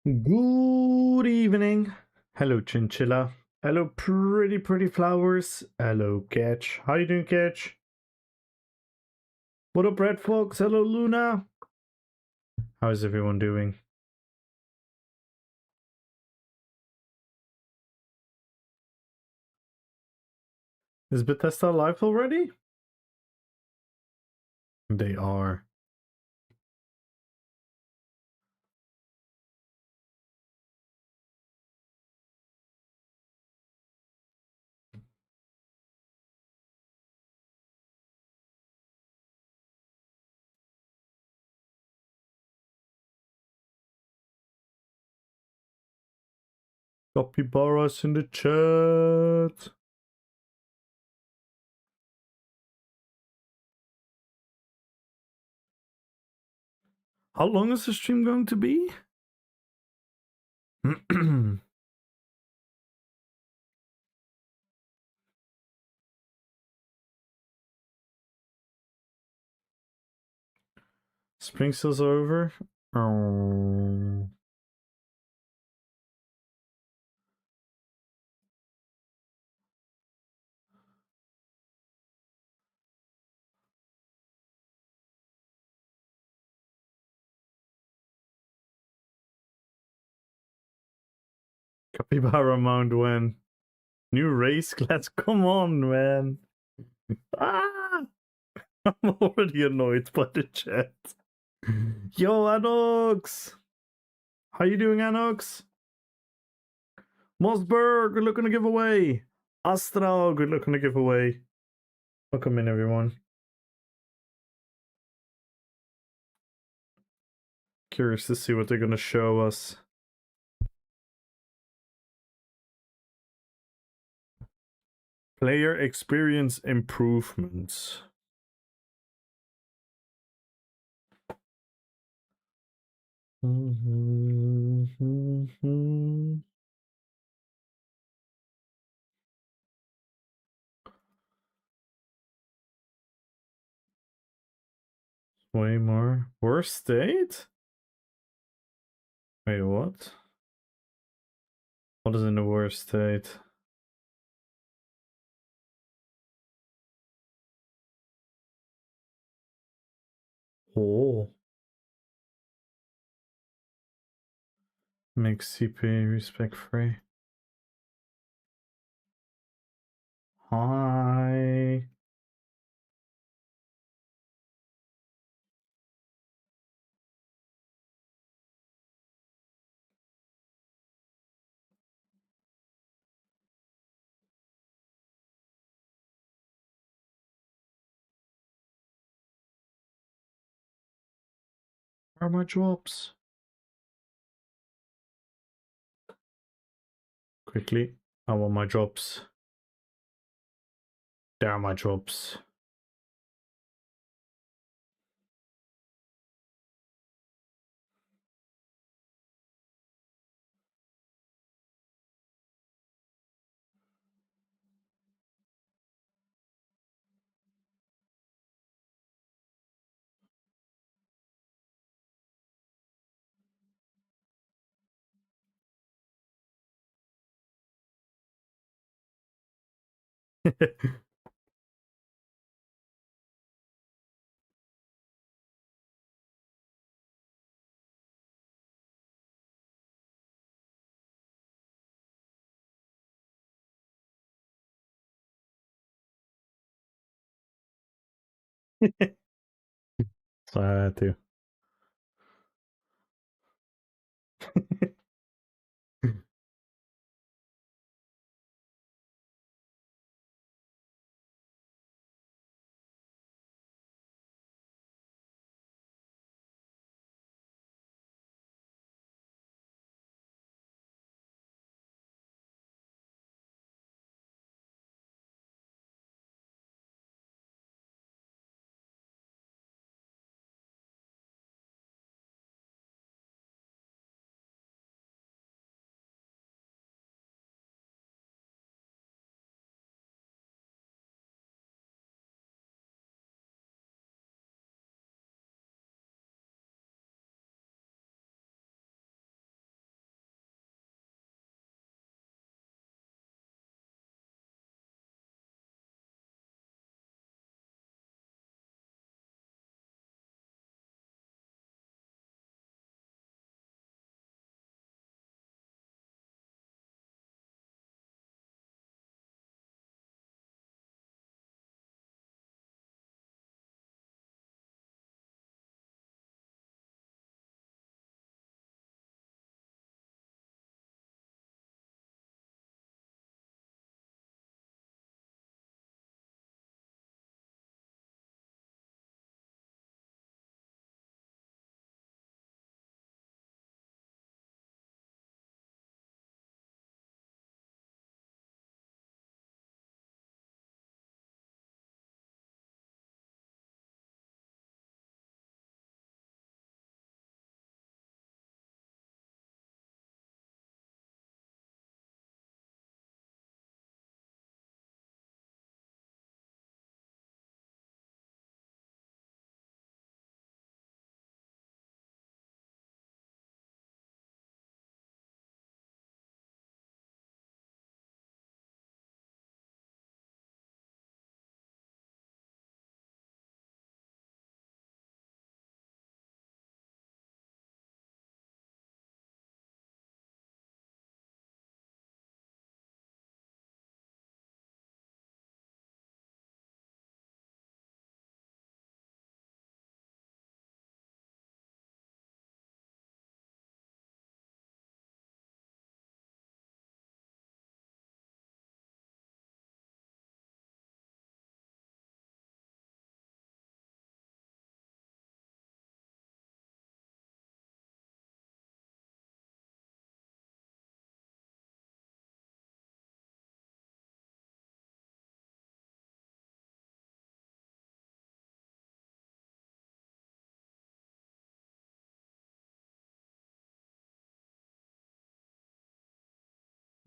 Good evening. Hello, Chinchilla. Hello, pretty flowers. Hello, Catch. How you doing, Catch? What up, Red Fox? Hello, Luna. How's everyone doing? Is Bethesda live already? They are. Capybaras in the chat. How long is the stream going to be? Spring sales are over. Oh. Capybara Mount when? New race class? Come on, man. Ah! I'm already annoyed by the chat. Yo, Anox! How you doing, Anox? Mossberg, good luck on the giveaway. Astral, good luck on the giveaway. Welcome in, everyone. Curious to see what they're going to show us. Player experience improvements. Way more. Worst state? Wait, what? What is in the worst state? Oh. Make CP respect free. Hi. Where are my drops? Quickly, I want my drops. There are my drops. So I had to.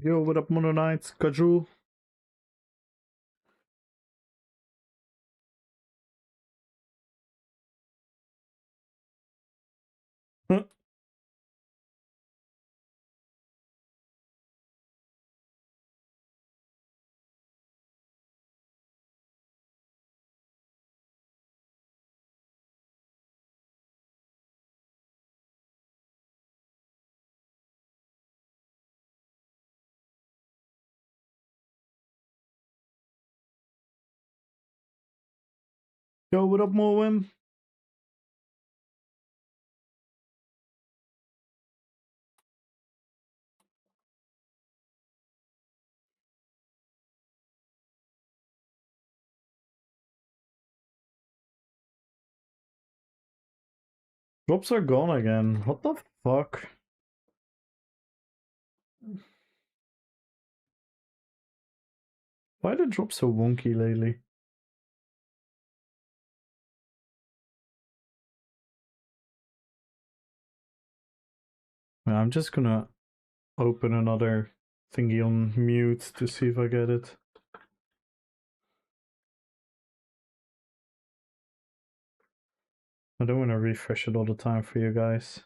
Yo, what up, Mono Knights? Kaju? Huh? Yo, what up, Moem? Drops are gone again. What the fuck? Why are the drops so wonky lately? I'm just gonna open another thingy on mute to see if I get it. I don't want to refresh it all the time for you guys.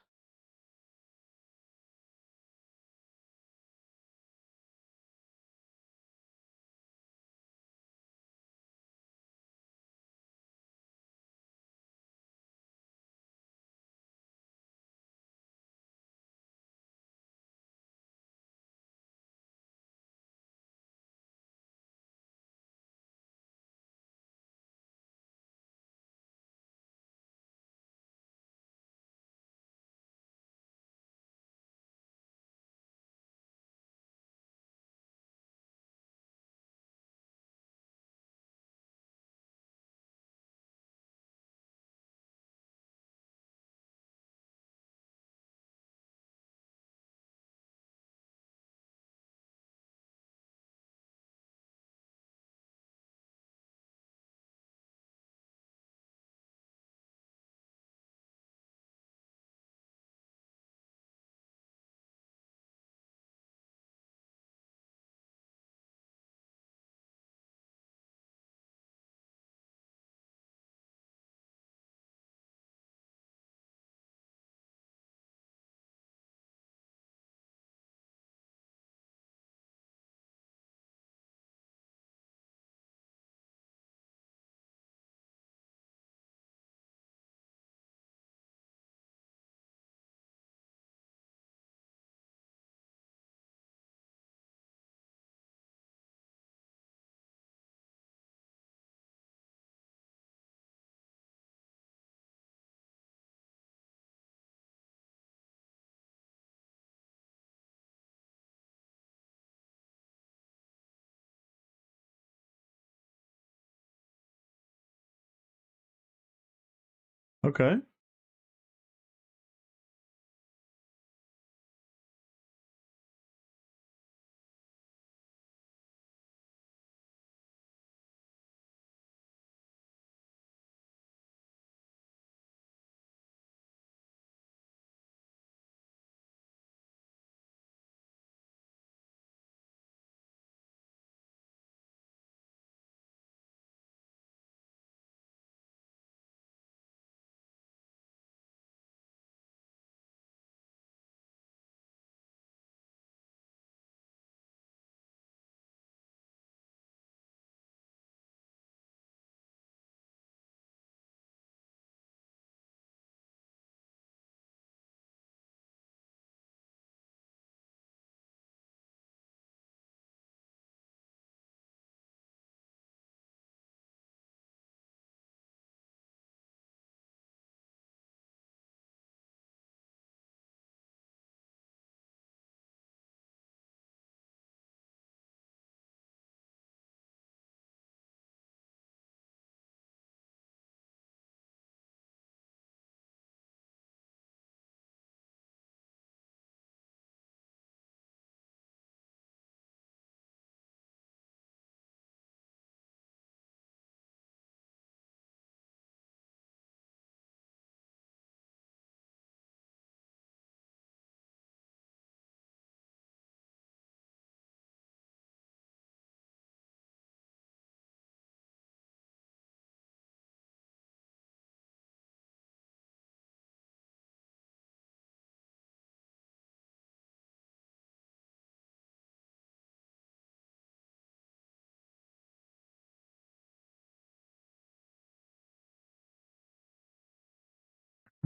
Okay.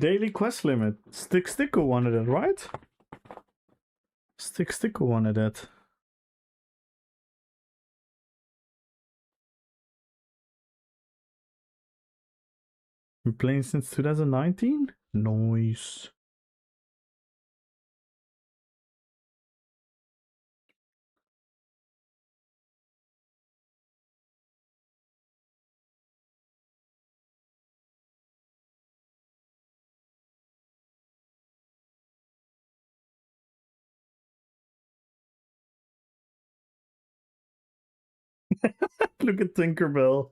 Daily quest limit. Sticker wanted it, right? Sticker wanted it. Been playing since 2019? Nice. Look at Tinkerbell.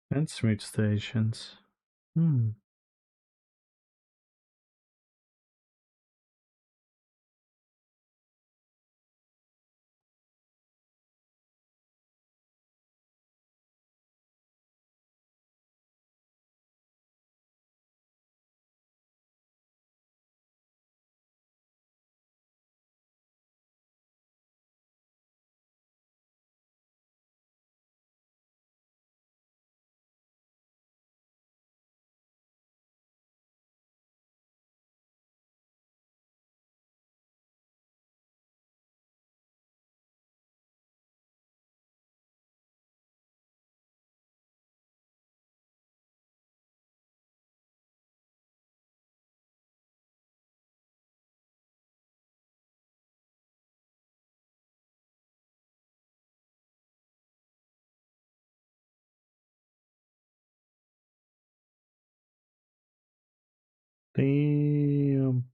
And street stations. Hmm. Damn.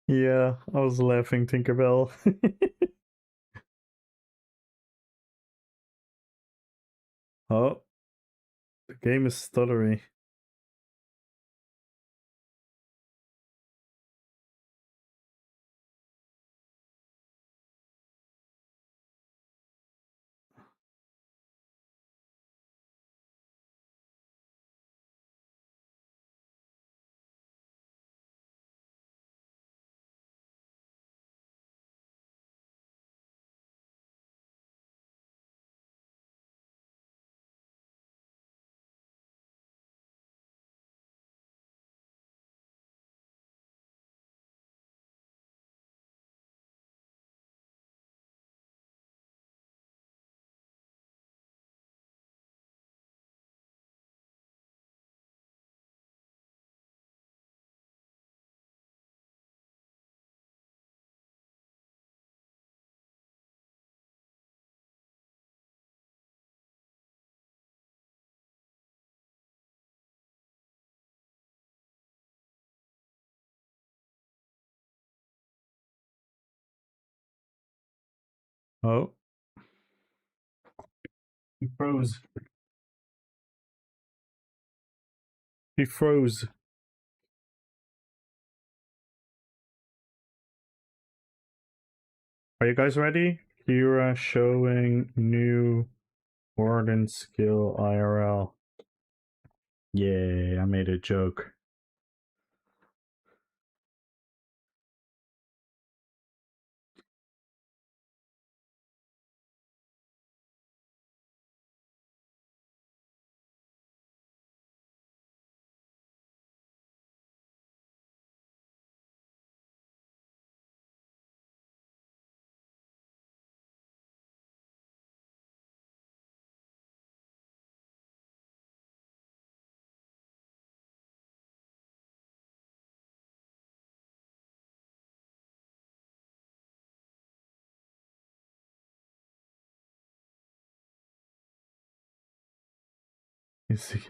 Yeah, I was laughing, Tinkerbell. Oh, the game is stuttery. Oh. He froze. He froze. Are you guys ready? Kira showing new Warden skill IRL. Yay, I made a joke. You see?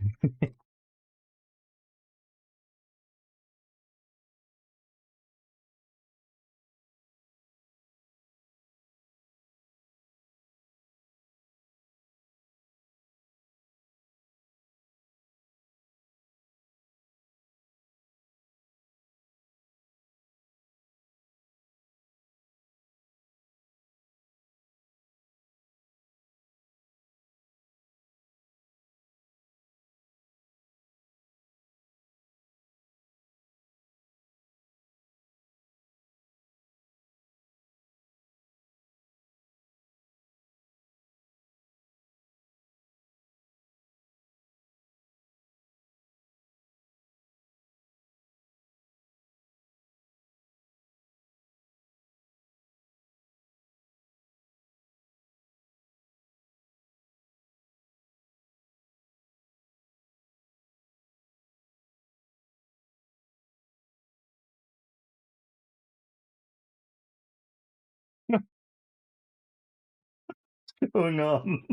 What's going on?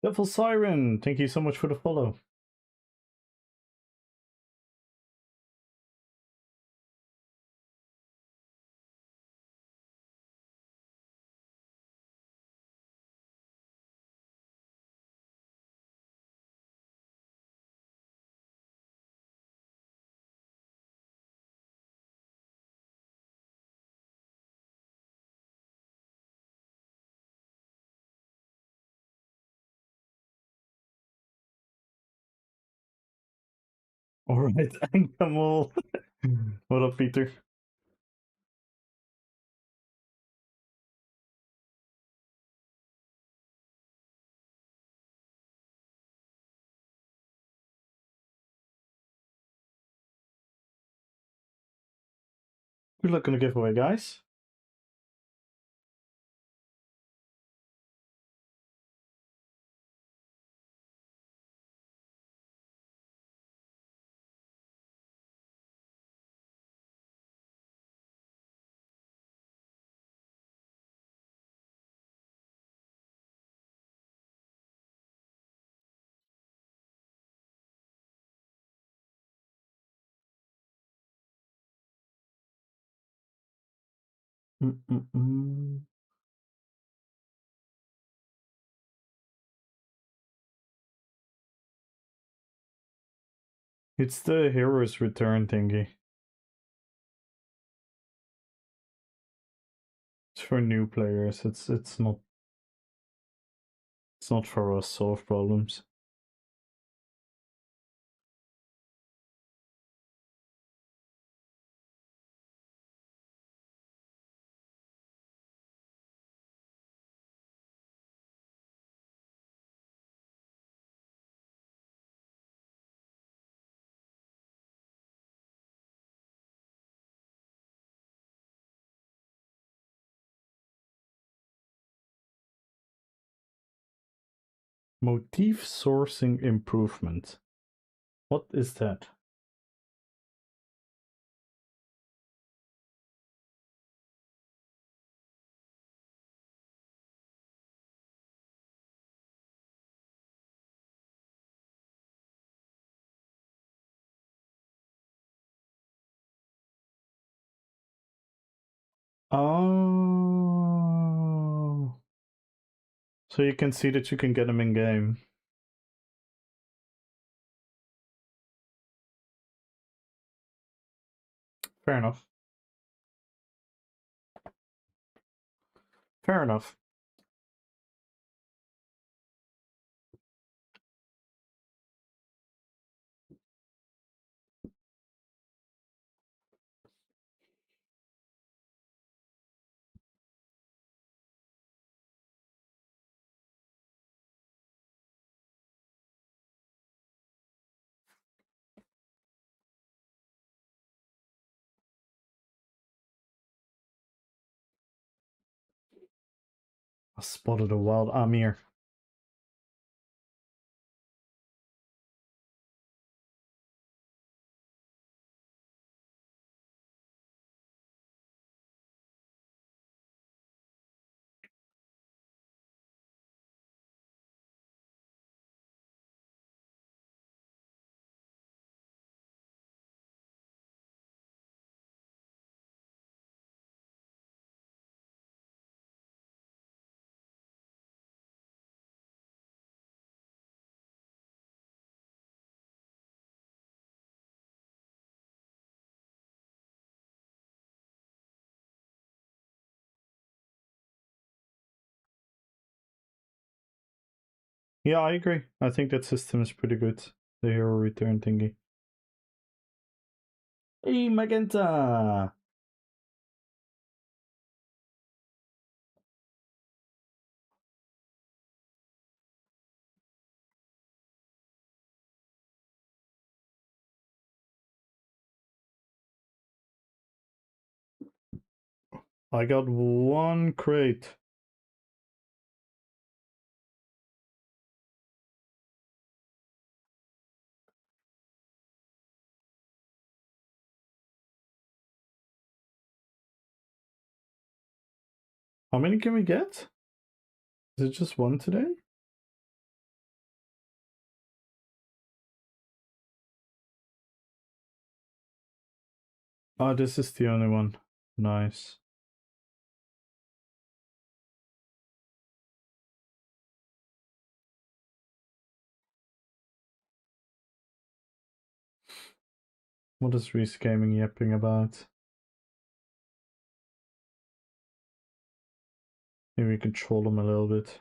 Devil Siren, thank you so much for the follow. Alright, and Kamal. What up, Peter? Good luck on the giveaway, guys. It's the hero's return thingy. It's for new players. It's not for us solve problems. Motif sourcing improvement. What is that? Oh. So you can see that you can get them in game. Fair enough. Fair enough. I spotted a wild Amir. Yeah, I agree. I think that system is pretty good. The hero return thingy. Hey, Magenta! I got one crate. How many can we get? Is it just one today? Oh, this is the only one. Nice. What is Reese Gaming yapping about? Maybe we can troll him a little bit.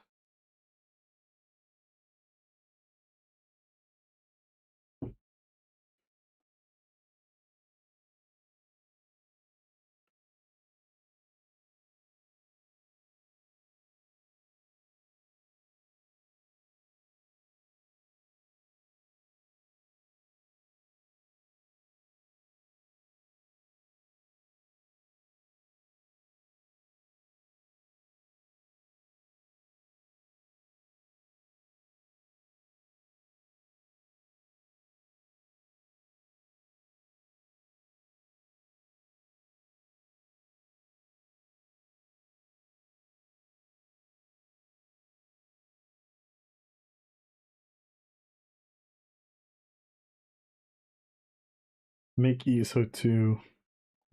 Make ESO2.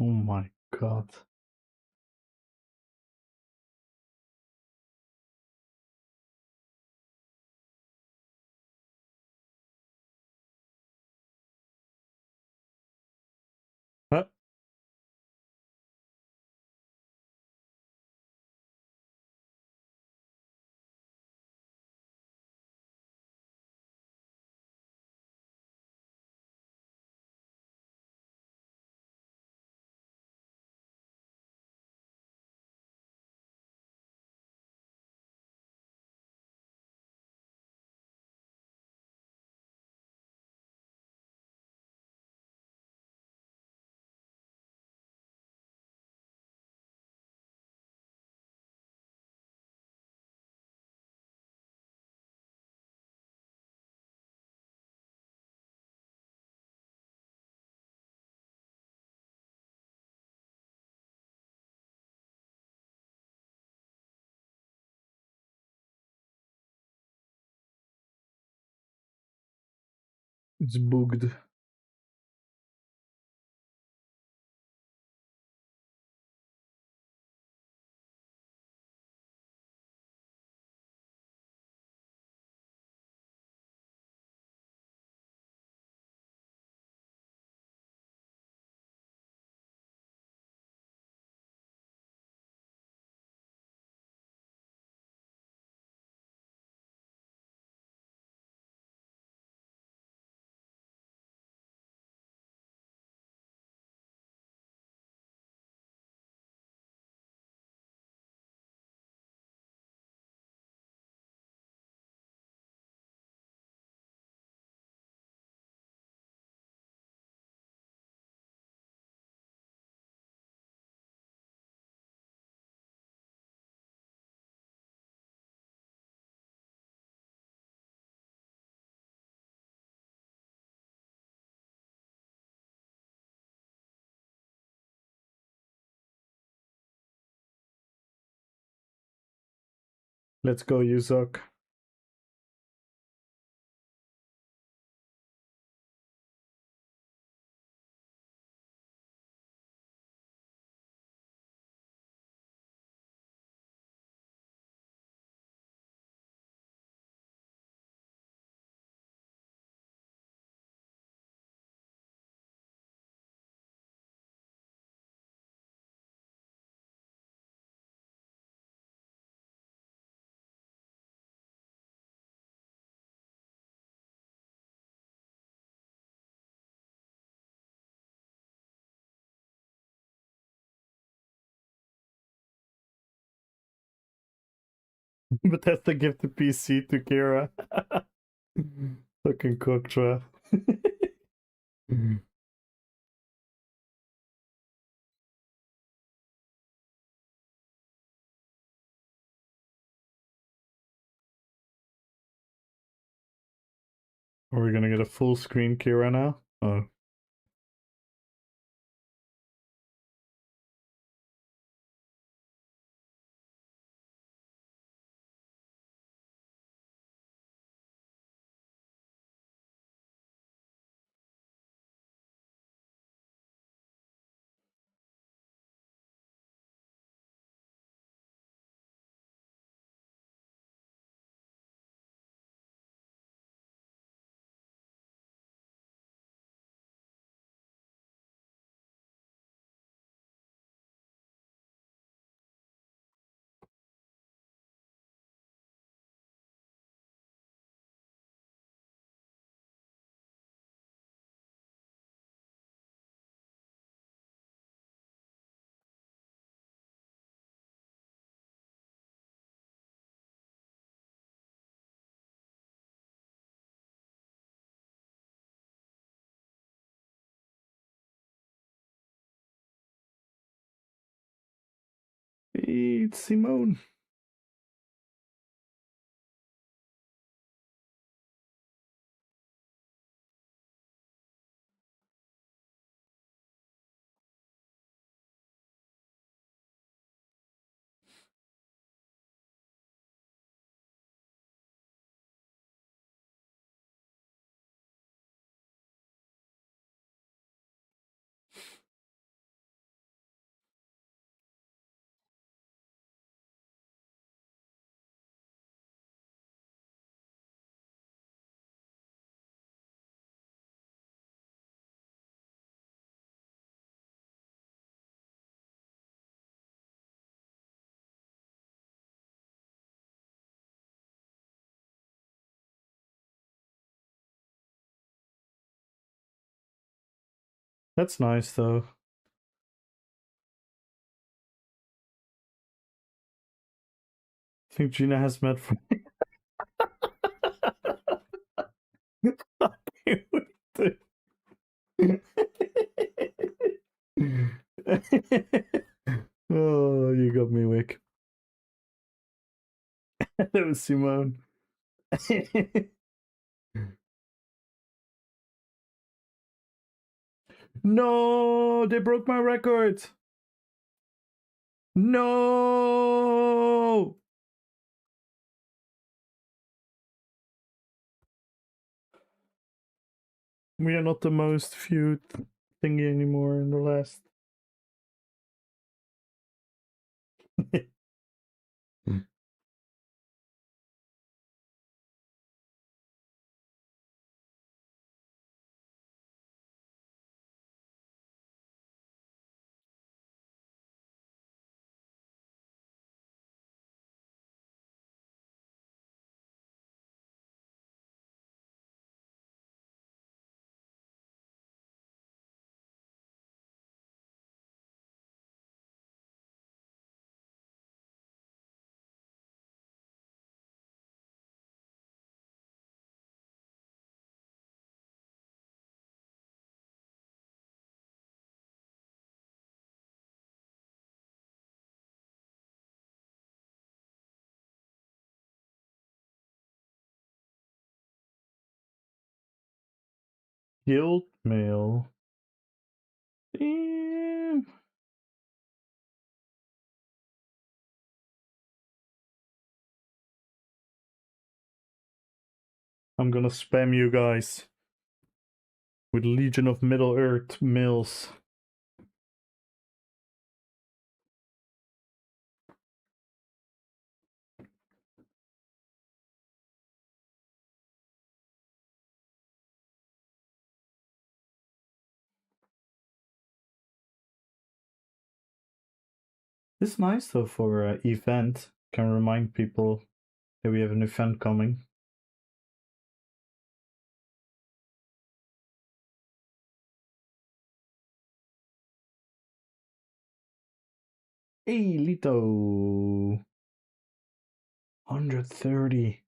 Oh my god. It's bugged. Let's go, ESOx. But that's the gift of PC to Kira. Fucking cocktrap. Are we gonna get a full screen Kira now? Oh. It's Simone. That's nice though. I think Gina has met for Oh, you got me, Wick. That was Simone. No, they broke my record. No. We are not the most viewed thingy anymore in the last. Guild mail. Damn. I'm gonna spam you guys with Legion of Middle Earth mails. It's nice though for an event. Can remind people that we have an event coming. Hey, Lito. 130.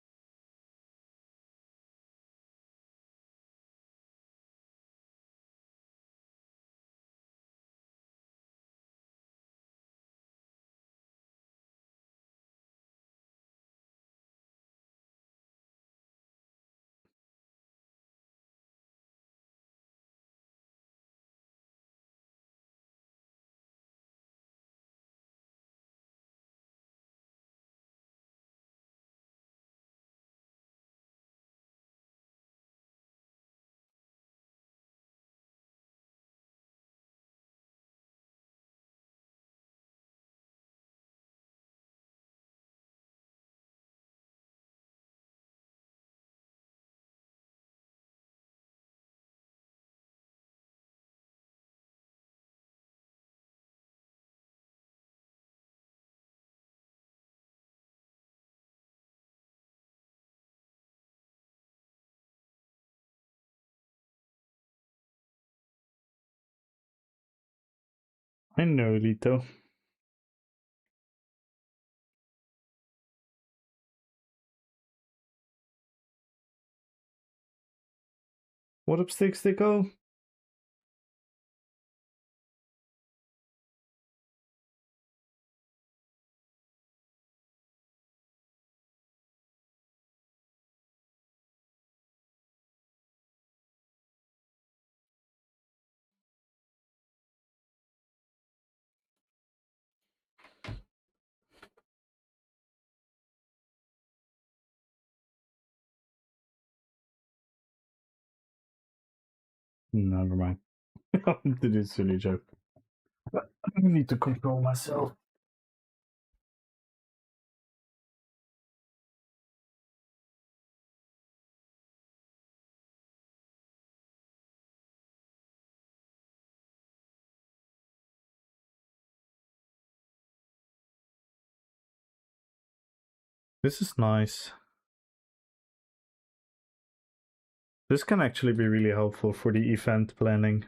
I know, Lito. What up, Stick-Sticko? Never mind. Did a silly joke. I need to control myself. This is nice. This can actually be really helpful for the event planning.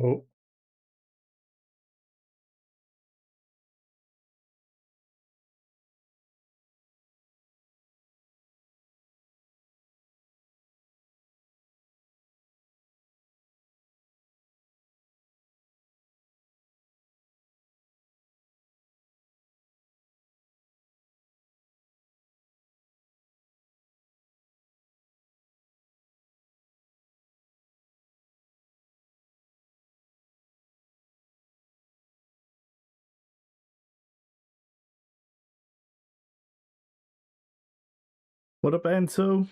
Oh. What up, Enzo?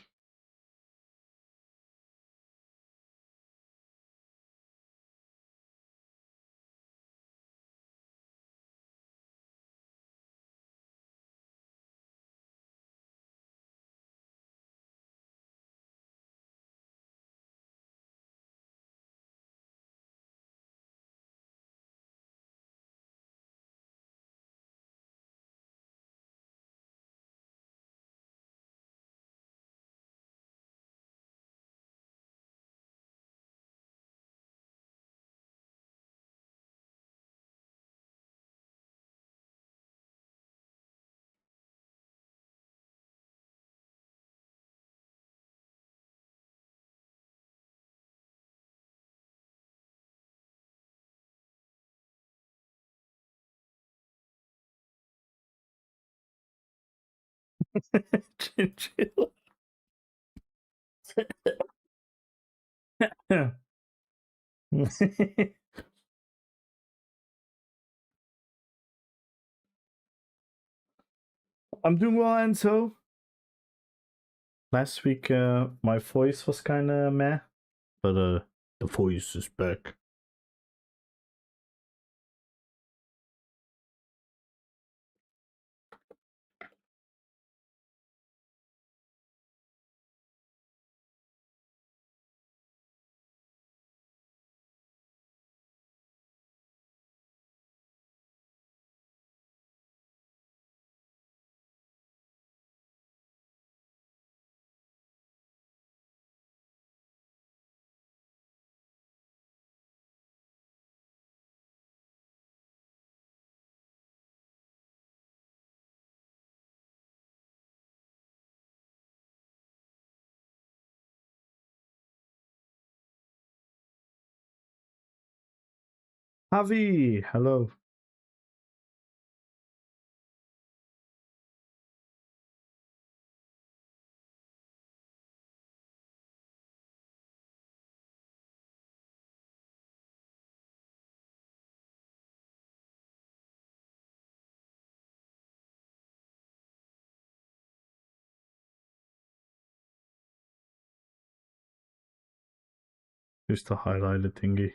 Chinchilla. I'm doing well, Enzo. Last week, my voice was kind of meh, but the voice is back. Javi, hello. Just the highlighted thingy.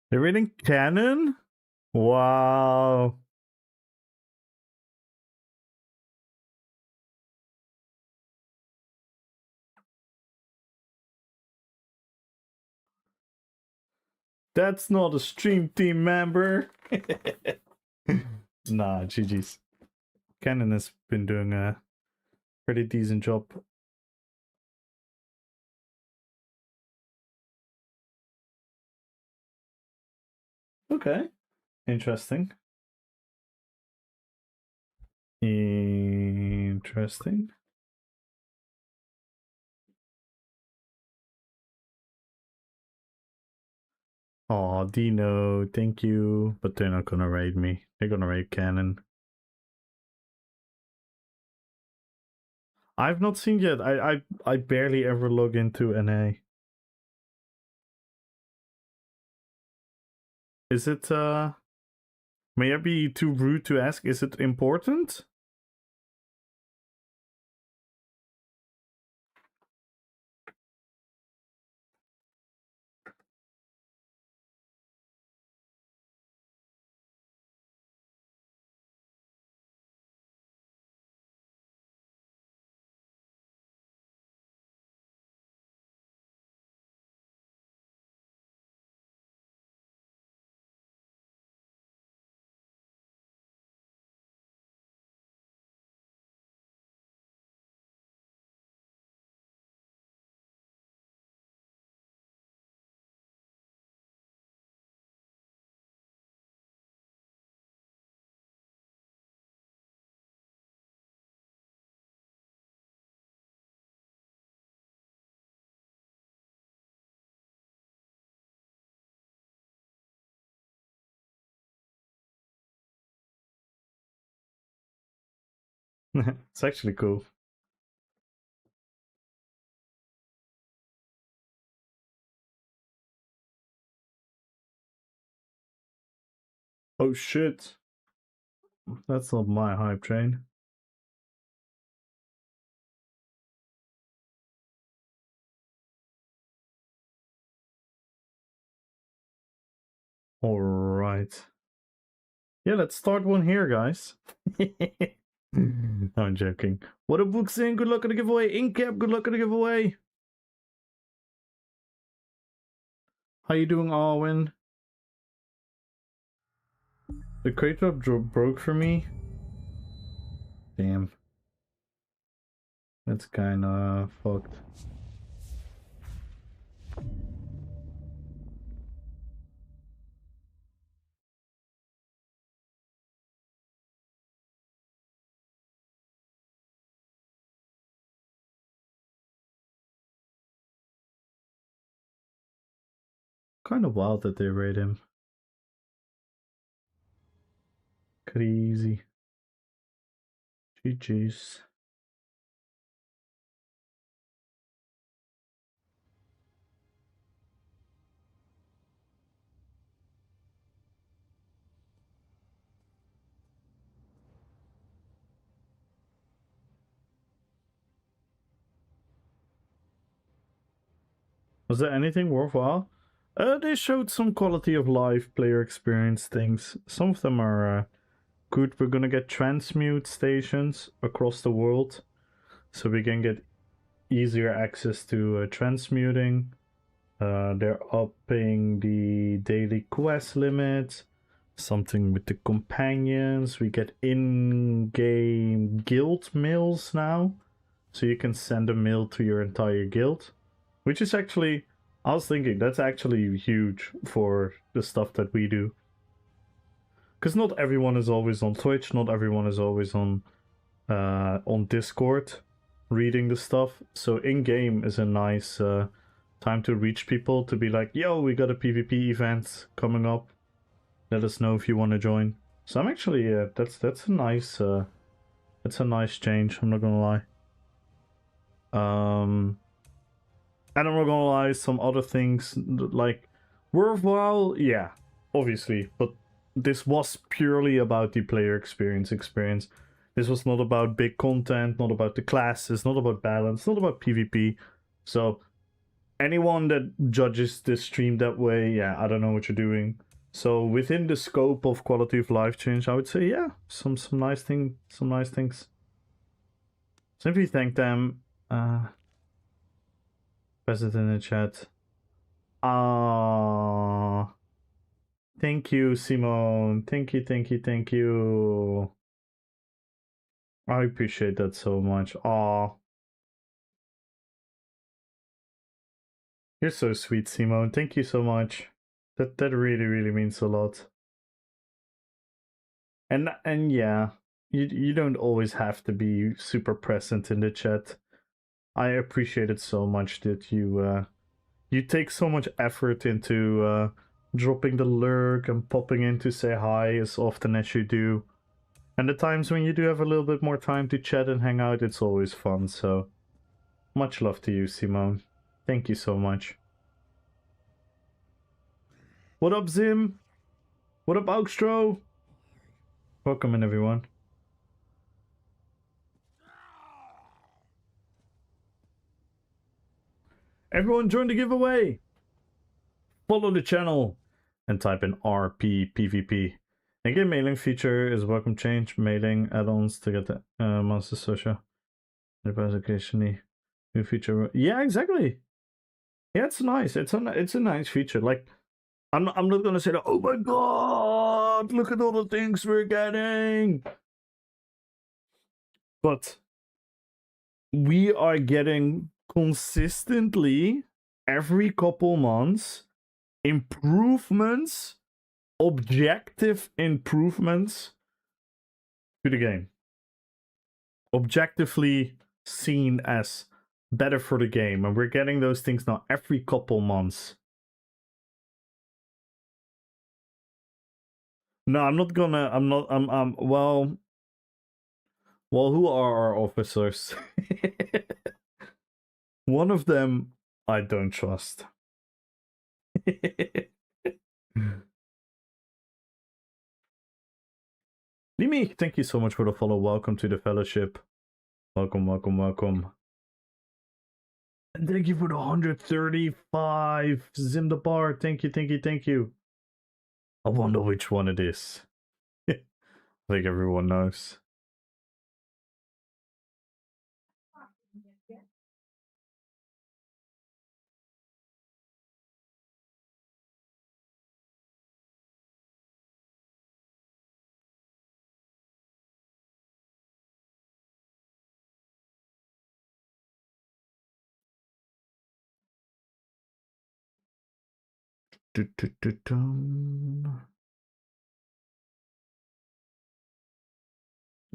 They're reading canon? Wow. That's not a stream team member. Nah, GG's. Canon has been doing a pretty decent job. Okay. Interesting. Interesting. Aw, Dino, thank you. But they're not gonna raid me. They're gonna raid Canon. I've not seen yet. I barely ever log into NA. Is it may I be too rude to ask, is it important? It's actually cool. Oh shit. That's not my hype train. Alright. Yeah, let's start one here, guys. I'm joking. What up, Booksin? Good luck on the giveaway. Incap, good luck on the giveaway. How you doing, Arwen? The crate drop broke for me. Damn. That's kinda fucked. Kind of wild that they raid him. Crazy. GG's. Was there anything worthwhile? They showed some quality of life, player experience things. Some of them are good. We're gonna get transmute stations across the world, so we can get easier access to transmuting. They're upping the daily quest limit. Something with the companions. We get in-game guild mails now, so you can send a mail to your entire guild, which is actually, I was thinking, that's actually huge for the stuff that we do. Because not everyone is always on Twitch, not everyone is always on Discord reading the stuff. So in-game is a nice time to reach people, to be like, yo, we got a PvP event coming up. Let us know if you want to join. So I'm actually, that's a nice change, I'm not gonna lie. And I'm not gonna lie, some other things, like, worthwhile, yeah, obviously, but this was purely about the player experience. This was not about big content, not about the classes, not about balance, not about PvP. So anyone that judges this stream that way, yeah, I don't know what you're doing. So within the scope of quality of life change, I would say, yeah, some nice things. Simply thank them. Pass it in the chat. Ah, thank you, Simone. Thank you. I appreciate that so much. Ah, you're so sweet, Simone. Thank you so much. That really means a lot. And yeah, you don't always have to be super present in the chat. I appreciate it so much that you take so much effort into dropping the lurk and popping in to say hi as often as you do. And the times when you do have a little bit more time to chat and hang out, it's always fun. So much love to you, Simone. Thank you so much. What up, Zim? What up, Augstro? Welcome in, everyone. Everyone join the giveaway. Follow the channel and type in RPPVP. In-game mailing feature is welcome change. Mailing add-ons to get the Monster Social. Occasionally new feature. Yeah, exactly. Yeah, it's nice. It's a nice feature. Like, I'm not gonna say that, oh my god, look at all the things we're getting. But we are getting consistently every couple months improvements, objective improvements to the game. Objectively seen as better for the game, and we're getting those things now every couple months. No, I'm not gonna. Well, who are our officers? One of them I don't trust. Limi, thank you so much for the follow. Welcome to the fellowship. Welcome. And thank you for the 135. Zim the bar. Thank you. I wonder which one it is. I think everyone knows.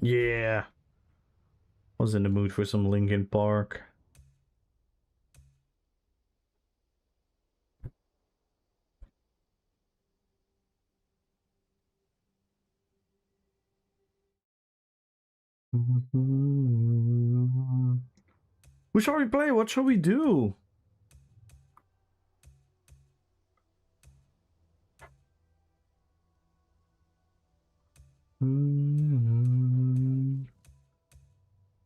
Yeah. Was in the mood for some Linkin Park. Who shall we play? What shall we do?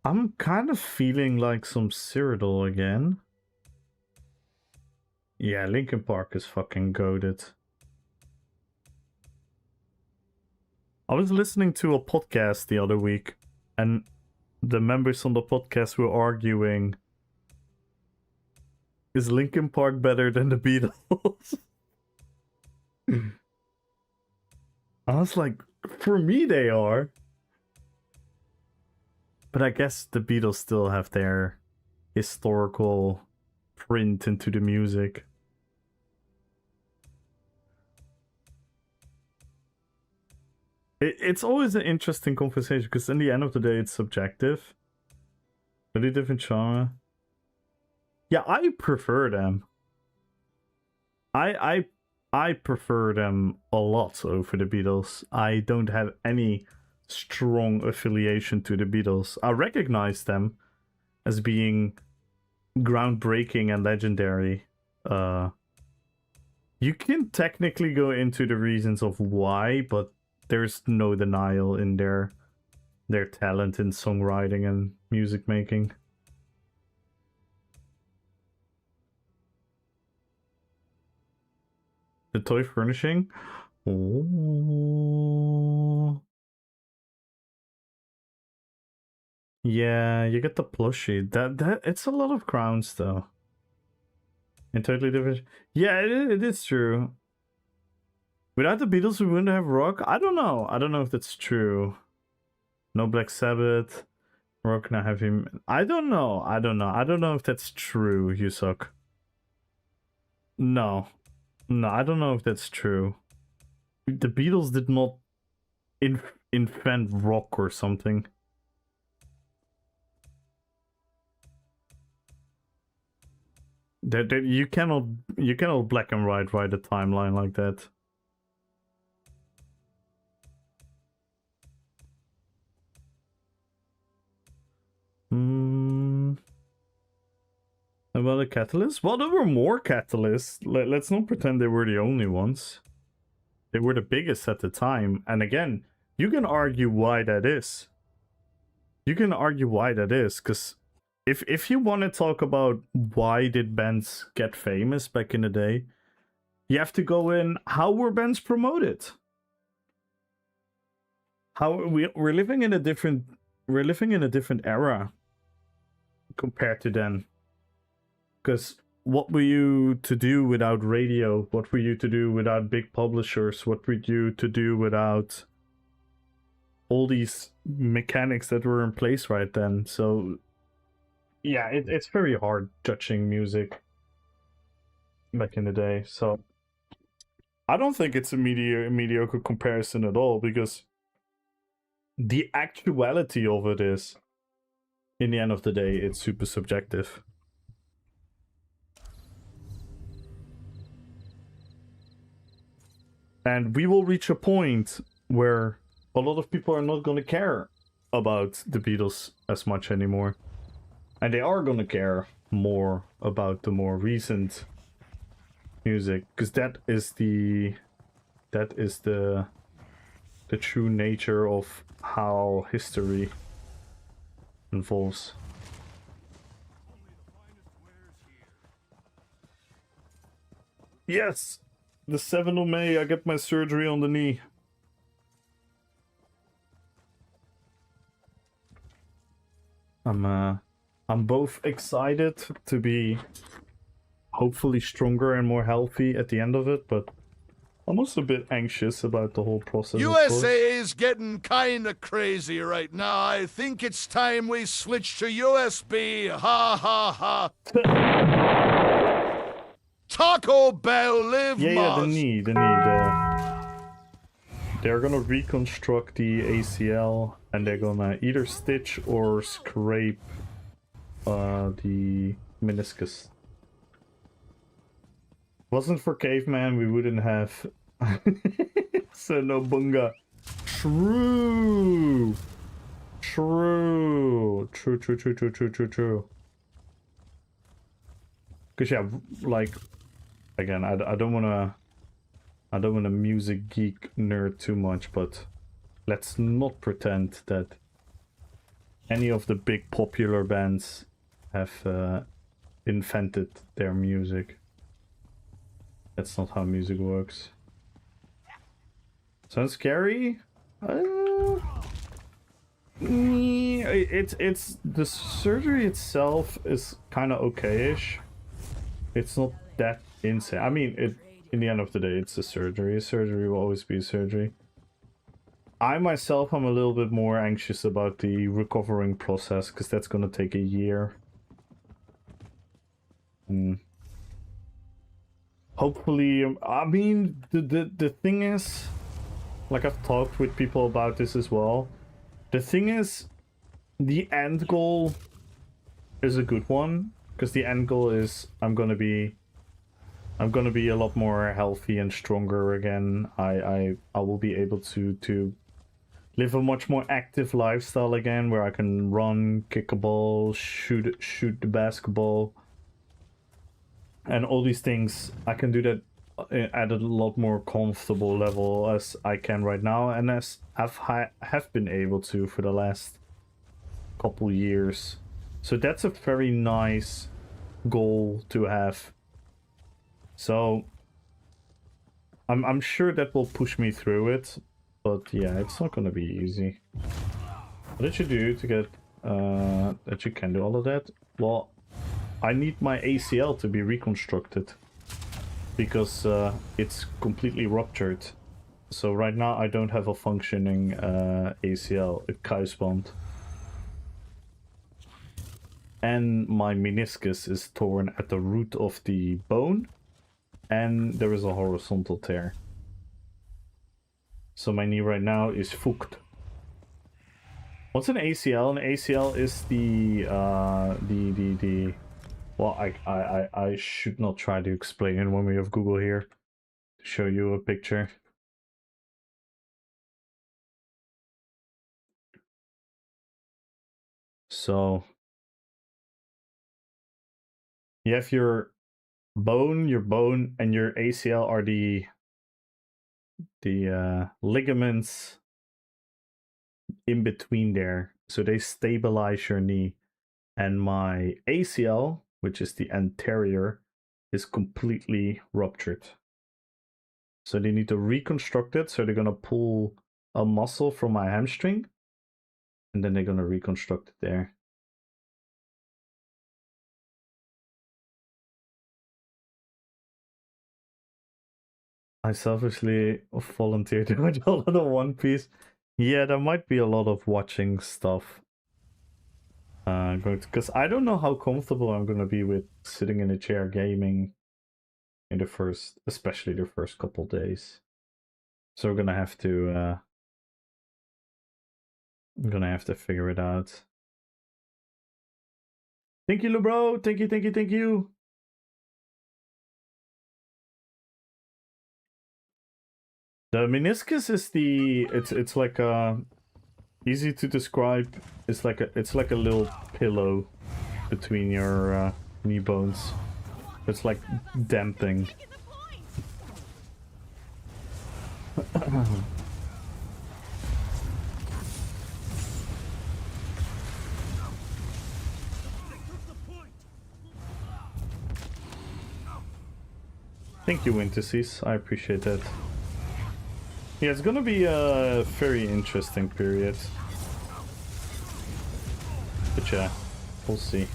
I'm kind of feeling like some Cyrodiil again. Yeah, Linkin Park is fucking goated. I was listening to a podcast the other week, and the members on the podcast were arguing, is Linkin Park better than the Beatles? I was like, for me they are. But I guess the Beatles still have their historical print into the music. It's always an interesting conversation, because in the end of the day, it's subjective. Really different genre. Yeah, I prefer them. I prefer them a lot over the Beatles. I don't have any strong affiliation to the Beatles. I recognize them as being groundbreaking and legendary. You can technically go into the reasons of why, but there's no denial in their talent in songwriting and music making. The toy furnishing. Oh. Yeah, you get the plushie. That it's a lot of crowns though. And totally different. Yeah, it is true. Without the Beatles, we wouldn't have rock. I don't know. I don't know if that's true. No Black Sabbath. Rock now have him. I don't know. I don't know if that's true, ESOx. No. No, I don't know if that's true. The Beatles did not invent rock or something. You cannot black and white write a timeline like that. About a catalyst? Well, there were more catalysts. Let's not pretend they were the only ones. They were the biggest at the time. And again, you can argue why that is. Because if you want to talk about why did bands get famous back in the day, you have to go in, how were bands promoted? We're living in a different era compared to then. Because what were you to do without radio? What were you to do without big publishers? What were you to do without all these mechanics that were in place right then? So, yeah, it's very hard judging music back in the day. So, I don't think it's a mediocre comparison at all, because the actuality of it is, in the end of the day, it's super subjective. And we will reach a point where a lot of people are not going to care about the Beatles as much anymore. And they are going to care more about the more recent music. Because that is the true nature of how history unfolds. Yes! The 7th of May, I get my surgery on the knee. I'm both excited to be hopefully stronger and more healthy at the end of it, but I'm also a bit anxious about the whole process. USA is getting kinda crazy right now. I think it's time we switch to USB. Ha ha ha. Taco Bell, live Yeah, the knee. They're gonna reconstruct the ACL, and they're gonna either stitch or scrape the meniscus. Wasn't for Caveman, we wouldn't have so no bunga. True. Cause yeah, like, again, I don't wanna music geek nerd too much, but let's not pretend that any of the big popular bands have invented their music. That's not how music works. Sounds scary? It's the surgery itself is kind of okay-ish. It's not that insane. I mean, in the end of the day, it's a surgery. A surgery will always be a surgery. I myself am a little bit more anxious about the recovering process, because that's gonna take a year. Hopefully, I mean, the thing is, like, I've talked with people about this as well. The thing is, the end goal is a good one, because the end goal is I'm gonna be a lot more healthy and stronger again. I will be able to live a much more active lifestyle again, where I can run, kick a ball, shoot the basketball, and all these things. I can do that at a lot more comfortable level as I can right now, and as have been able to for the last couple years. So that's a very nice goal to have. So I'm sure that will push me through it, but yeah, it's not gonna be easy. What did you do to get that you can do all of that? Well, I need my ACL to be reconstructed because it's completely ruptured. So right now I don't have a functioning ACL, a kruisband. And my meniscus is torn at the root of the bone, and there is a horizontal tear. So my knee right now is fucked. What's an ACL? An ACL is well, I should not try to explain it when we have Google here to show you a picture. So you have your bone, and your ACL are the ligaments in between there. So they stabilize your knee. And my ACL, which is the anterior, is completely ruptured. So they need to reconstruct it. So they're gonna pull a muscle from my hamstring, and then they're gonna reconstruct it there. I selfishly volunteered to watch a lot of One Piece. Yeah, there might be a lot of watching stuff. Because I don't know how comfortable I'm gonna be with sitting in a chair gaming in the first, especially the first couple days. So we're gonna have to I'm gonna have to figure it out. Thank you, Lubro. Thank you, thank you, thank you. The meniscus is the it's like easy to describe. It's like a little pillow between your knee bones. It's like damping. Thank you, Winterseas. I appreciate that. Yeah, it's gonna be a very interesting period. But yeah, we'll see.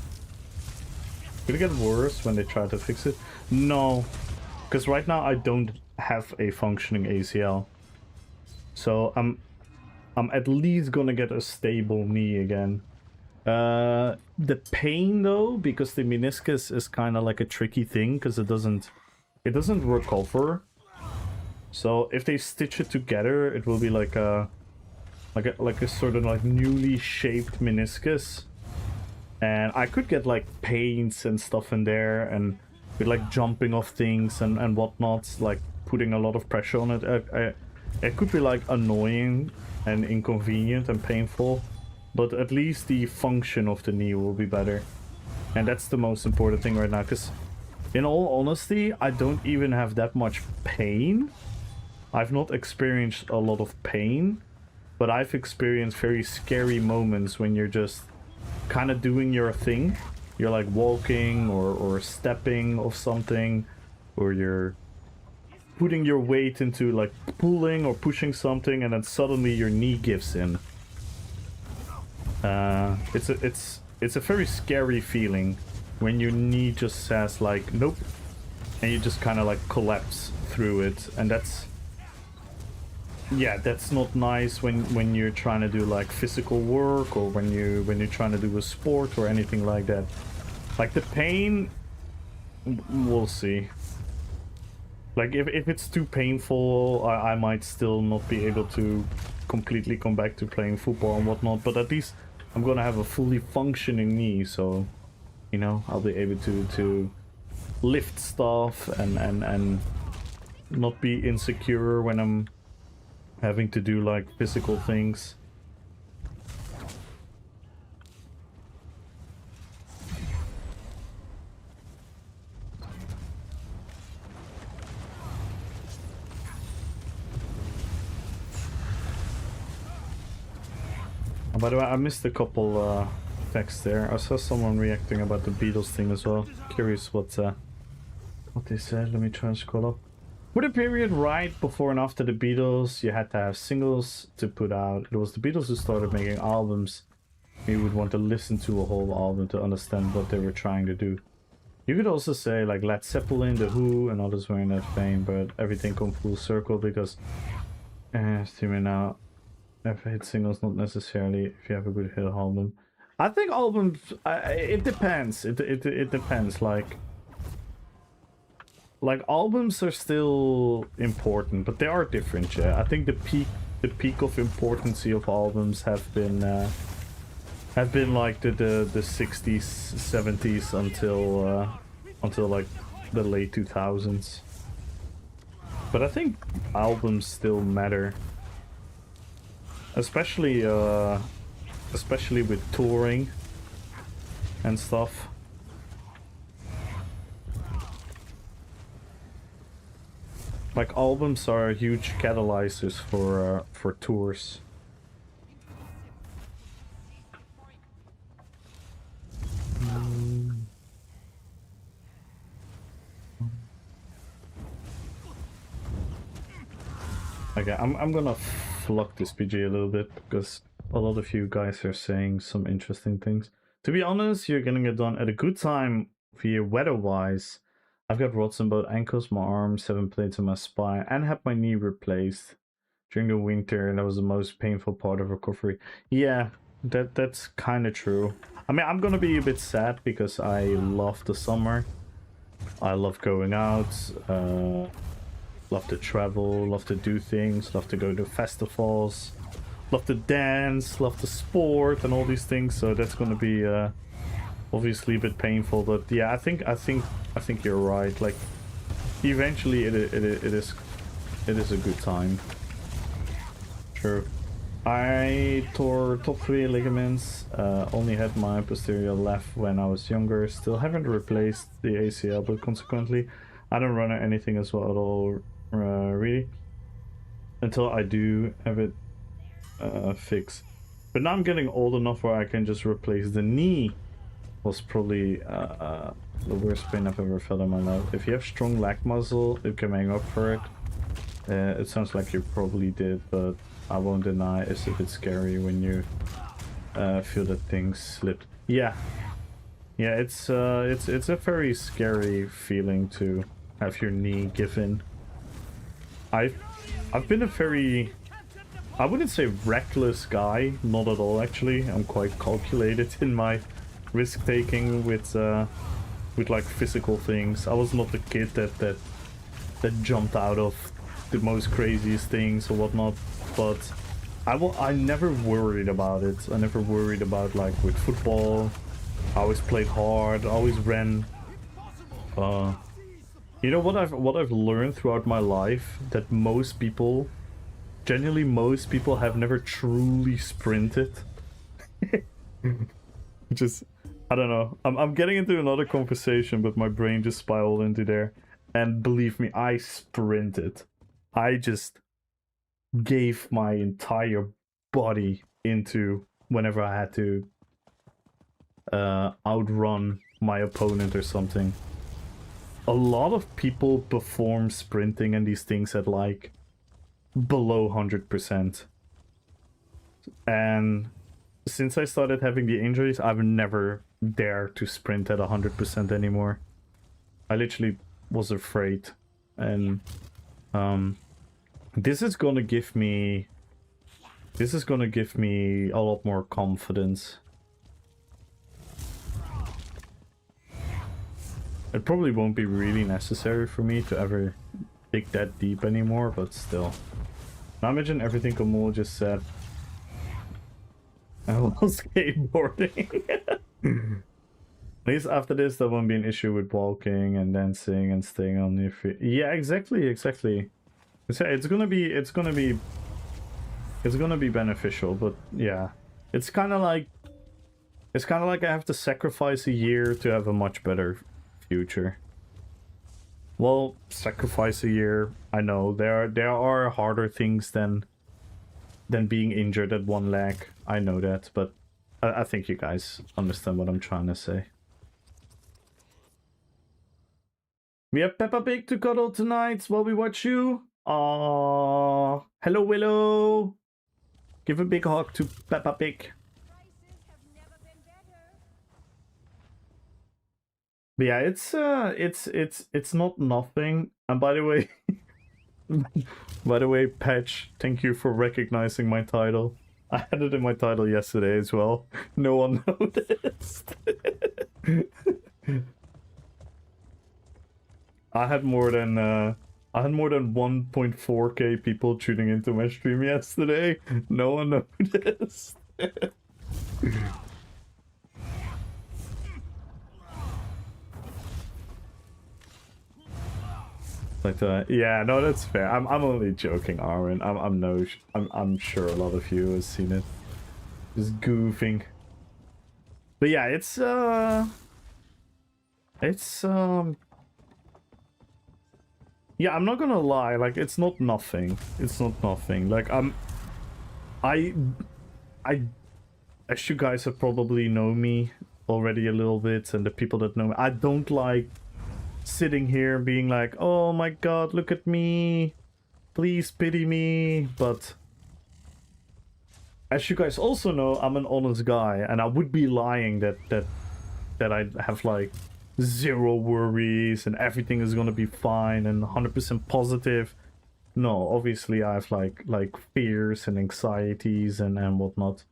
Could it get worse when they try to fix it? No, because right now I don't have a functioning ACL. So I'm at least gonna get a stable knee again. The pain though, because the meniscus is kind of like a tricky thing because it doesn't recover. So if they stitch it together, it will be like a sort of like newly shaped meniscus. And I could get like pains and stuff in there, and with like jumping off things and whatnot, like putting a lot of pressure on it. It could be like annoying and inconvenient and painful, but at least the function of the knee will be better. And that's the most important thing right now, because in all honesty, I don't even have that much pain. I've not experienced a lot of pain, but I've experienced very scary moments when you're just kind of doing your thing. You're like walking or stepping off something, or you're putting your weight into like pulling or pushing something, and then suddenly your knee gives in. It's a very scary feeling when your knee just says like nope, and you just kind of like collapse through it. And that's not nice when you're trying to do like physical work, or when you're trying to do a sport or anything like that. Like the pain, we'll see. Like if it's too painful, I might still not be able to completely come back to playing football and whatnot, but at least I'm gonna have a fully functioning knee, so you know, I'll be able to lift stuff and not be insecure when I'm having to do like physical things. Oh, by the way, I missed a couple texts there. I saw someone reacting about the Beatles thing as well. Curious what they said. Let me try and scroll up. For the period right before and after the Beatles, you had to have singles to put out. It was the Beatles who started making albums. You would want to listen to a whole album to understand what they were trying to do. You could also say like Led Zeppelin, The Who, and others were in that vein, but everything come full circle because streaming now, if hit singles, not necessarily if you have a good hit album. I think albums, it depends. It depends. Like albums are still important, but they are different. Yeah, I think the peak of importance of albums have been like the 60s, 70s until like the late 2000s. But I think albums still matter, especially with touring and stuff. Like albums are huge catalyzers for tours. Okay, I'm gonna flock this PG a little bit because a lot of you guys are saying some interesting things. To be honest, you're getting it done at a good time via weather-wise. I've got rods in both ankles, my arms, 7 plates in my spine, and had my knee replaced during the winter, and that was the most painful part of recovery. Yeah, that's kind of true. I mean, I'm gonna be a bit sad because I love the summer. I love going out, love to travel, love to do things, love to go to festivals, love to dance, love to sport, and all these things. So that's gonna be obviously a bit painful, but yeah, I think you're right. Like, eventually, it is a good time. True. I tore top 3 ligaments. Only had my posterior left when I was younger. Still haven't replaced the ACL, but consequently, I don't run anything as well at all. Really, until I do have it fixed. But now I'm getting old enough where I can just replace the knee. Was probably the worst pain I've ever felt in my life. If you have strong leg muscle, it can make up for it. It sounds like you probably did, but I won't deny it's a bit scary when you feel that things slipped. Yeah, it's a very scary feeling to have your knee give in. I've been a very, I wouldn't say reckless guy, not at all actually. I'm quite calculated in my risk taking with like physical things. I was not the kid that jumped out of the most craziest things or whatnot, but I never worried about it. I never worried about, like, with football. I always played hard, I always ran. You know what I've learned throughout my life, that most people, genuinely most people, have never truly sprinted. Just, I don't know. I'm getting into another conversation, but my brain just spiraled into there. And believe me, I sprinted. I just gave my entire body into whenever I had to outrun my opponent or something. A lot of people perform sprinting and these things at like below 100%. And since I started having the injuries, I've never dared to sprint at 100% anymore. I literally was afraid. And this is gonna give me a lot more confidence. It probably won't be really necessary for me to ever dig that deep anymore, but still. Now imagine everything Kamul just said. I love skateboarding. At least after this, there won't be an issue with walking and dancing and staying on your feet. Yeah, exactly. It's gonna be beneficial, but yeah, it's kind of like I have to sacrifice a year to have a much better future. Well, sacrifice a year. I know there are harder things than being injured at one leg. I know that, but I think you guys understand what I'm trying to say. We have Peppa Pig to cuddle tonight while we watch you. Aww. Hello, Willow. Give a big hug to Peppa Pig. But yeah, it's not nothing. And by the way, Patch, thank you for recognizing my title. I had it in my title yesterday as well. No one noticed. I had more than 1.4k people tuning into my stream yesterday. No one noticed. But yeah, no, that's fair. I'm only joking, Armin. I'm sure a lot of you have seen it. Just goofing. But yeah, it's yeah, I'm not gonna lie, like it's not nothing. It's not nothing. Like I as you guys have probably know me already a little bit, and the people that know me, I don't like sitting here being like, oh my god, look at me, please pity me. But as you guys also know, I'm an honest guy, and I would be lying that I have like zero worries and everything is gonna be fine and 100% positive. No, obviously I have like fears and anxieties and whatnot.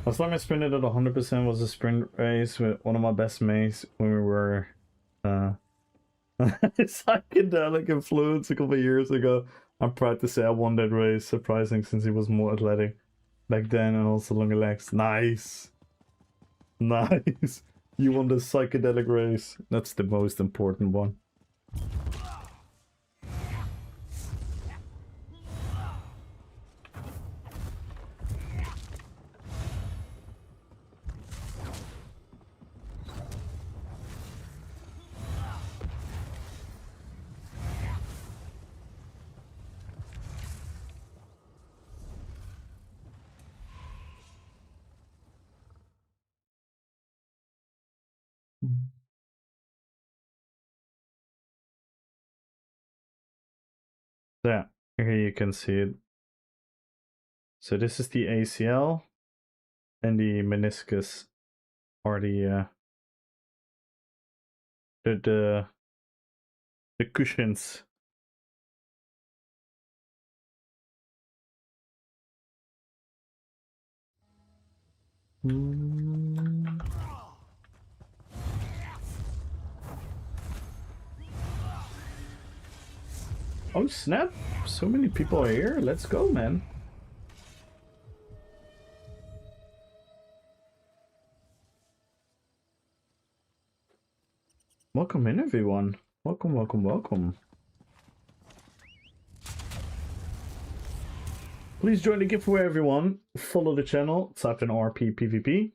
Last time I sprinted at 100% was a sprint race with one of my best mates when we were psychedelic influence a couple of years ago. I'm proud to say I won that race, surprising since he was more athletic back then and also longer legs. Nice. Nice. You won the psychedelic race. That's the most important one. Yeah, here you can see it. So this is the ACL, and the meniscus are the cushions. Oh snap! So many people are here. Let's go, man. Welcome in, everyone. Welcome, welcome, welcome. Please join the giveaway, everyone. Follow the channel. Type in RPPVP.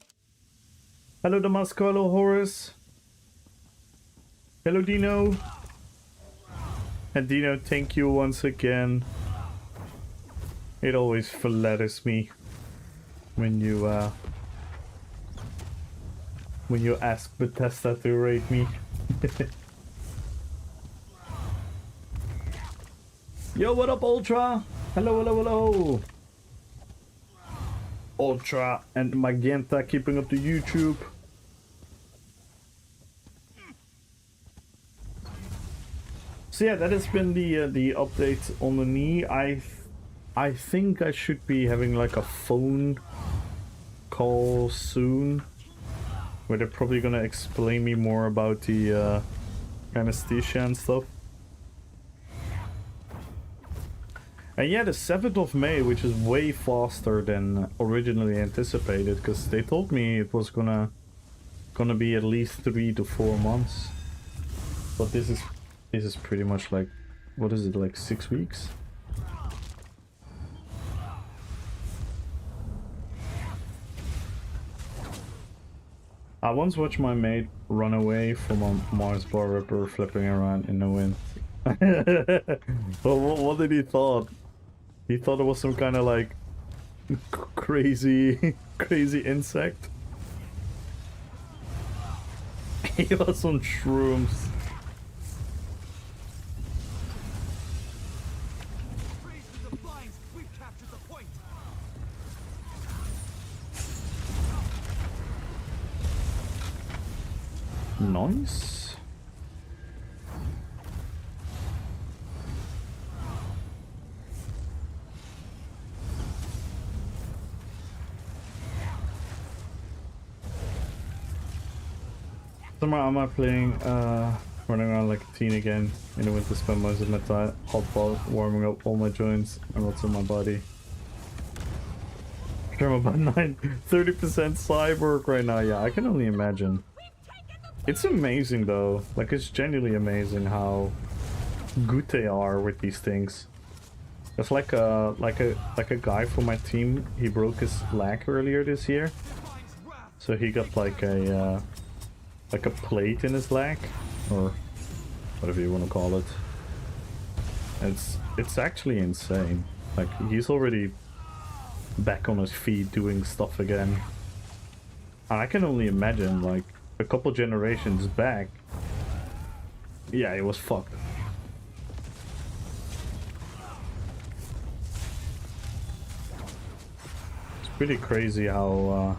Hello, Damasco. Hello, Horace. Hello, Dino. And Dino, thank you once again. It always flatters me when you ask Bethesda to rate me. Yo, what up, Ultra? Hello, hello, hello. Ultra and Magenta keeping up the YouTube. So yeah, that has been the update on the knee. I think I should be having like a phone call soon, where they're probably gonna explain me more about the anesthesia and stuff. And yeah, the 7th of May, which is way faster than originally anticipated, because they told me it was gonna be at least 3 to 4 months. But this is pretty much like, what is it, like 6 weeks? I once watched my mate run away from a Mars bar ripper flipping around in the wind. Well, what did he thought? He thought it was some kind of like crazy insect. He was on shrooms. Nice. Tomorrow am I playing running around like a teen again in the winter, spend most of my time hot bath, warming up all my joints and what's in my body. I'm about 30% cyborg right now. Yeah, I can only imagine. It's amazing though, like it's genuinely amazing how good they are with these things. There's like a guy from my team, he broke his leg earlier this year. So he got like a plate in his leg, or whatever you want to call it. It's actually insane. Like he's already back on his feet doing stuff again. And I can only imagine like a couple generations back, yeah, it was fucked. It's pretty crazy how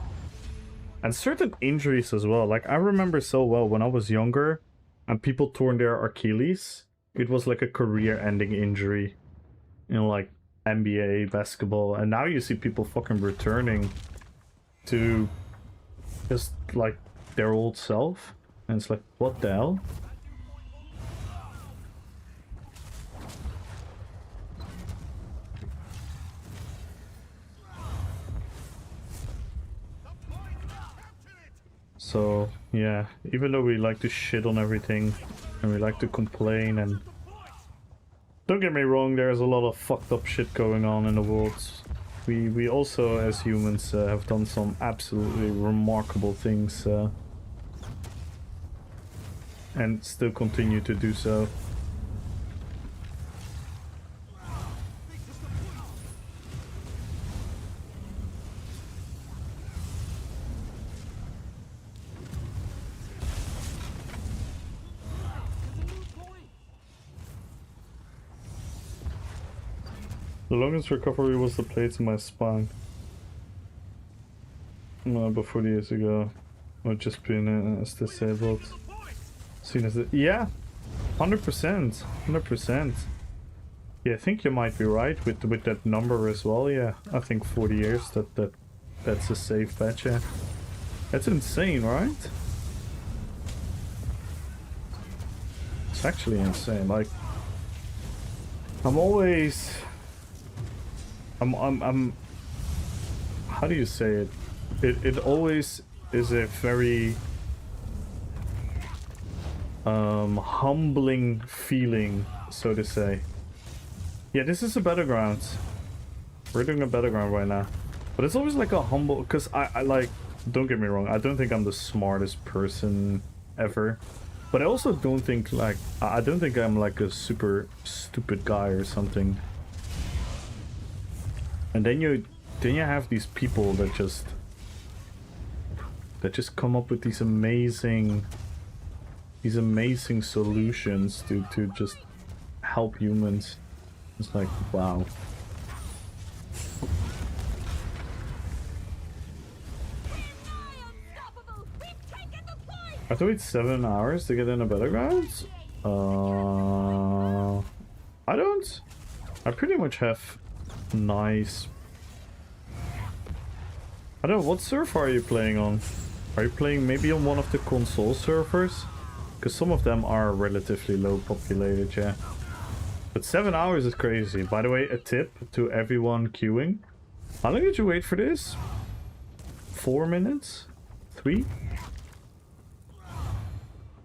and certain injuries as well. Like I remember so well when I was younger and people torn their Achilles, it was like a career-ending injury in like NBA basketball, and now you see people fucking returning to just like their old self, and it's like, what the hell? So yeah, even though we like to shit on everything and we like to complain, and don't get me wrong, there's a lot of fucked up shit going on in the world. We also as humans have done some absolutely remarkable things and still continue to do so. The longest recovery was the plates in my spine. About 40 years ago. Or just being as disabled. Seen as it. Yeah! 100%. 100%. Yeah, I think you might be right with that number as well, yeah. I think 40 years, that's a safe bet, yeah. That's insane, right? It's actually insane, like... I'm always... I'm how do you say it? It always is a very humbling feeling, so to say. Yeah, this is a battleground. We're doing a battleground right now. But it's always like a humble, because I like, don't get me wrong, I don't think I'm the smartest person ever. But I also don't think like, I don't think I'm like a super stupid guy or something. And then you have these people that just come up with these amazing solutions to just help humans. It's like, wow. I have to wait 7 hours to get in a battlegrounds? I don't. I pretty much have nice. I don't know, what server are you playing on? Are you playing maybe on one of the console servers? Because some of them are relatively low populated, yeah. But 7 hours is crazy. By the way, a tip to everyone queuing. How long did you wait for this? 4 minutes? 3?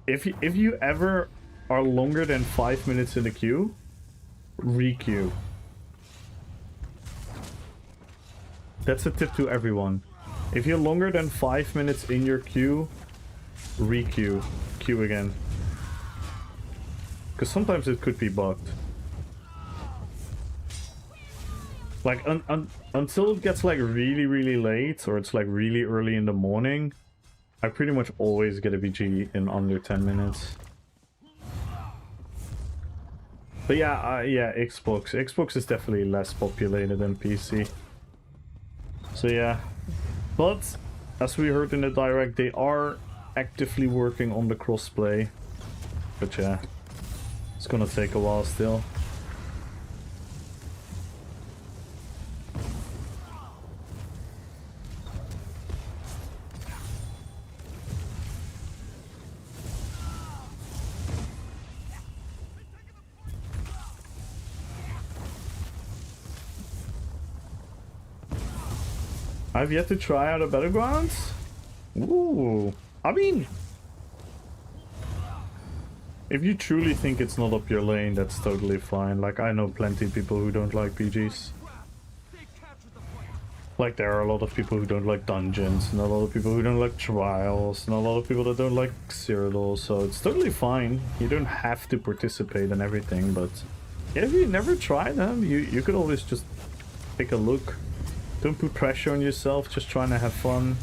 If you ever are longer than 5 minutes in the queue, re-queue. That's a tip to everyone. If you're longer than 5 minutes in your queue, re-queue. Queue again. Because sometimes it could be bugged. Like until it gets like really late, or it's like really early in the morning, I pretty much always get a BG in under 10 minutes. But yeah, yeah, Xbox is definitely less populated than PC. So yeah, but as we heard in the direct, they are actively working on the crossplay. But yeah, it's gonna take a while still. I've yet to try out a Battlegrounds. Ooh, I mean, if you truly think it's not up your lane, that's totally fine. Like, I know plenty of people who don't like BGs. Like, there are a lot of people who don't like dungeons, and a lot of people who don't like trials, and a lot of people that don't like Cyrodiil, so it's totally fine. You don't have to participate in everything, but if you never try them, you could always just take a look. Don't put pressure on yourself, just trying to have fun.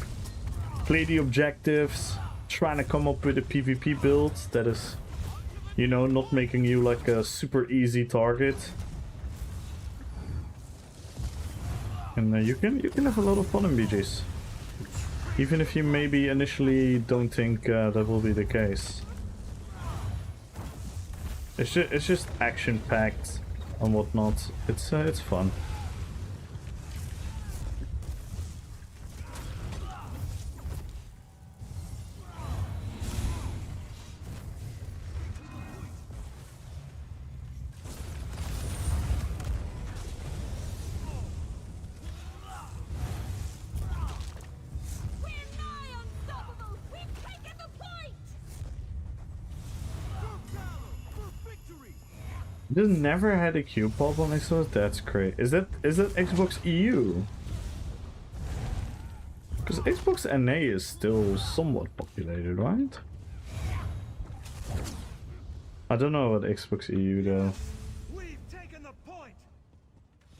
Play the objectives, trying to come up with a PvP build that is, you know, not making you like a super easy target. And you can have a lot of fun in BGs. Even if you maybe initially don't think that will be the case. It's just action-packed and whatnot. It's fun. Just never had a queue pop on Xbox. That's great. Is that Xbox EU? Because Xbox NA is still somewhat populated, right? I don't know about Xbox EU though.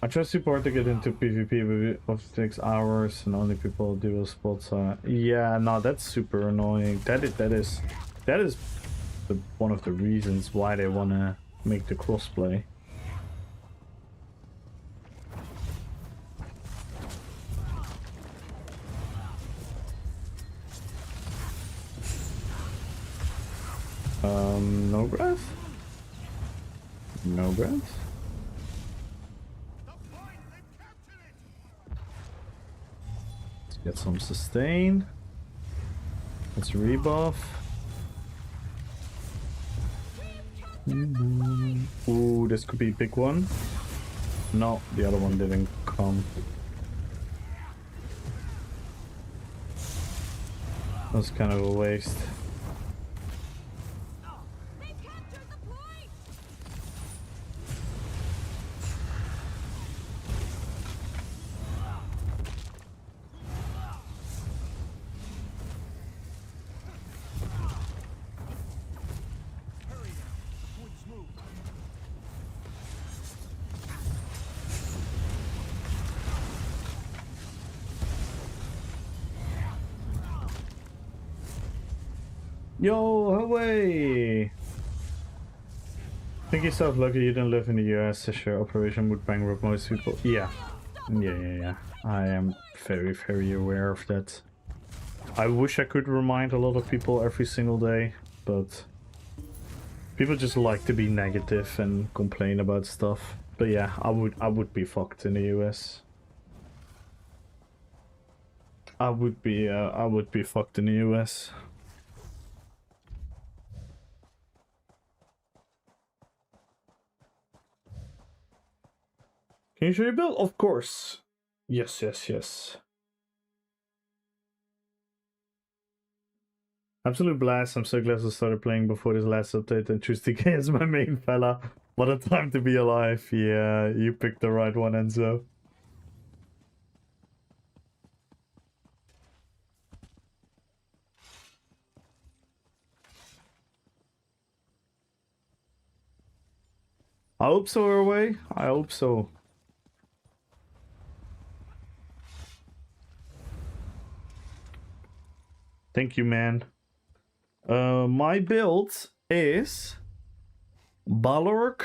I try super hard to get into PvP, but it takes hours and only people do spots. Yeah, no, that's super annoying. That is one of the reasons why they wanna make the crossplay. No breath? No breath? Let's get some sustain. Let's rebuff. Ooh, this could be a big one. No, the other one didn't come. That's kind of a waste. Yo, away! Think yourself lucky you don't live in the US, as your operation would bankrupt most people. Yeah. Yeah. I am very aware of that. I wish I could remind a lot of people every single day, but people just like to be negative and complain about stuff. But yeah, I would be fucked in the US. I would be fucked in the US. Can you show your build? Of course. Yes. Absolute blast. I'm so glad I started playing before this last update and choose TK as my main fella. What a time to be alive. Yeah, you picked the right one, Enzo. I hope so, Airway. I hope so. Thank you, man. My build is Balork.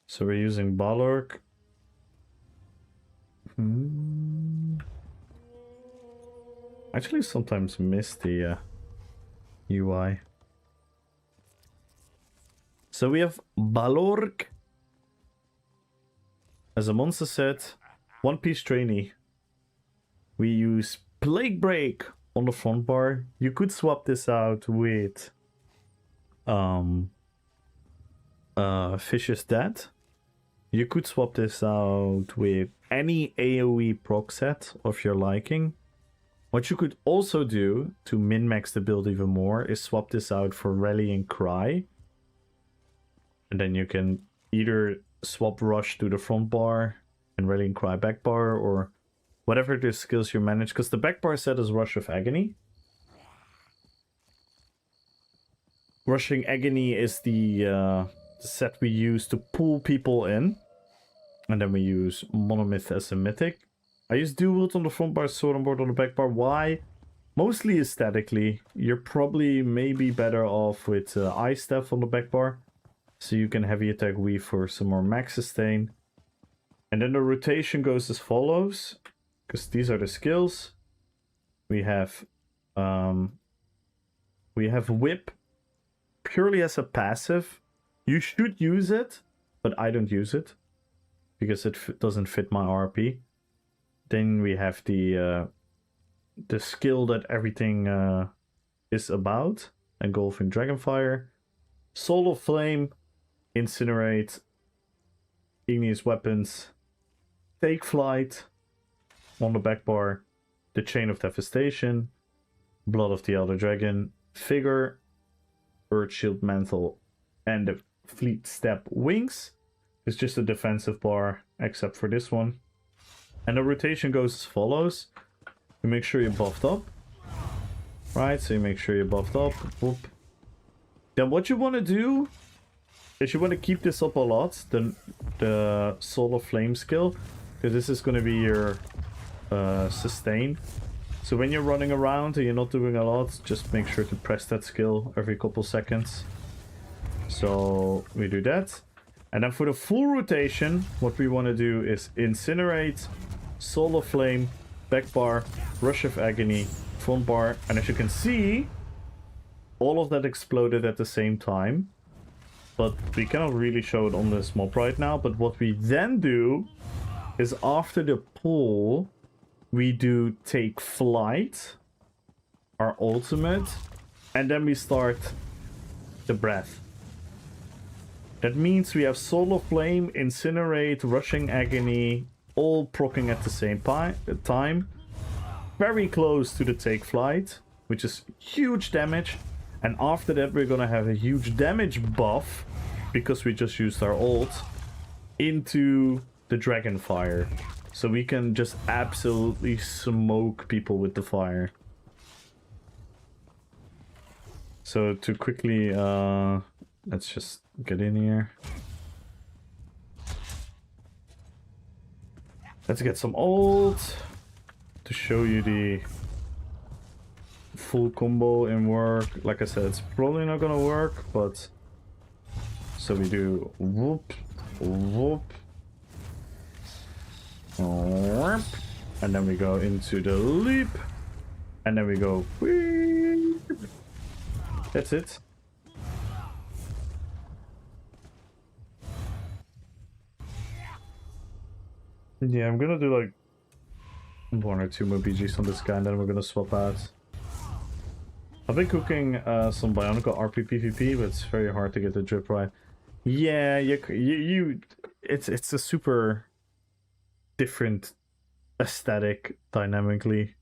So we're using Balork. Actually, sometimes miss the UI. So we have Balork as a monster set, One Piece trainee. We use Plague Break on the front bar. You could swap this out with Fish's Dead. You could swap this out with any AoE proc set of your liking. What you could also do to min-max the build even more is swap this out for Rallying Cry. And then you can either swap Rush to the front bar and Rallying Cry back bar, or whatever the skills you manage. Because the back bar set is Rush of Agony. Rushing Agony is the set we use to pull people in. And then we use Monomyth as a mythic. I use Dual on the front bar, Sword and Board on the back bar. Why? Mostly aesthetically. You're probably maybe better off with Ice Staff on the back bar. So you can heavy attack weave for some more max sustain. And then the rotation goes as follows. Because these are the skills. We have Whip purely as a passive. You should use it, but I don't use it because it doesn't fit my RP. Then we have the skill that everything is about, Engulfing Dragonfire, Soul of Flame, Incinerate, Igneous Weapons, Take Flight on the back bar, the Chain of Devastation, Blood of the Elder Dragon, Figure, Earth Shield Mantle, and the Fleet Step Wings. It's just a defensive bar, except for this one. And the rotation goes as follows. You make sure you're buffed up. Right, so you make sure you're buffed up. Whoop. Then what you want to do is you want to keep this up a lot. The Soul of Flame skill. Because this is going to be your sustain. So when you're running around and you're not doing a lot, just make sure to press that skill every couple seconds. So we do that. And then for the full rotation, what we want to do is Incinerate, Soul of Flame, back bar, Rush of Agony, front bar. And as you can see, all of that exploded at the same time. But we cannot really show it on this mob right now. But what we then do is after the pull, we do Take Flight, our ultimate, and then we start the breath. That means we have Soul of Flame, Incinerate, Rushing Agony, all proccing at the same time. Very close to the Take Flight, which is huge damage. And after that we're gonna have a huge damage buff, because we just used our ult, into the Dragonfire. So we can just absolutely smoke people with the fire. So to quickly, let's just get in here. Let's get some ult to show you the full combo in work. Like I said, it's probably not gonna work, but so we do whoop, whoop, whoop, and then we go into the leap, and then we go whoop. That's it. Yeah, I'm gonna do like 1 or 2 more BGs on this guy, and then we're gonna swap out. I've been cooking some Bionicle RPPVP, but it's very hard to get the drip right. Yeah, it's a super different aesthetic dynamically.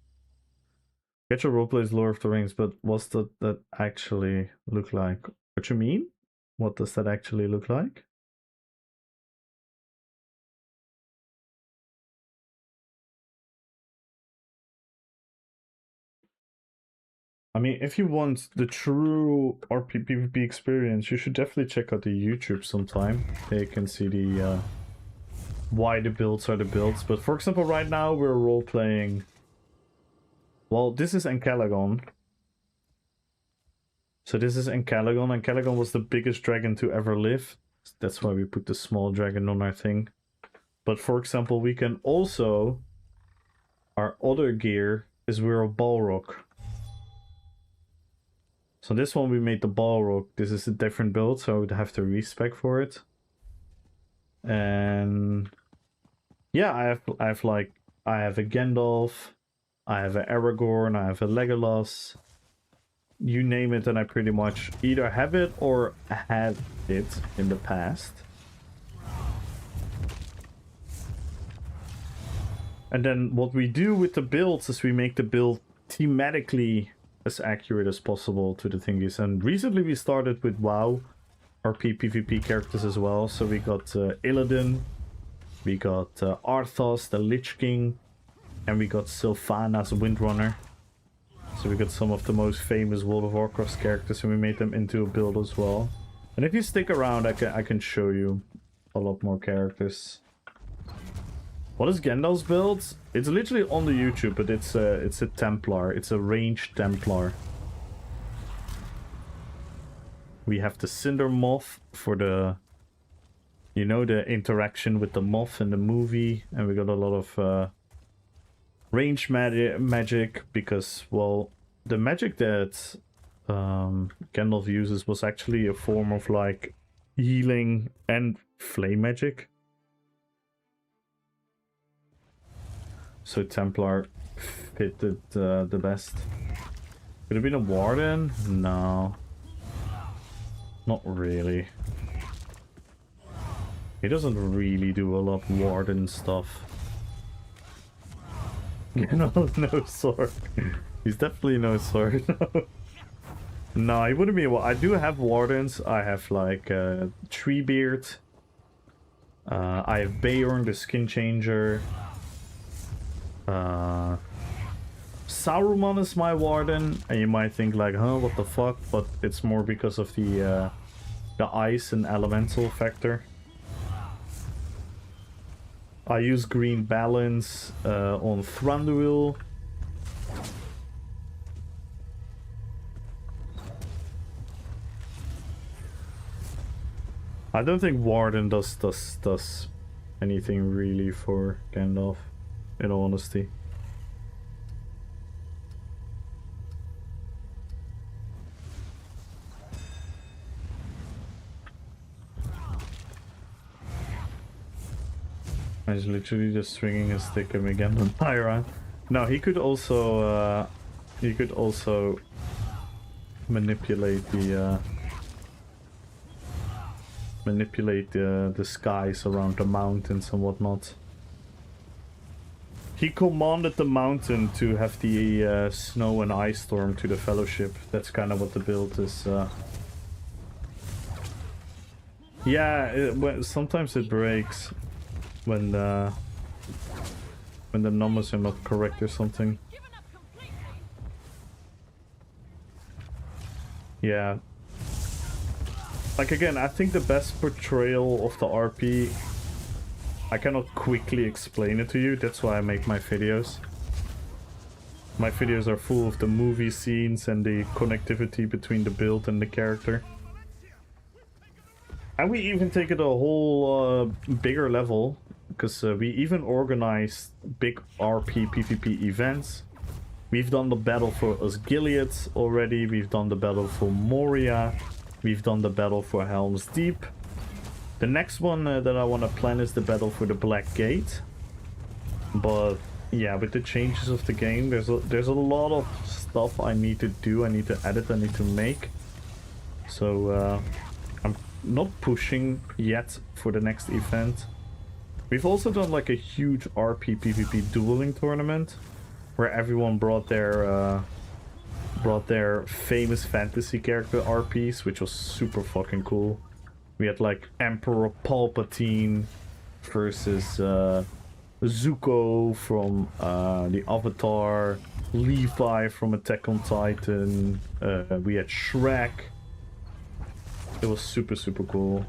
Get your roleplays Lord of the Rings, but what's that actually look like? What you mean? What does that actually look like? I mean, if you want the true RPPVP experience, you should definitely check out the YouTube sometime. There you can see the why the builds are the builds. But for example, right now we're role-playing Well, this is Encalagon. So this is Encalagon. Encalagon was the biggest dragon to ever live. That's why we put the small dragon on our thing. But for example, we can also... Our other gear is we're a Balrog. So this one we made the Balrog. This is a different build, so I would have to respec for it. And... Yeah, I have a Gandalf, I have an Aragorn, I have a Legolas. You name it, and I pretty much either have it or had it in the past. And then what we do with the builds is we make the build thematically as accurate as possible to the thingies. And recently we started with WoW, RPPVP characters as well. So we got Illidan, we got Arthas, the Lich King, and we got Sylvanas, Windrunner. So we got some of the most famous World of Warcraft characters, and we made them into a build as well. And if you stick around, I can show you a lot more characters. What is Gandalf's build? It's literally on the YouTube, but it's a Templar. It's a ranged Templar. We have the Cinder Moth for the, you know, the interaction with the moth in the movie, and we got a lot of range magic because, well, the magic that Gandalf uses was actually a form of like healing and flame magic. So Templar fitted the best. Could have been a Warden? No. Not really. He doesn't really do a lot of Warden stuff. No sword. He's definitely no sword. No, he wouldn't be a... I do have Wardens. I have like Treebeard. I have Beorn, the Skin Changer. Saruman is my Warden, and you might think like, huh, what the fuck? But it's more because of the ice and elemental factor. I use Green Balance on Thranduil. I don't think Warden does anything really for Gandalf, in all honesty. He's literally just swinging his stick at me again on Pyra. No, he could also manipulate the skies around the mountains and whatnot. He commanded the mountain to have the snow and ice storm to the Fellowship. That's kind of what the build is. Yeah, sometimes it breaks when the numbers are not correct or something. Yeah. Like again, I think the best portrayal of the RP, I cannot quickly explain it to you, that's why I make my videos. My videos are full of the movie scenes and the connectivity between the build and the character. And we even take it a whole bigger level, because we even organize big RP PvP events. We've done the battle for Osgiliath already, we've done the battle for Moria, we've done the battle for Helm's Deep. The next one that I want to plan is the battle for the Black Gate. But yeah, with the changes of the game, there's a lot of stuff I need to do, I need to edit, I need to make. So I'm not pushing yet for the next event. We've also done like a huge RP PvP dueling tournament where everyone brought their famous fantasy character RPs, which was super fucking cool. We had like Emperor Palpatine versus Zuko from the Avatar, Levi from Attack on Titan, we had Shrek. It was super cool.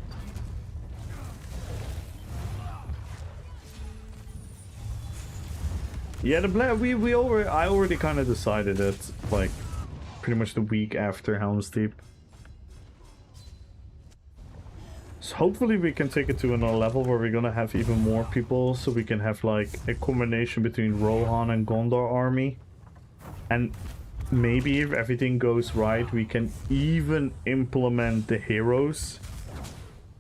Yeah, I already kind of decided it, like, pretty much the week after Helm's Deep. So hopefully we can take it to another level where we're gonna have even more people, so we can have like a combination between Rohan and Gondor army. And maybe if everything goes right, we can even implement the heroes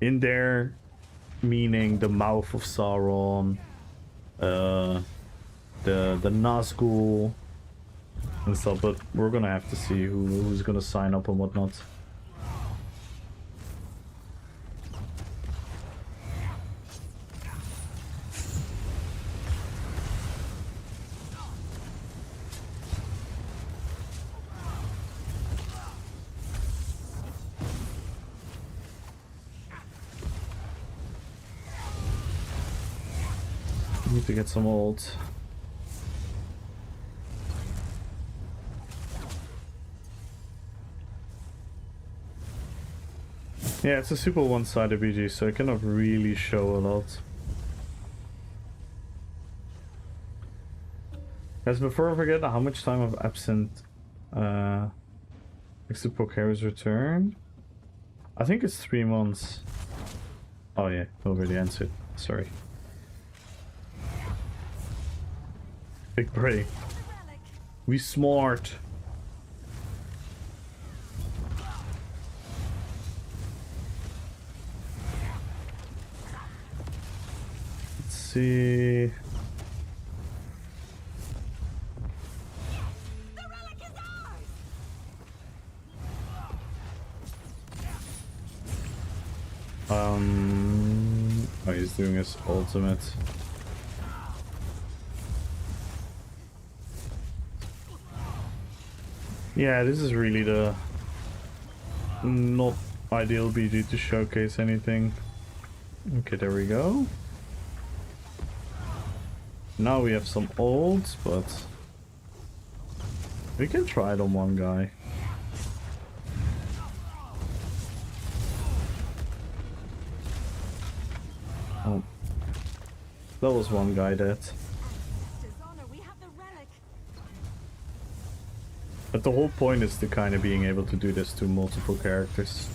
in there, meaning the Mouth of Sauron, the Nazgul and stuff, but we're gonna have to see who's gonna sign up and whatnot. Need to get some old. Yeah, it's a super one-sided BG, so I cannot really show a lot. Guys, before I forget, how much time I've absent next to Pokero's return? I think it's 3 months. Oh yeah, already answered. Sorry. Big break. We smart. Let's see. Oh, he's doing his ultimate. Yeah, this is really the not ideal BG to showcase anything. Okay, there we go. Now we have some olds, but we can try it on one guy. Oh, that was one guy dead. But the whole point is to kind of being able to do this to multiple characters.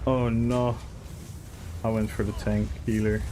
Oh no, I went for the tank healer.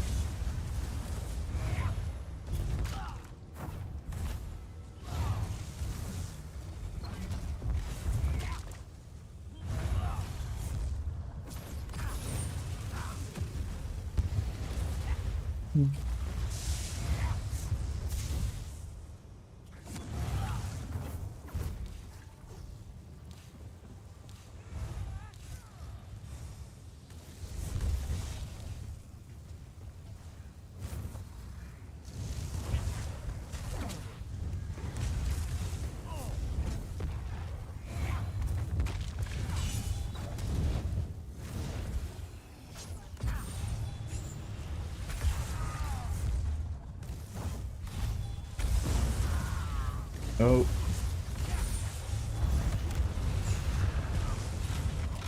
Oh.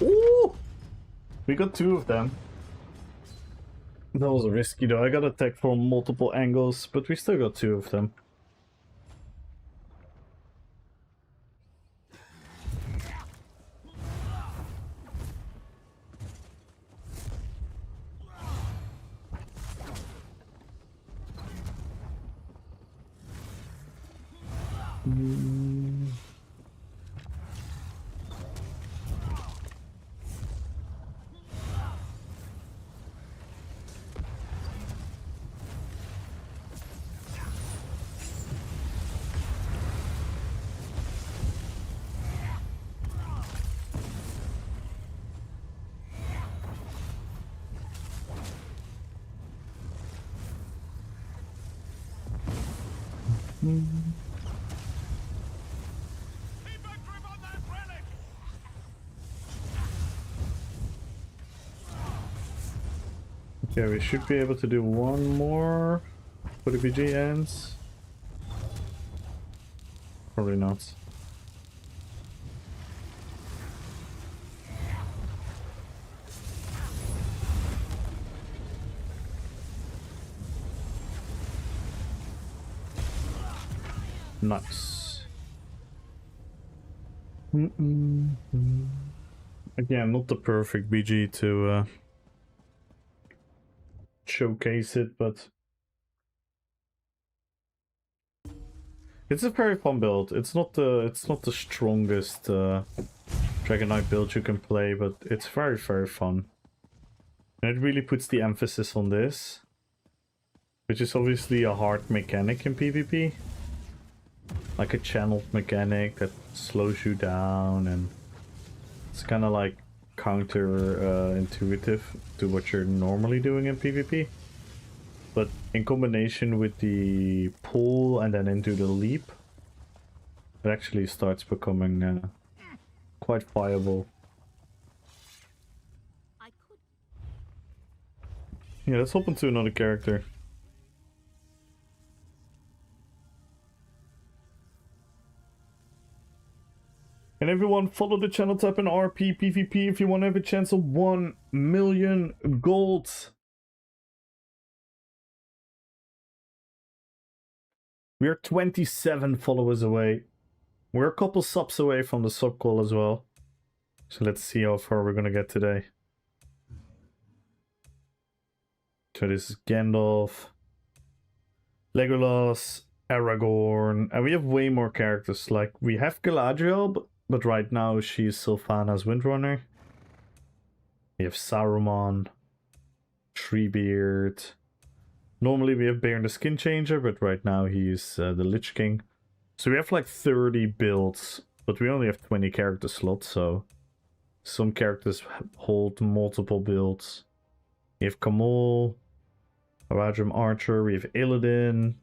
Ooh! We got 2 of them. That was risky though. I got attacked from multiple angles, but we still got 2 of them. Yeah, we should be able to do one more for the BG ends. Probably not. Nice. Again, not the perfect BG to showcase it, but it's a very fun build. It's not the strongest Dragon Knight build you can play, but it's very fun. And it really puts the emphasis on this, which is obviously a hard mechanic in PvP. Like a channeled mechanic that slows you down, and it's kind of like counter intuitive to what you're normally doing in PvP. But in combination with the pull and then into the leap, it actually starts becoming quite viable. Yeah, let's hop into another character. And everyone, follow the channel, tap in RPPVP if you want to have a chance of 1 million gold. We are 27 followers away. We're a couple subs away from the sub call as well. So let's see how far we're gonna get today. So this is Gandalf, Legolas, Aragorn, and we have way more characters. Like, we have Galadriel, but right now she's Sylvanas Windrunner. We have Saruman, Treebeard. Normally we have Baron the Skin Changer, but right now he's the Lich King. So we have like 30 builds, but we only have 20 character slots, so some characters hold multiple builds. We have Kamol, Haradrim Archer, we have Illidan,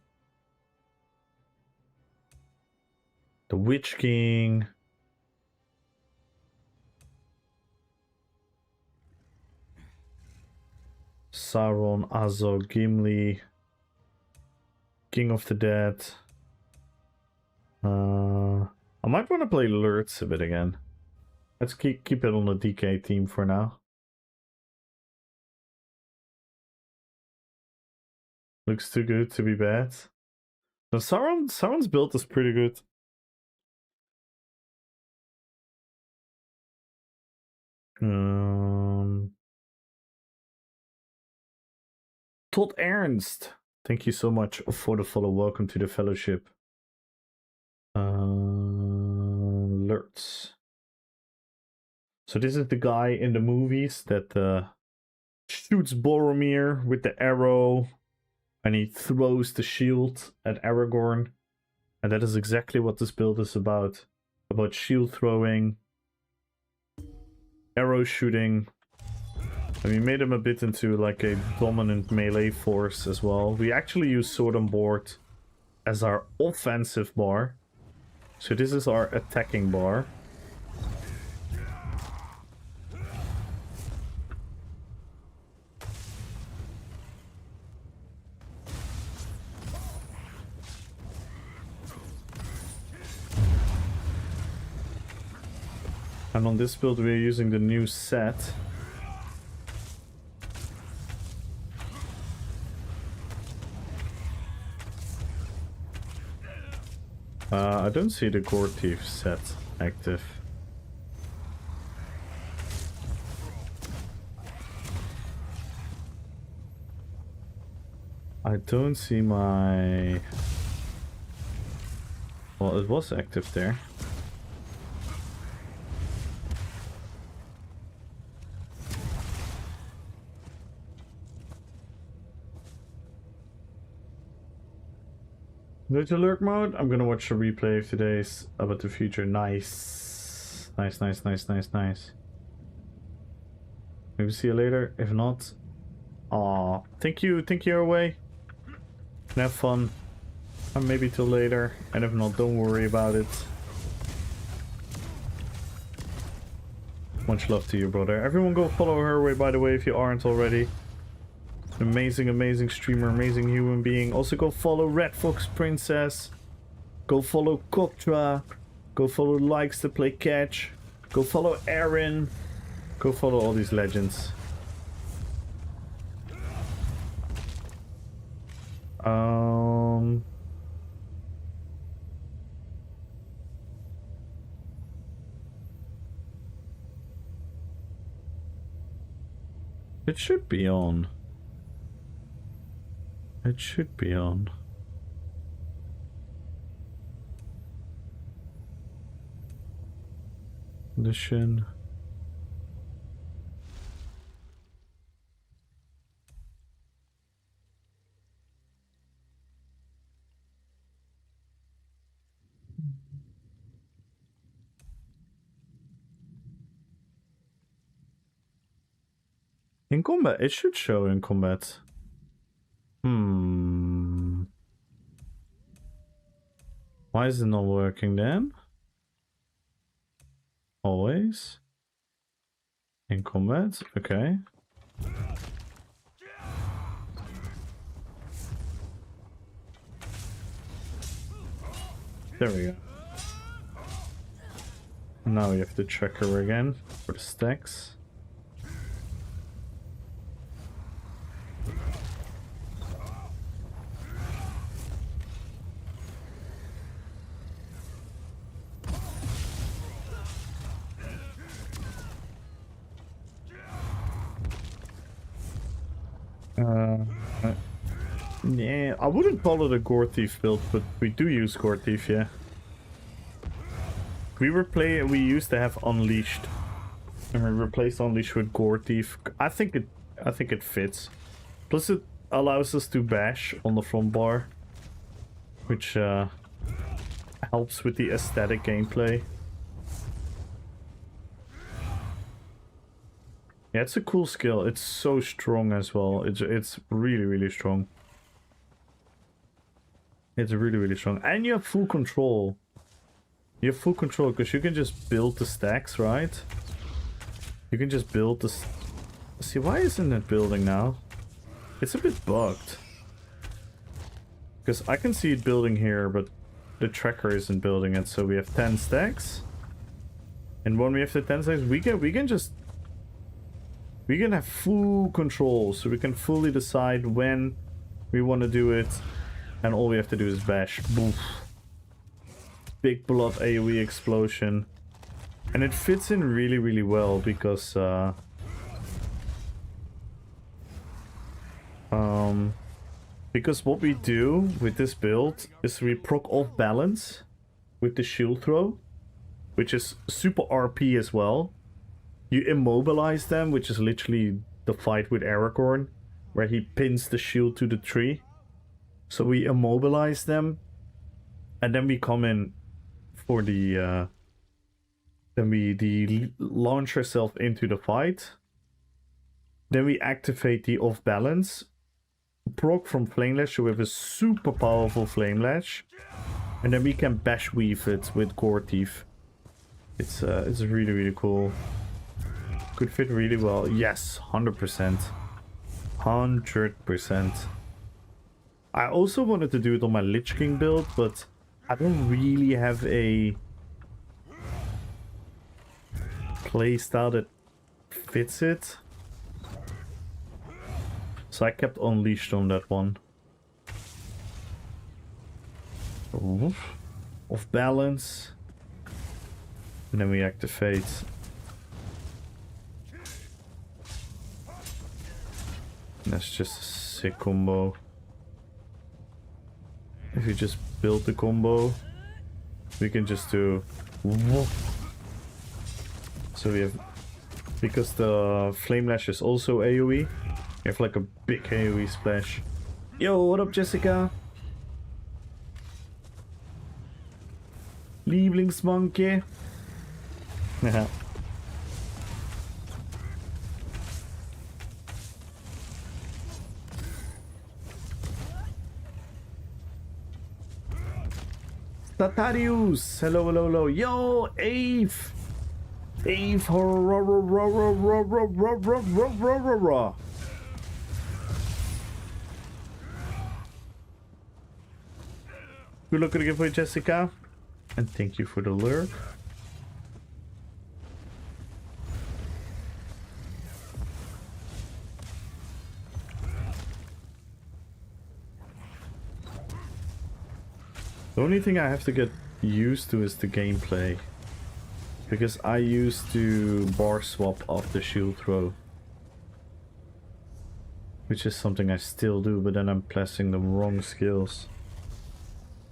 the Witch King, Sauron, Azog, Gimli, King of the Dead. I might want to play Lurtz a bit again. Let's keep it on the DK team for now. Looks too good to be bad. No, Sauron's build is pretty good. Todd Ernst, thank you so much for the follow. Welcome to the fellowship. Lurtz. So this is the guy in the movies that shoots Boromir with the arrow, and he throws the shield at Aragorn. And that is exactly what this build is about. About shield throwing, arrow shooting. And we made him a bit into like a dominant melee force as well. We actually use Sword and Board as our offensive bar. So this is our attacking bar. And on this build we're using the new set. I don't see the Gore Thief set active. I don't see my... Well, it was active there. There's alert mode. I'm gonna watch the replay of today's about the future. Nice. Nice. Maybe see you later. If not, aw, thank you away. Have fun. And maybe till later. And if not, don't worry about it. Much love to you, brother. Everyone go follow her away, by the way, if you aren't already. Amazing, amazing streamer, amazing human being. Also go follow Red Fox Princess. Go follow Koktra. Go follow Likes to Play Catch. Go follow Aaron. Go follow all these legends. It should be on. It should be on. Condition. In combat, it should show in combat. Why is it not working then? Always. In combat, okay. There we go. Now we have the tracker again for the stacks. Yeah, I wouldn't call it a Gore Thief build, but we do use Gore Thief, yeah. We used to have Unleashed, and we replaced Unleashed with Gore Thief. I think it fits. Plus, it allows us to bash on the front bar, which helps with the aesthetic gameplay. Yeah, it's a cool skill. It's so strong as well. It's really, really strong. It's really, really strong. And you have full control. You have full control because you can just build the stacks, right? You can just build the... See, why isn't it building now? It's a bit bugged. Because I can see it building here, but the tracker isn't building it. So we have 10 stacks. And when we have the 10 stacks, we can have full control. So we can fully decide when we want to do it. And all we have to do is bash. Boof. Big blood AoE explosion. And it fits in really, really well because what we do with this build is we proc off balance with the shield throw, which is super RP as well. You immobilize them, which is literally the fight with Aragorn, where he pins the shield to the tree. So we immobilize them, and then we come in for the then we launch ourselves into the fight. Then we activate the off balance, proc from Flame Lash, so we have a super powerful Flame Lash, and then we can bash weave it with Gore Thief. It's really, really cool. Could fit really well. Yes, 100%. 100%. I also wanted to do it on my Lich King build, but I don't really have a playstyle that fits it. So I kept Unleashed on that one. Off balance. And then we activate. That's just a sick combo. If you just build the combo, we can just do... So we have... Because the Flame Lash is also AoE, we have like a big AoE splash. Yo, what up, Jessica? Lieblingsmonkey. Haha. Tatarius! Hello, hello, hello. Yo, Ave! Ave! Good luck with the giveaway, Jessica. And thank you for the lurk. The only thing I have to get used to is the gameplay. Because I used to bar swap off the shield throw. Which is something I still do, but then I'm pressing the wrong skills.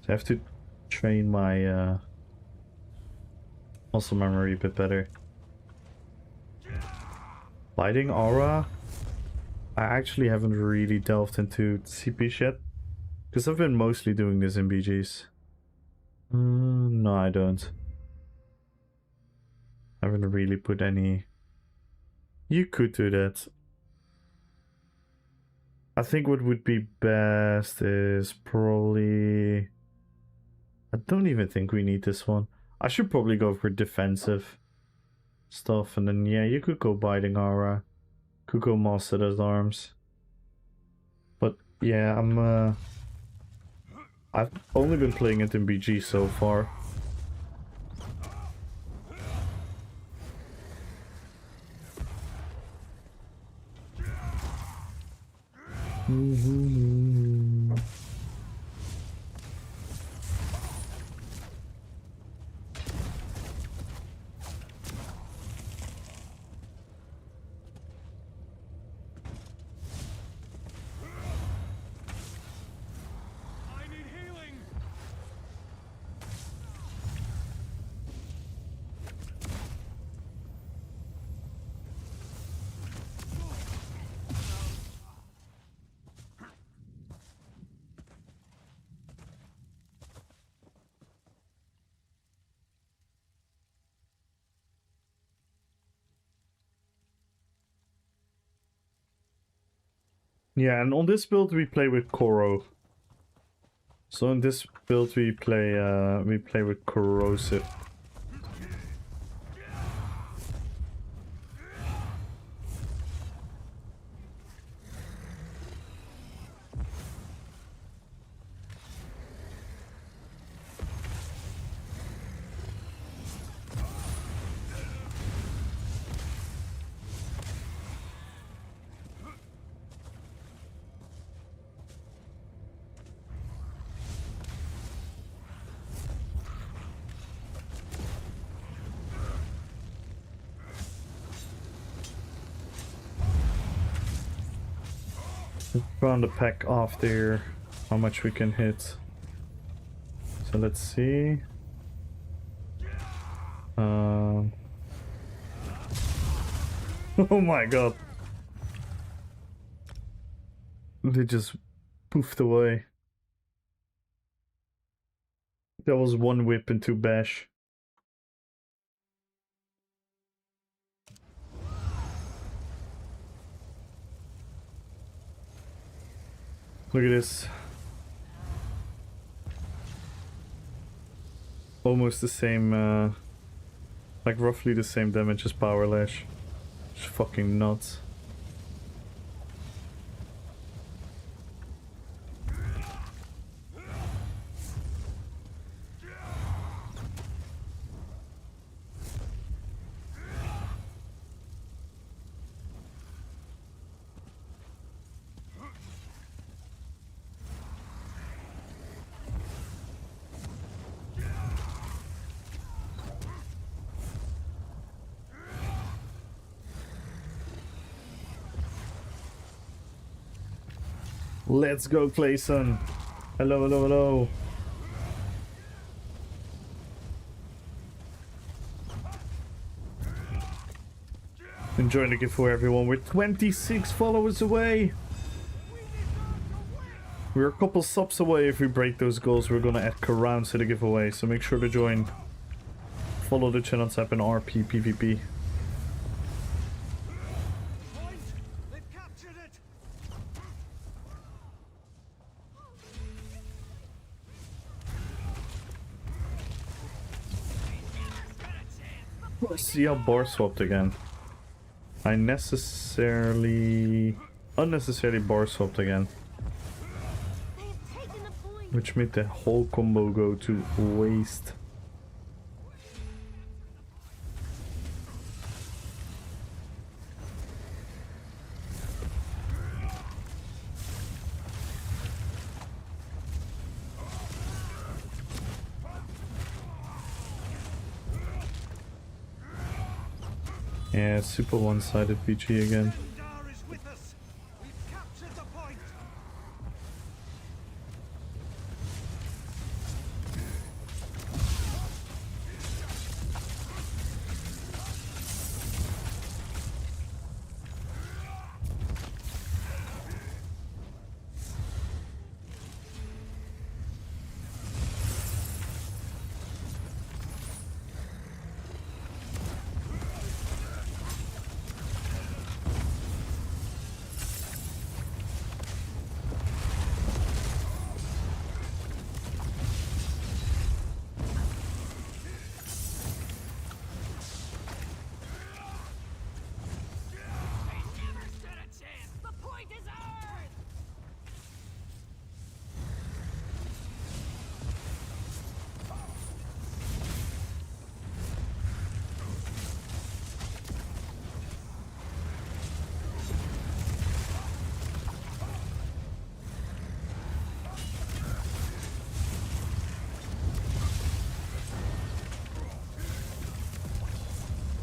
So I have to train my muscle memory a bit better. Lighting aura? I actually haven't really delved into CPs yet. Because I've been mostly doing this in BGs. No, I don't. I haven't really put any... You could do that. I think what would be best is probably... I don't even think we need this one. I should probably go for defensive stuff, and then yeah, you could go biting aura. Could go Master's Arms. But yeah, I've only been playing it in BG so far. Yeah, and on this build we play with Koro. So in this build we play with Corrosive. Round the pack off there, how much we can hit. So let's see. Oh my god. They just poofed away. That was one whip and two bash. Look at this. Almost the same, like roughly the same damage as Power Lash. It's fucking nuts. Let's go, Clayson. Hello, hello, hello. Enjoying the giveaway, everyone. We're 26 followers away. We're a couple subs away. If we break those goals, we're gonna add rounds to the giveaway. So make sure to join. Follow the channel tab in RPPVP. See how bar swapped again. I unnecessarily bar swapped again. which made the whole combo go to waste. Yeah, super one-sided PG again.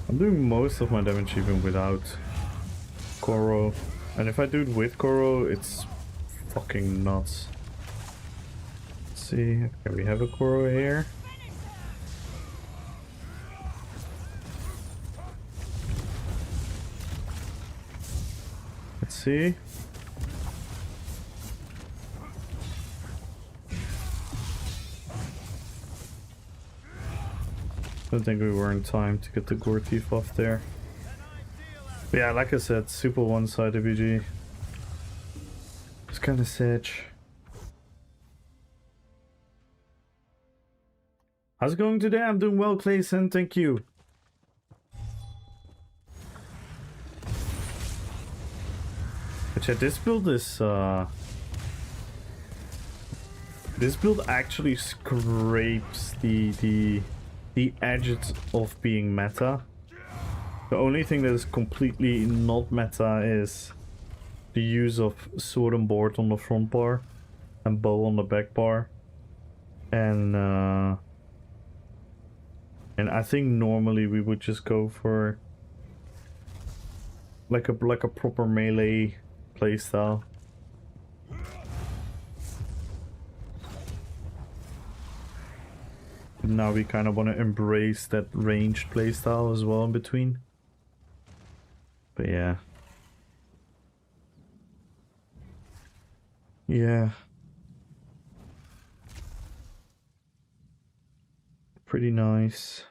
I'm doing most of my damage even without Koro, and if I do it with Koro, it's fucking nuts. Let's see, okay, we have a Koro here. Let's see. I don't think we were in time to get the Gore Thief off there. But yeah, like I said, super one-sided BG. It's kind of sad. How's it going today? I'm doing well, Clayson. Thank you. But yeah, this build is this build actually scrapes the edges of being meta. The only thing that is completely not meta is the use of sword and board on the front bar and bow on the back bar. And I think normally we would just go for like a proper melee playstyle. Now we kind of want to embrace that ranged playstyle as well in between. But yeah. Yeah. Pretty nice.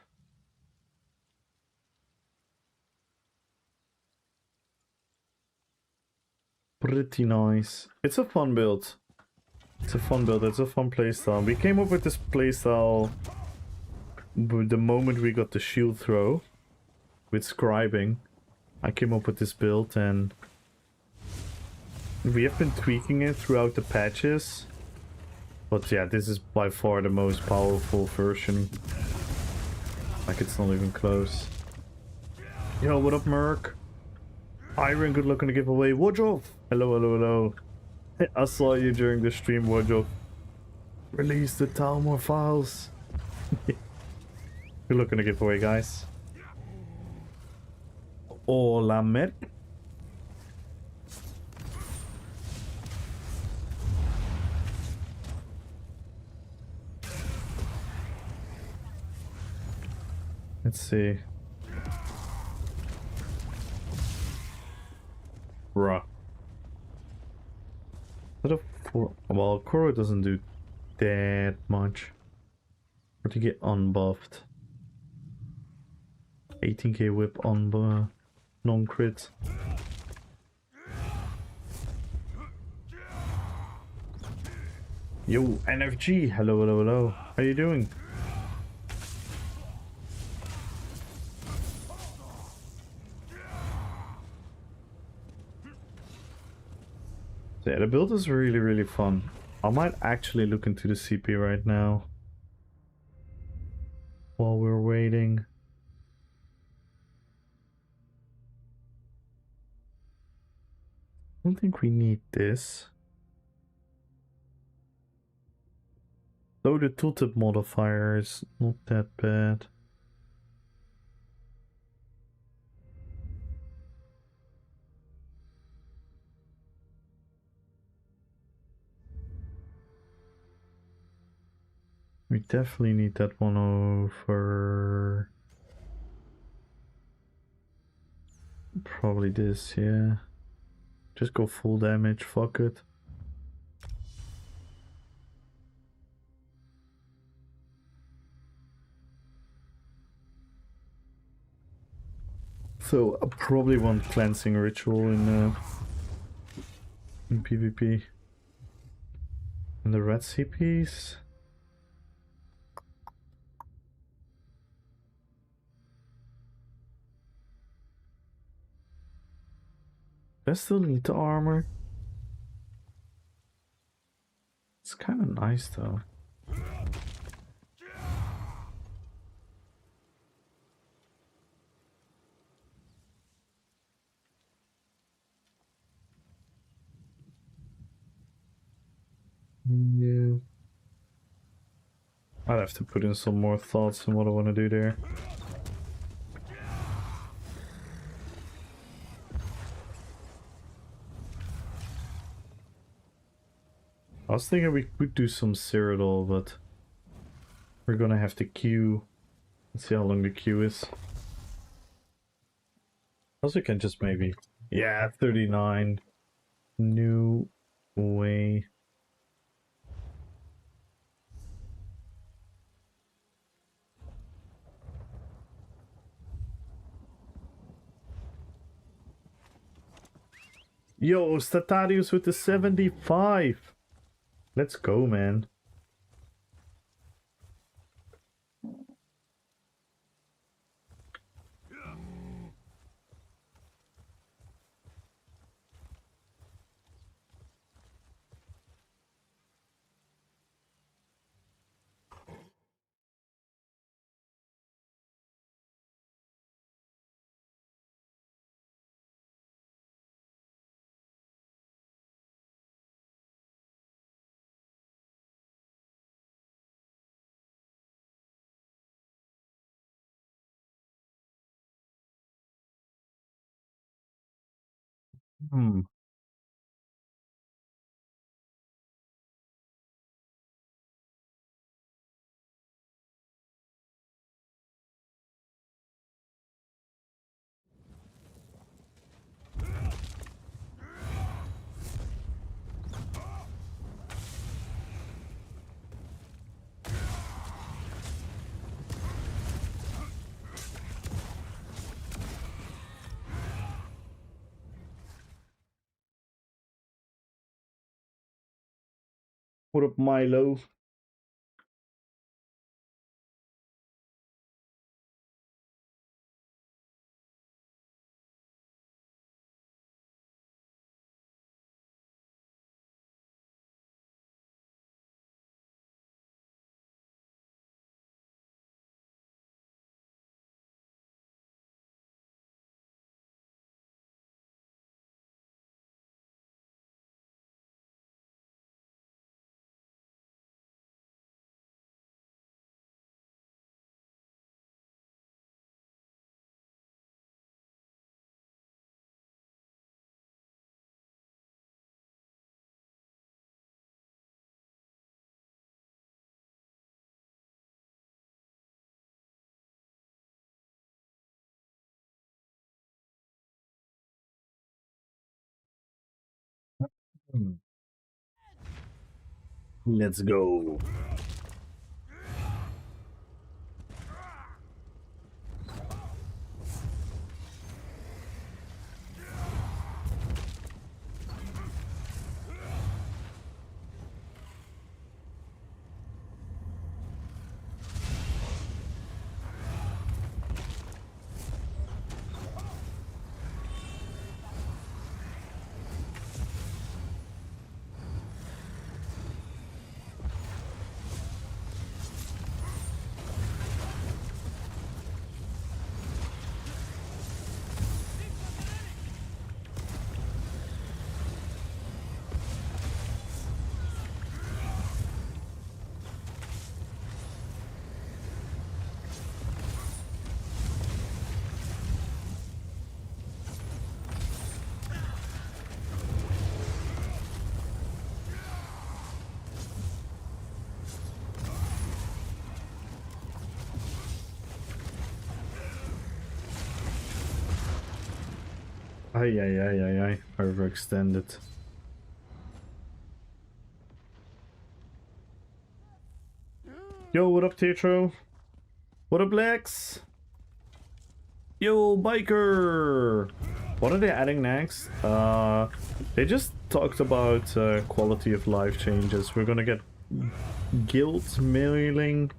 Pretty nice. It's a fun build. It's a fun build. It's a fun playstyle. We came up with this playstyle the moment we got the shield throw with scribing. I came up with this build and we have been tweaking it throughout the patches. But yeah, this is by far the most powerful version. Like, it's not even close. Yo, what up, Merc? Iron, good luck on the giveaway. Wojov! Hello, hello, hello. I saw you during the stream, Wojov. Release the Talmor files. Good luck on the giveaway, guys. Hola, Met. Let's see. Bruh. Well, Koro doesn't do that much. What do you get unbuffed? 18k whip on non-crit. Yo, NFG, hello, hello, hello. How you doing? So yeah, the build is really, really fun. I might actually look into the CP right now while we're waiting. I don't think we need this. Though the tooltip modifier is not that bad. We definitely need that one over. Probably this, yeah. Just go full damage, fuck it. So I probably want cleansing ritual in PvP. And the red CPs. I still need the armor. It's kind of nice though. Yeah. I'd have to put in some more thoughts on what I want to do there. I was thinking we could do some Cyrodiil, but we're gonna have to queue. Let's see how long the queue is. Also, can just maybe, yeah, 39. New way. Yo, Statarius with the 75. Let's go, man. Hmm. What up, Milo? Hmm. Let's go. Ay, ay, ay, ay, ay. Overextended. Yo, what up, Tetro? What up, Lex? Yo, Biker! What are they adding next? They just talked about quality of life changes. We're gonna get guild mailing.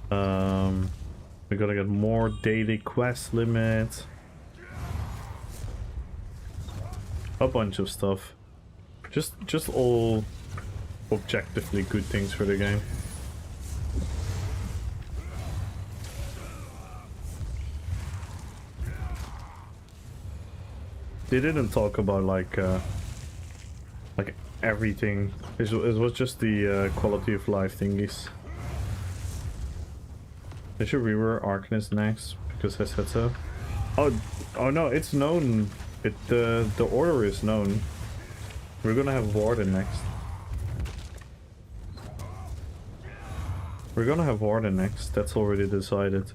We're gonna get more daily quest limits. A bunch of stuff. Just all objectively good things for the game. They didn't talk about like everything. It was just the quality of life thingies. They should rework Arcanist next because I said so. Oh no, it's known. The order is known. We're gonna have Warden next. We're gonna have Warden next. That's already decided.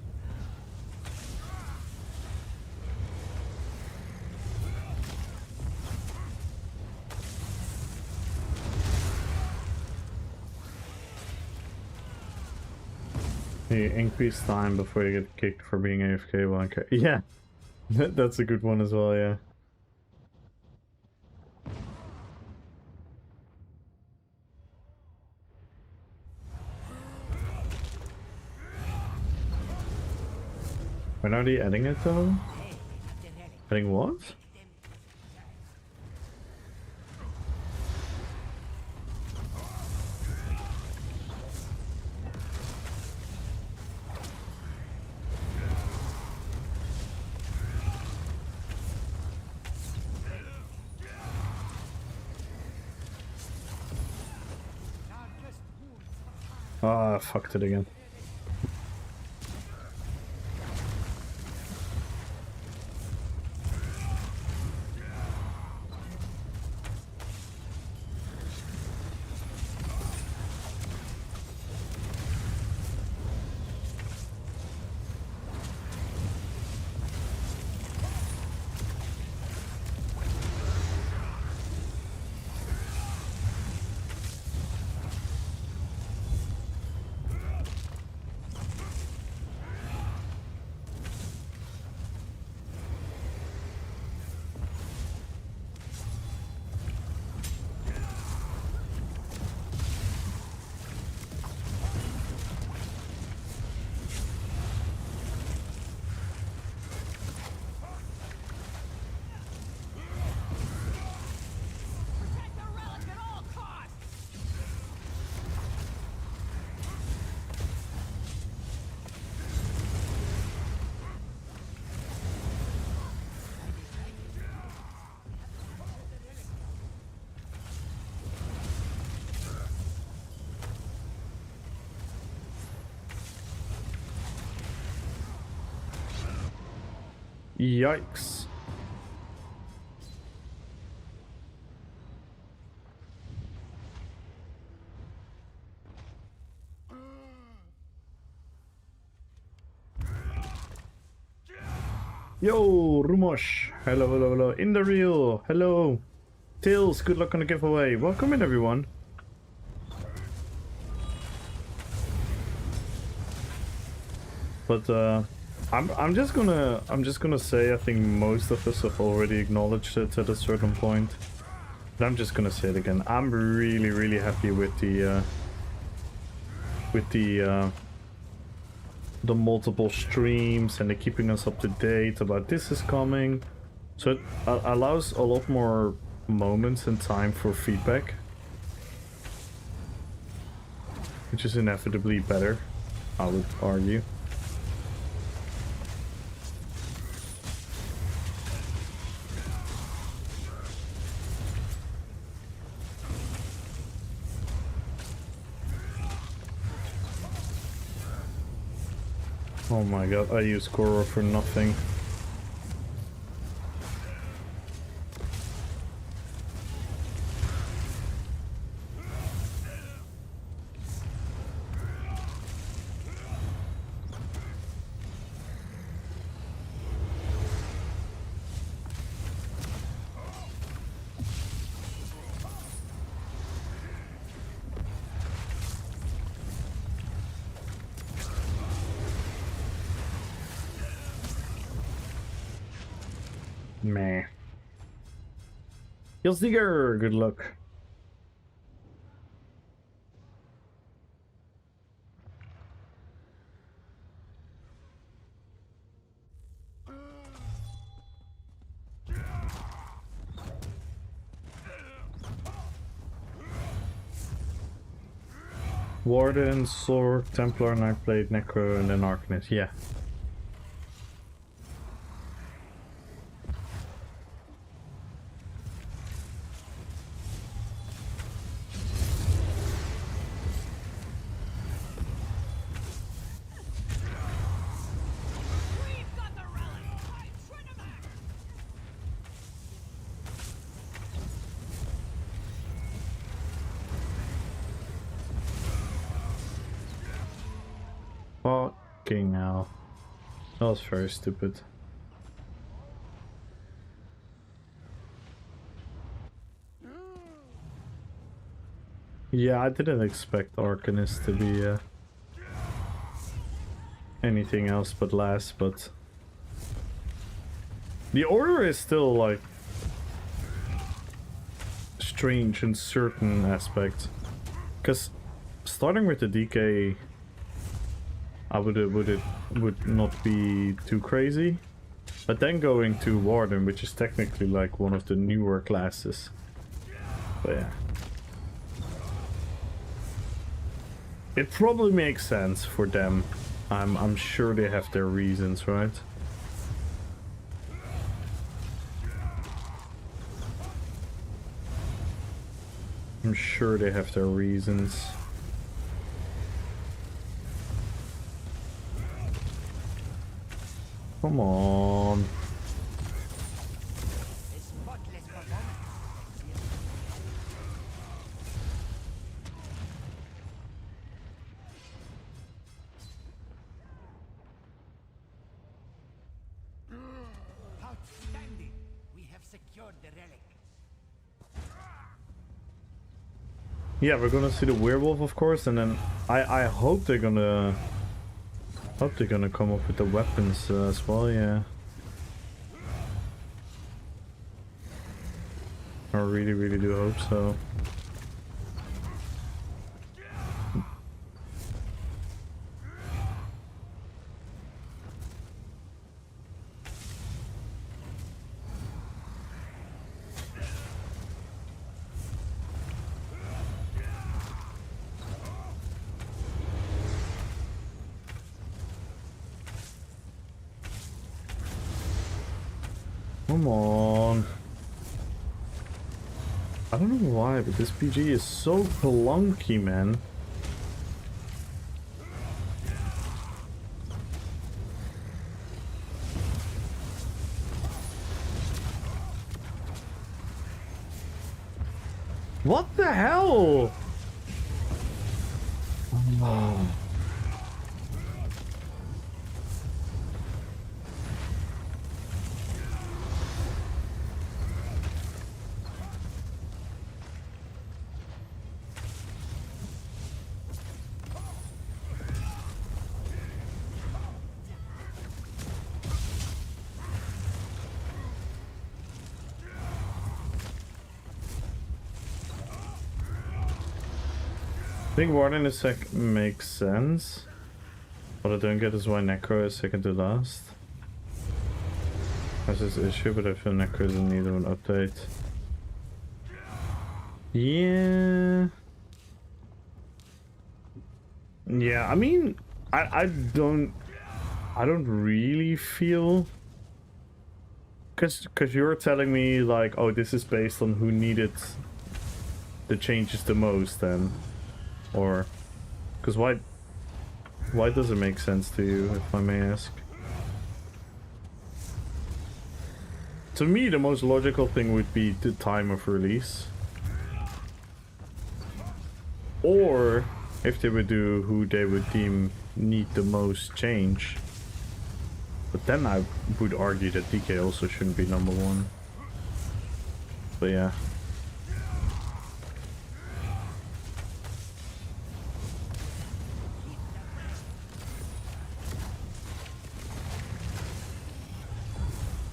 You increase time before you get kicked for being AFK 1k. Yeah, that's a good one as well, yeah. When are they adding it though? Adding what? Ah, I fucked it again. Yikes. Yo, Rumosh. Hello, hello, hello. In the reel. Hello. Tails, good luck on the giveaway. Welcome in, everyone. But I'm just gonna say I think most of us have already acknowledged it at a certain point. But I'm just gonna say it again. I'm really happy with the multiple streams and the keeping us up to date about this is coming. So it allows a lot more moments and time for feedback, which is inevitably better, I would argue. Oh my god, I use Goro for nothing. Meh. Digger, good luck. Warden, Sword, Templar, Nightblade, Necro, and then Arcanist. Yeah. Fucking hell. That was very stupid. Yeah, I didn't expect Arcanist to be anything else but last, but the order is still like strange in certain aspects. Because starting with the DK, I would not be too crazy, but then going to Warden, which is technically like one of the newer classes. But yeah. It probably makes sense for them. I'm sure they have their reasons, right? I'm sure they have their reasons. Come on. Outstanding! We have secured the relic. Yeah, we're gonna see the werewolf, of course, and then I hope they're gonna come up with the weapons as well. Yeah, I really do hope so. Come on. I don't know why, but this PG is so clunky, man. What the hell? Oh. I think Warden is makes sense. What I don't get is why Necro is second to last. That's this issue, but I feel Necro is in need of an update. Yeah. Yeah, I mean, I don't really feel, cause you're telling me like, oh, this is based on who needed the changes the most then. Or, because why does it make sense to you, if I may ask? To me, the most logical thing would be the time of release. Or, if they would do who they would deem need the most change. But then I would argue that DK also shouldn't be number one. But yeah.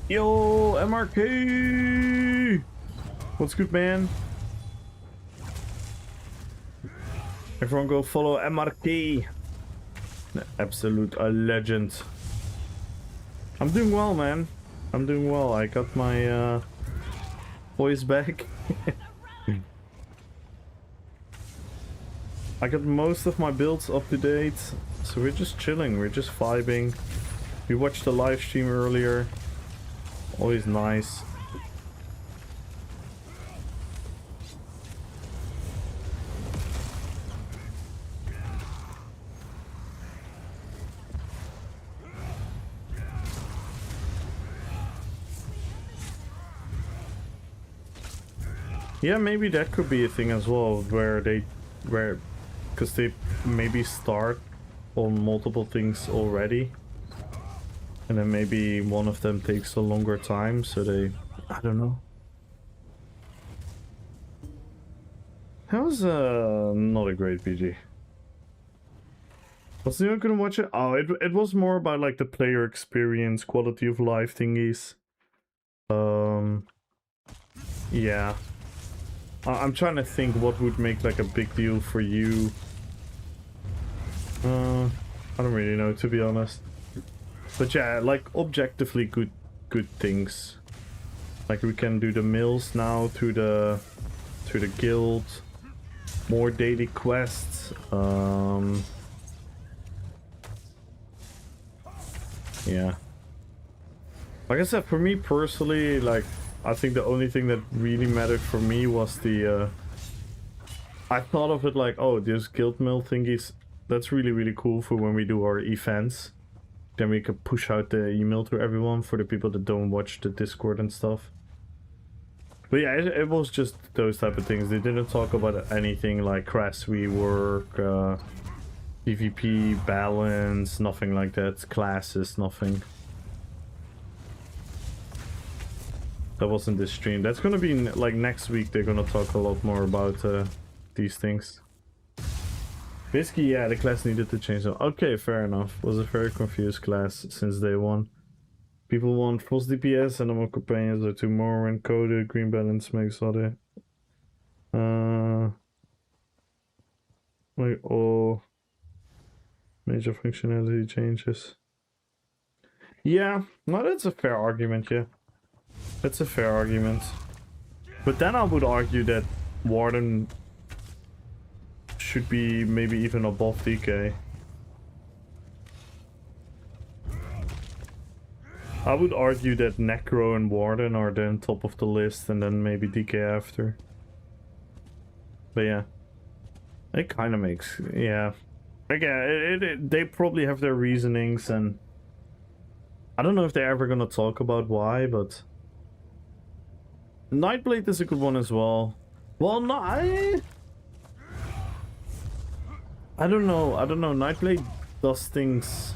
Yo, MRK! What's good, man? Everyone go follow MRK. The absolute a legend. I'm doing well, man. I'm doing well. I got my voice back. I got most of my builds up to date. So we're just chilling. We're just vibing. We watched the live stream earlier. Always nice. Yeah, maybe that could be a thing as well, because they maybe start on multiple things already, and then maybe one of them takes a longer time, so they, I don't know. That was not a great PG. Was anyone gonna watch it? Oh, it was more about like the player experience, quality of life thingies. Yeah. I'm trying to think what would make like a big deal for you. I don't really know, to be honest. But yeah, like objectively good things. Like we can do the mills now to the guild. More daily quests. Yeah. Like I said, for me personally, like I think the only thing that really mattered for me was the I thought of it like, oh, this guild mill thingies, that's really cool for when we do our events. Then we could push out the email to everyone for the people that don't watch the Discord and stuff. But yeah, it was just those type of things. They didn't talk about anything like crash rework, PvP balance, nothing like that. Classes, nothing. That wasn't this stream. That's gonna be like next week. They're gonna talk a lot more about these things. Basically, yeah, the class needed to change them. Okay, fair enough. Was a very confused class since day one. People want false DPS and more companions or two more when coded. Green balance makes other. Like all major functionality changes. Yeah, no, that's a fair argument. Yeah, that's a fair argument. But then I would argue that Warden should be maybe even above DK. I would argue that Necro and Warden are then top of the list and then maybe DK after. But yeah. It kind of makes... yeah. Again, they probably have their reasonings and... I don't know if they're ever gonna talk about why, but... Nightblade is a good one as well. Well, no, I don't know. Nightblade does things...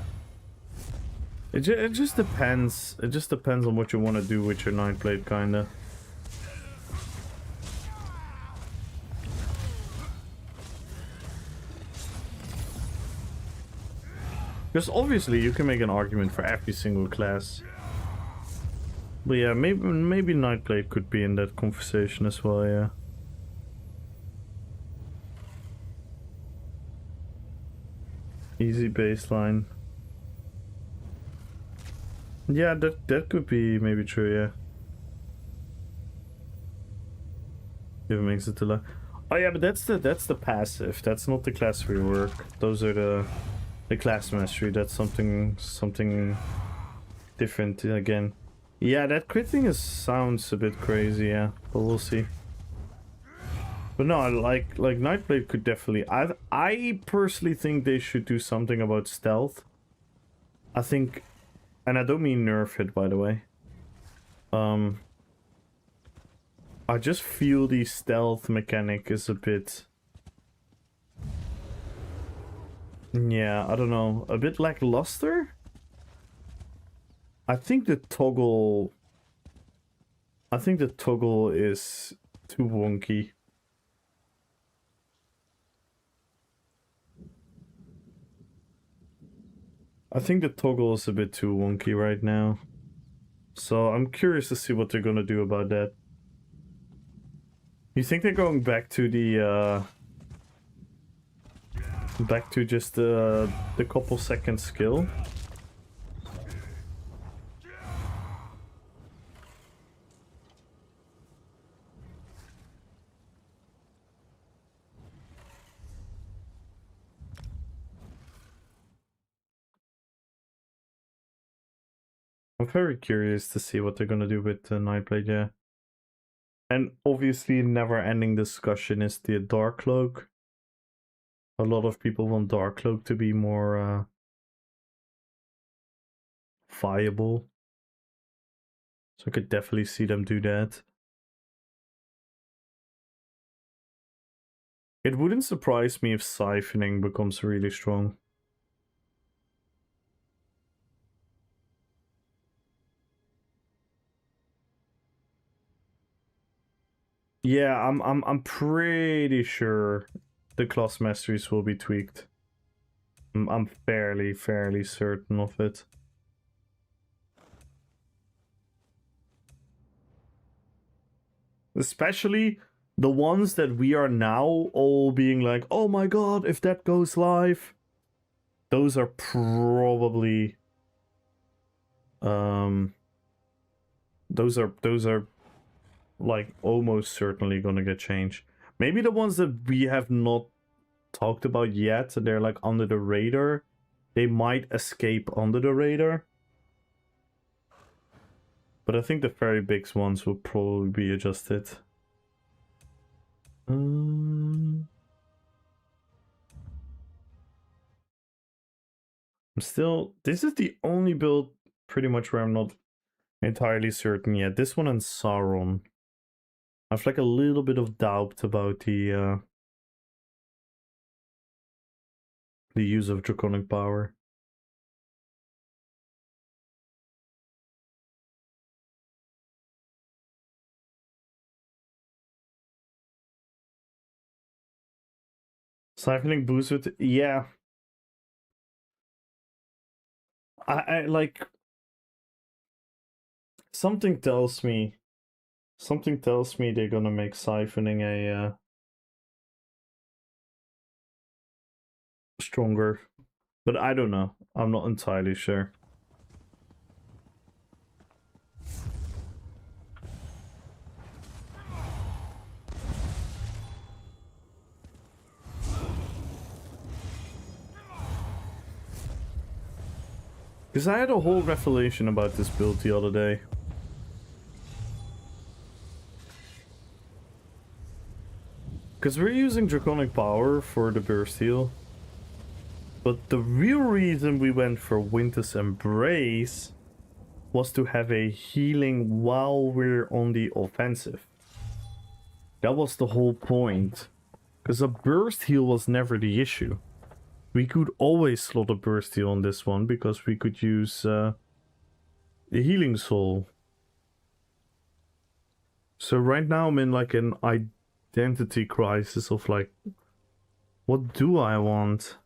It just depends. It just depends on what you want to do with your Nightblade, kinda. Because obviously you can make an argument for every single class. But yeah, maybe Nightblade could be in that conversation as well, yeah. Easy baseline. Yeah, that could be maybe true, yeah. If it makes it to like... Oh yeah, but that's the passive. That's not the class rework. Those are the class mastery. That's something different again. Yeah, that crit thing sounds a bit crazy, yeah, but we'll see. But no, like Nightblade could definitely... I personally think they should do something about stealth. I think... And I don't mean nerf it, by the way. I just feel the stealth mechanic is a bit... Yeah, I don't know. A bit lackluster? I think the toggle is too wonky. I think the toggle is a bit too wonky right now. So I'm curious to see what they're gonna do about that. You think they're going back to the back to just the couple second skill? I'm very curious to see what they're gonna do with the Nightblade, yeah. And obviously, never-ending discussion is the Dark Cloak. A lot of people want Dark Cloak to be more viable. So I could definitely see them do that. It wouldn't surprise me if siphoning becomes really strong. Yeah, I'm pretty sure the class masteries will be tweaked. I'm fairly certain of it. Especially the ones that we are now all being like, oh my god, if that goes live, those are probably those are like almost certainly gonna get changed. Maybe the ones that we have not talked about yet, they're like under the radar, they might escape under the radar. But I think the very big ones will probably be adjusted. I'm still... This is the only build pretty much where I'm not entirely certain yet. This one and Sauron. I have like a little bit of doubt about the use of draconic power. Siphoning boost with... Yeah. I like... Something tells me they're gonna make siphoning a stronger. But I don't know. I'm not entirely sure. Because I had a whole revelation about this build the other day. Because we're using draconic power for the burst heal. But the real reason we went for Winter's Embrace was to have a healing while we're on the offensive. That was the whole point. Because a burst heal was never the issue. We could always slot a burst heal on this one because we could use the healing soul. So right now I'm in like an identity crisis of like, what do I want?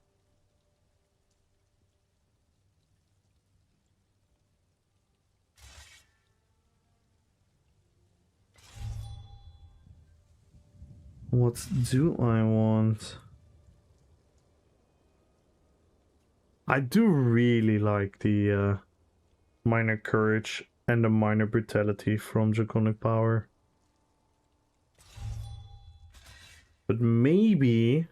What do I want? I do really like the minor courage and the minor brutality from draconic power. But maybe...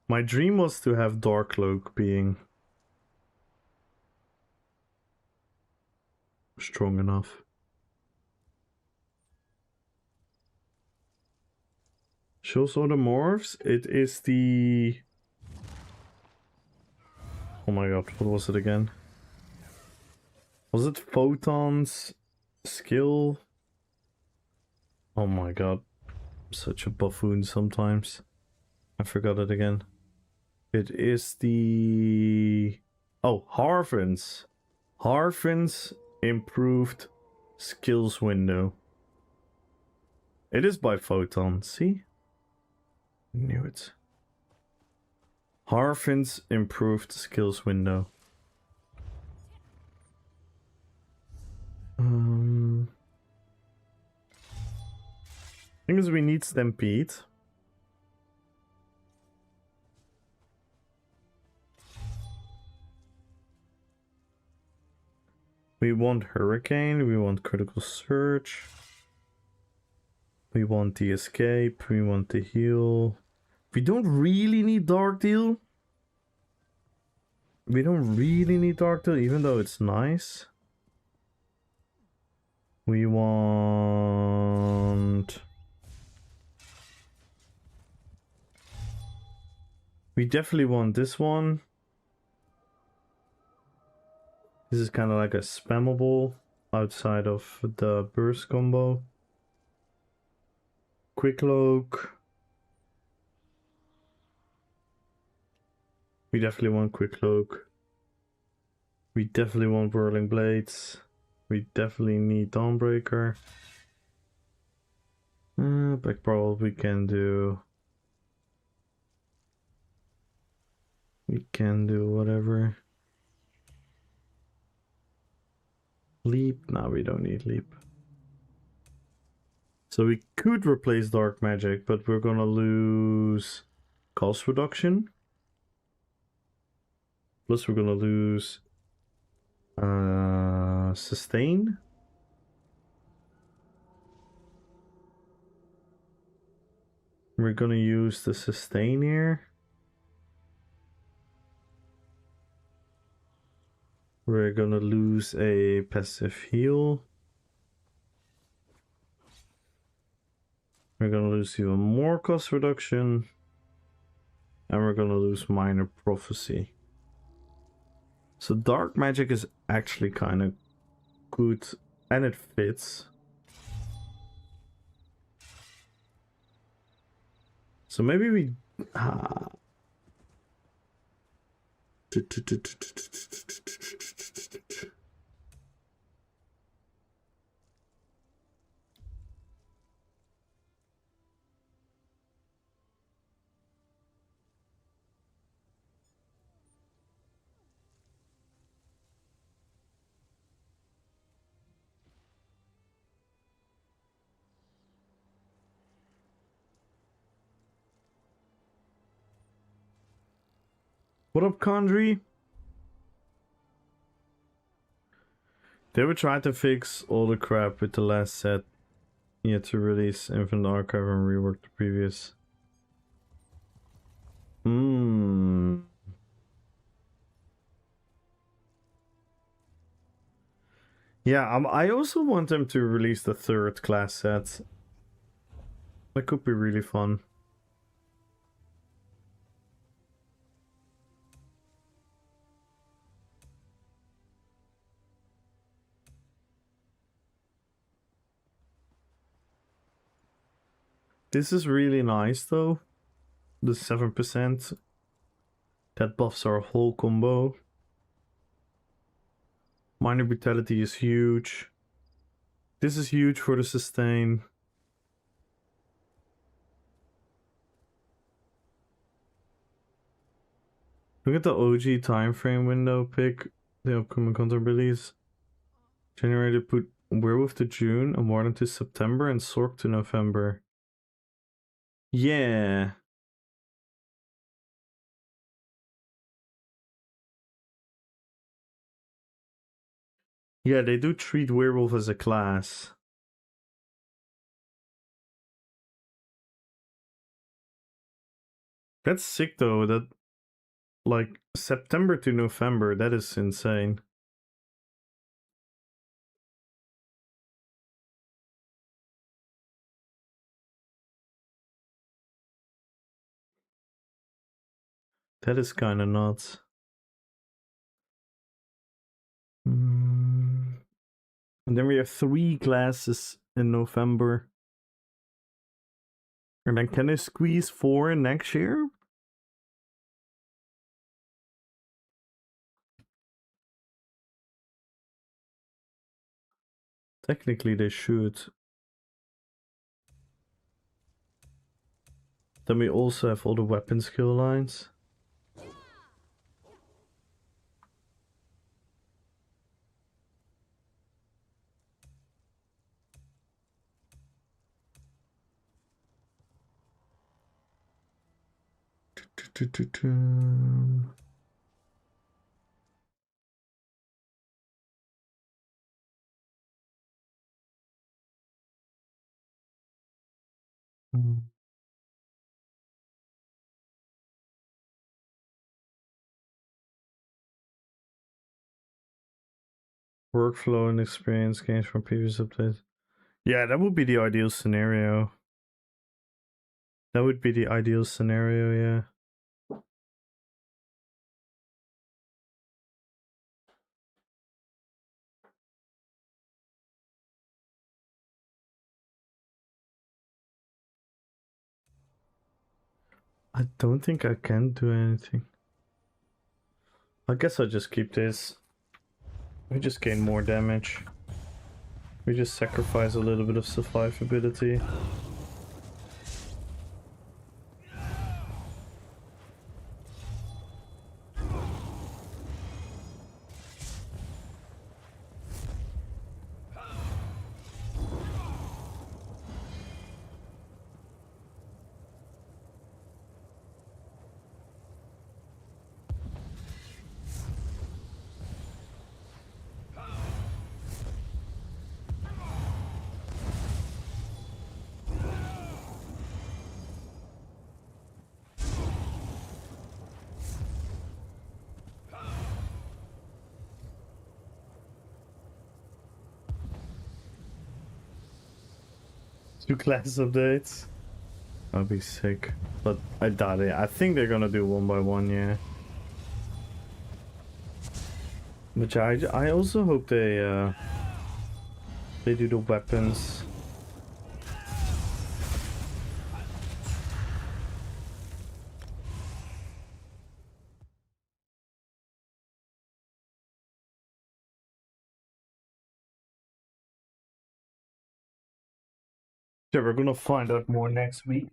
My dream was to have Dark Cloak being strong enough. Shows all the morphs. It is the... Oh my god, what was it again? Was it Photon's skill? Oh my god. I'm such a buffoon sometimes. I forgot it again. It is the... Oh, Harvin's. Harvin's improved skills window. It is by Photon, see? Knew it. Harvin's improved skills window. Thing is, we need Stampede. We want Hurricane, we want Critical Surge. We want the Escape, we want the Heal. We don't really need Dark Deal. We don't really need Dark Deal, even though it's nice. We want... We definitely want this one. This is kind of like a spammable outside of the burst combo. Quick Cloak. We definitely want Quick Cloak. We definitely want Whirling Blades. We definitely need Dawnbreaker. Black Pearl we can do. We can do whatever. Leap? No, we don't need Leap. So we could replace Dark Magic, but we're gonna lose cost reduction. Plus we're gonna lose sustain. We're gonna use the sustain here. We're gonna lose a passive heal. We're gonna lose even more cost reduction. And we're gonna lose minor prophecy. So dark magic is actually kind of good and it fits. So maybe we... What up, Condry? They were trying to fix all the crap with the last set. You had to release Infinite Archive and rework the previous. Yeah, I also want them to release the third class set. That could be really fun. This is really nice though. The 7%. That buffs our whole combo. Minor Brutality is huge. This is huge for the sustain. Look at the OG time frame window pick. The upcoming content release. January to put Werewolf to June, and Warden to September, and Sork to November. Yeah. Yeah, they do treat Werewolf as a class. That's sick though, that like September to November, that is insane. That is kind of nuts. And then we have 3 classes in November. And then can I squeeze 4 in next year? Technically they should. Then we also have all the weapon skill lines. Workflow and experience gains from previous updates. Yeah, that would be the ideal scenario. That would be the ideal scenario, yeah. I don't think I can do anything. I guess I'll just keep this. We just gain more damage. We just sacrifice a little bit of survivability. Two class updates. That'd be sick. But I doubt it. I think they're gonna do 1 by 1, yeah. Which I also hope they do the weapons. Yeah, we're gonna find out more next week.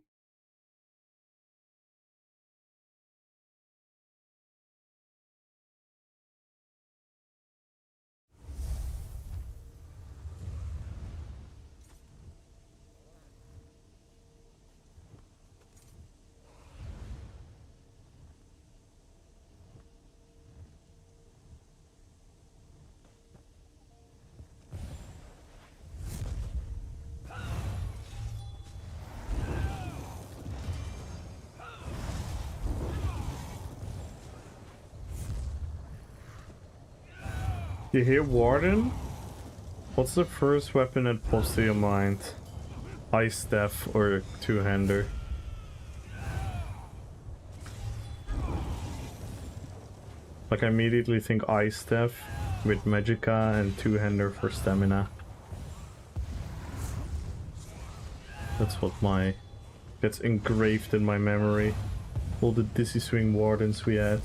You hear Warden? What's the first weapon that pops to your mind? Ice Staff or two-hander? Like I immediately think Ice Staff with Magicka and two-hander for stamina. That's what gets engraved in my memory. All the Dizzy Swing Wardens we had.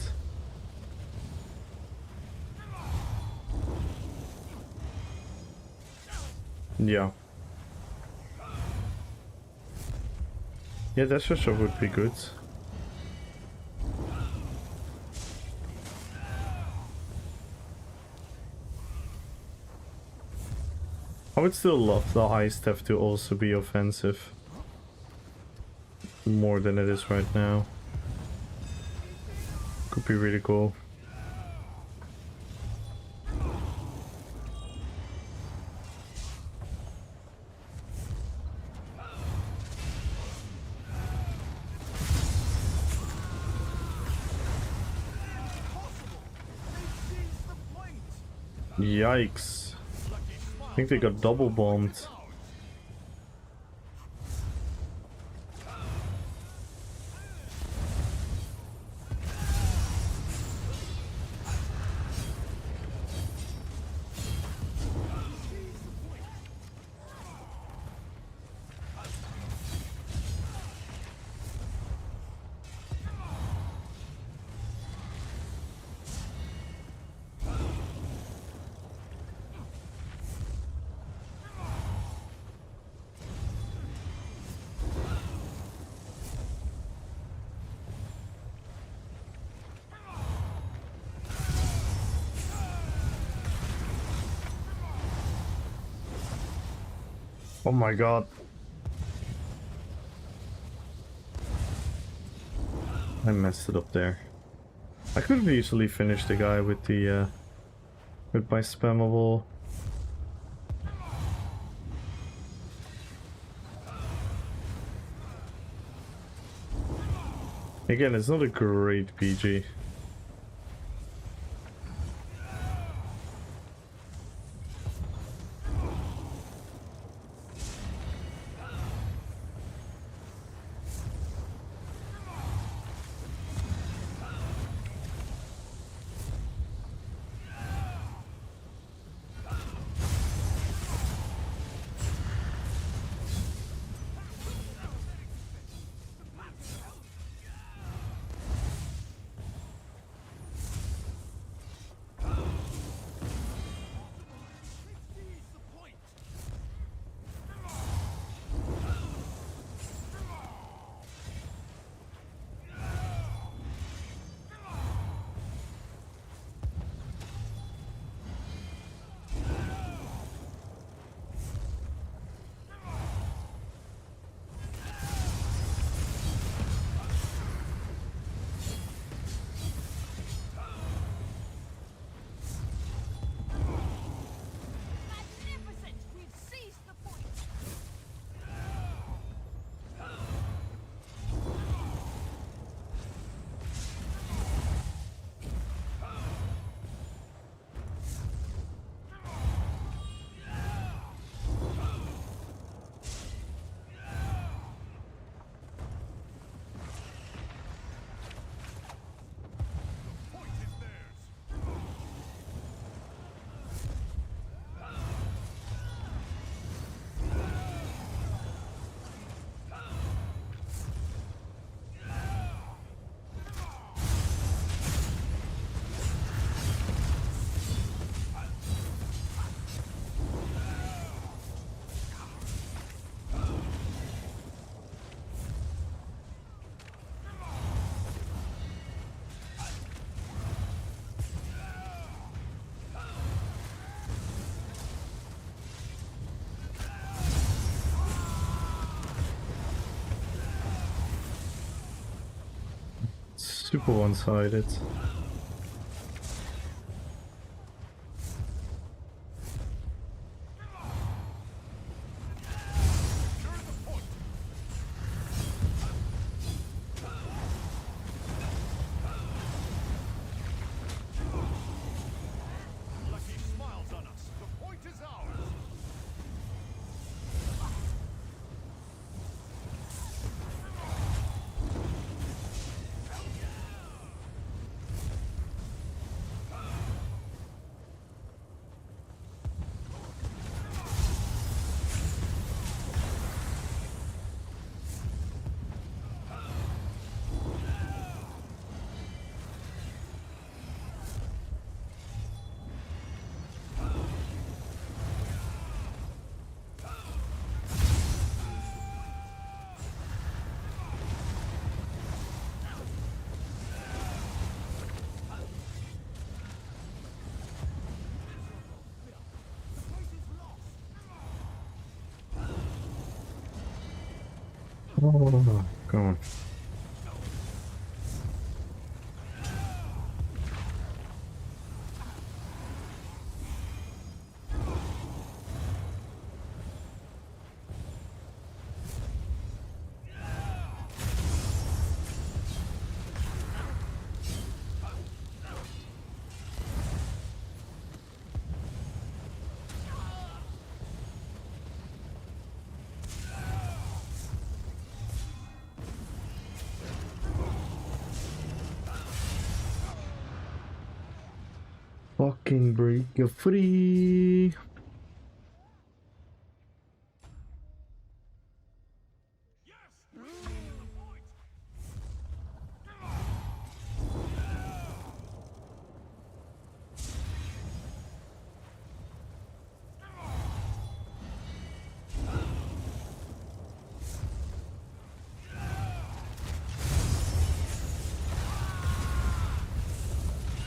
Yeah. Yeah, that sure would be good. I would still love the Ice Staff to also be offensive. More than it is right now. Could be really cool. Yikes. I think they got double bombed. Oh my god. I messed it up there. I could have easily finished the guy with the with my spammable. Again, it's not a great PG. Super one-sided. Oh, come on. Fucking break you free.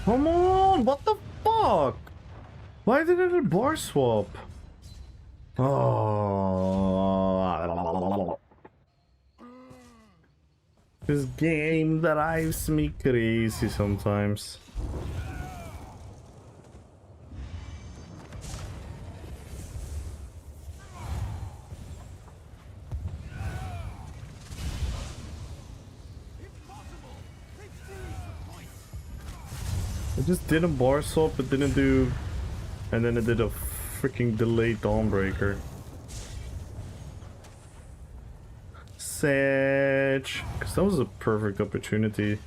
Come on, what the fuck? Why did it bar swap? Oh, This game drives me crazy sometimes. It just didn't bar swap, it didn't do, and then it did a freaking delayed Dawnbreaker. Sedge, because that was a perfect opportunity.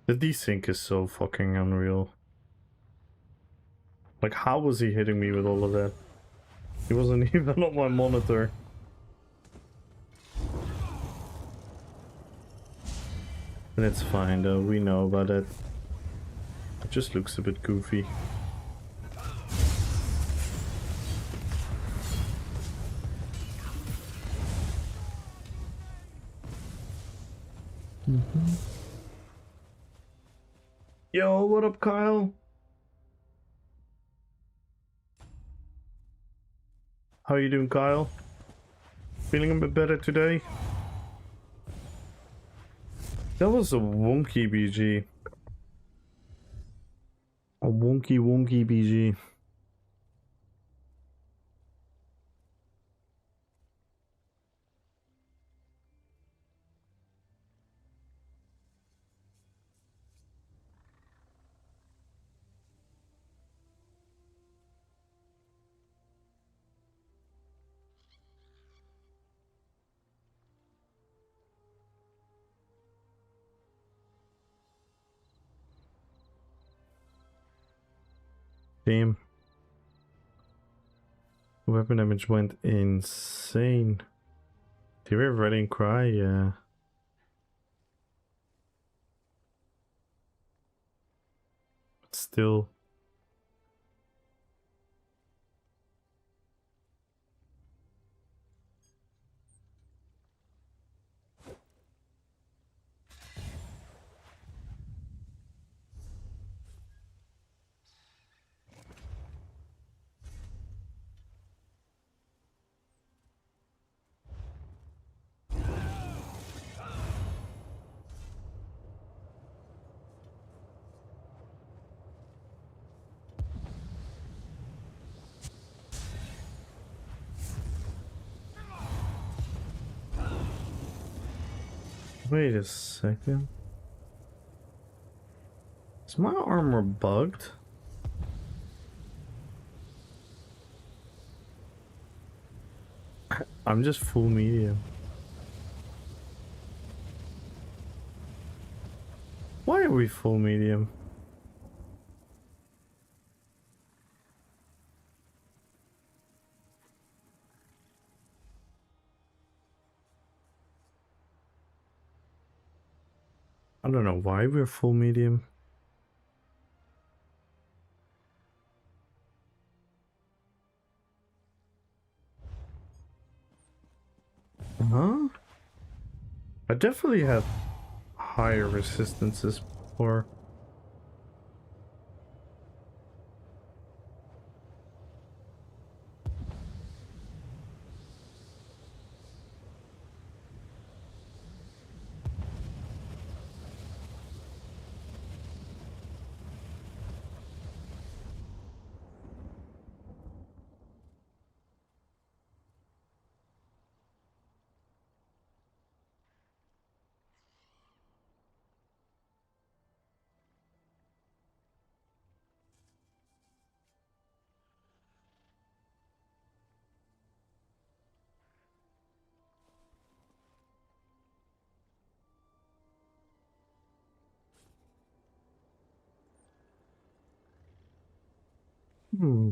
The desync is so fucking unreal. Like, how was he hitting me with all of that? He wasn't even on my monitor. And it's fine though, we know about it. It just looks a bit goofy. Yo, what up, Kyle? How you doing, Kyle? Feeling a bit better today? That was a wonky BG. A wonky BG. Damn. Weapon damage went insane. Did we have Ready and Cry? Yeah. But still. Wait a second. Is my armor bugged? I'm just full medium. Why are we full medium? I don't know why we're full medium. Huh? I definitely had higher resistances before. Hmm.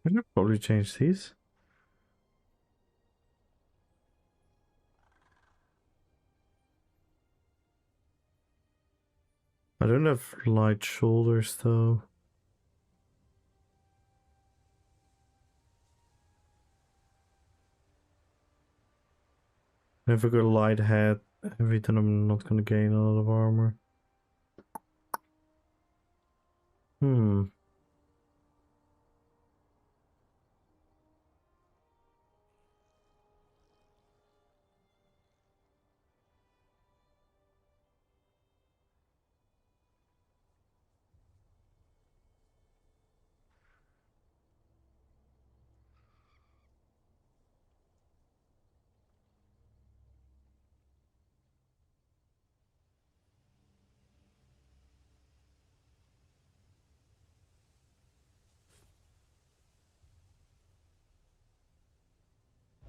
I should probably change these. I don't have light shoulders though. If I got a light head, heavy, then I'm not gonna gain a lot of armor. Hmm.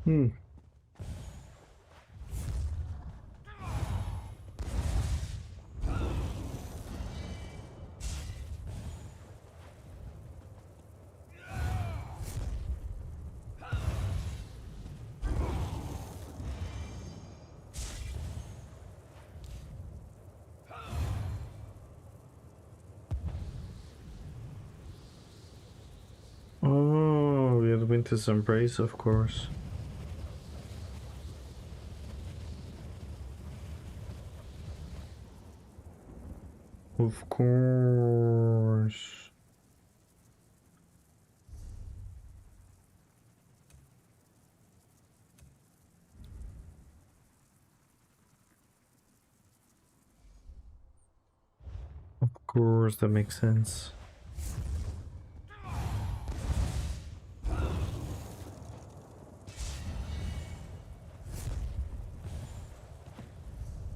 Hmm. Oh, yeah, the Winter's Embrace, of course. Of course. Of course, that makes sense.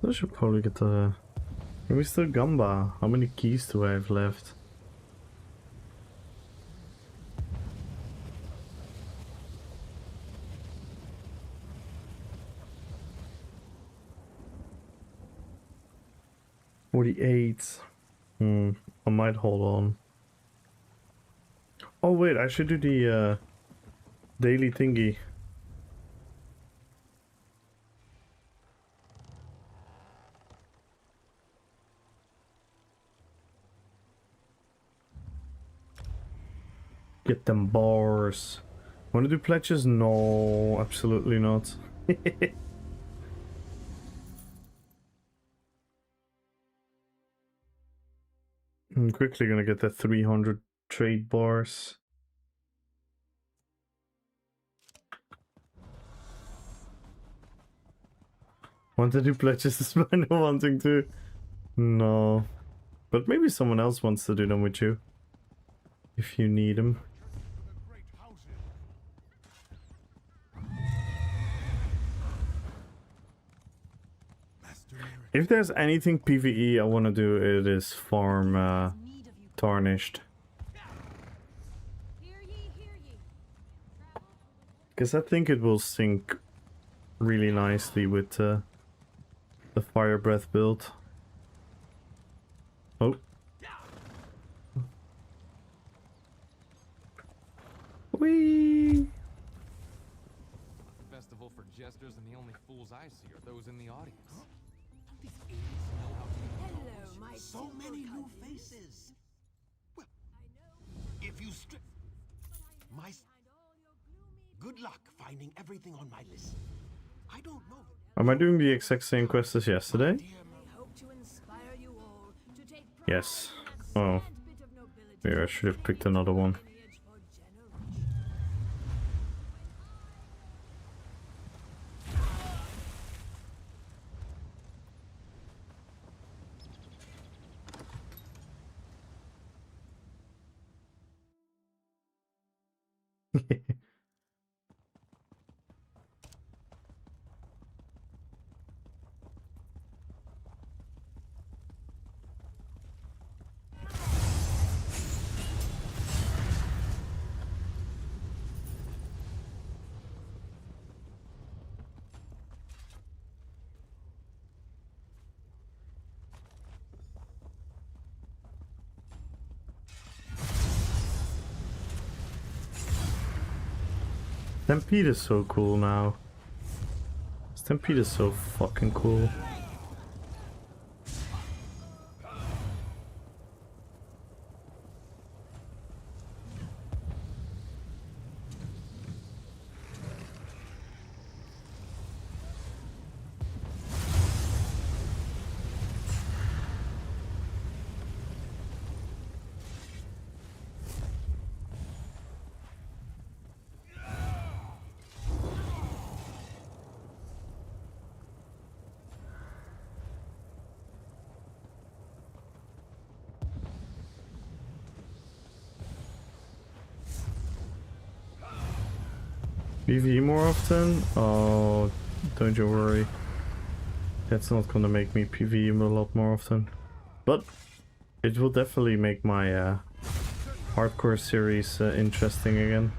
I should probably get the... Maybe still Gamba. How many keys do I have left? $48. I might hold on. Oh wait, I should do the daily thingy. Get them bars. Wanna do pledges? No, absolutely not. I'm quickly gonna get the 300 trade bars. Want to do pledges despite not wanting to? No. But maybe someone else wants to do them with you. If you need them. If there's anything PvE I want to do, it is farm Tarnished. Because I think it will sync really nicely with the Fire Breath build. Oh. Whee! Festival for jesters, and the only fools I see are those in the audience. Hello, my So many new faces. Well, if you strip my... Good luck finding everything on my list. I don't know. Am I doing the exact same quest as yesterday? Yes. Oh. Yeah, I should have picked another one. Stampede is so cool now. Stampede is so fucking cool. PvE more often? Oh, don't you worry. That's not gonna make me PvE a lot more often. But it will definitely make my hardcore series interesting again.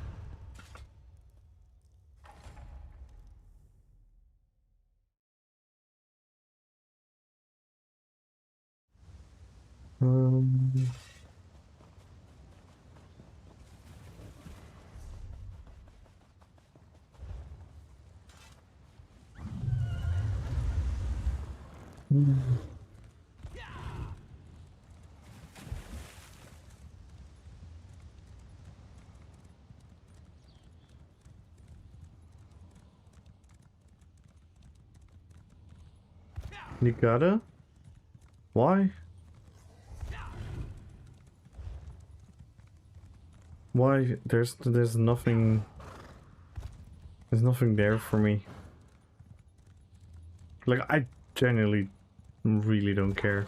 You gotta? Why? Why? There's nothing. There's nothing there for me. Like, I genuinely really don't care.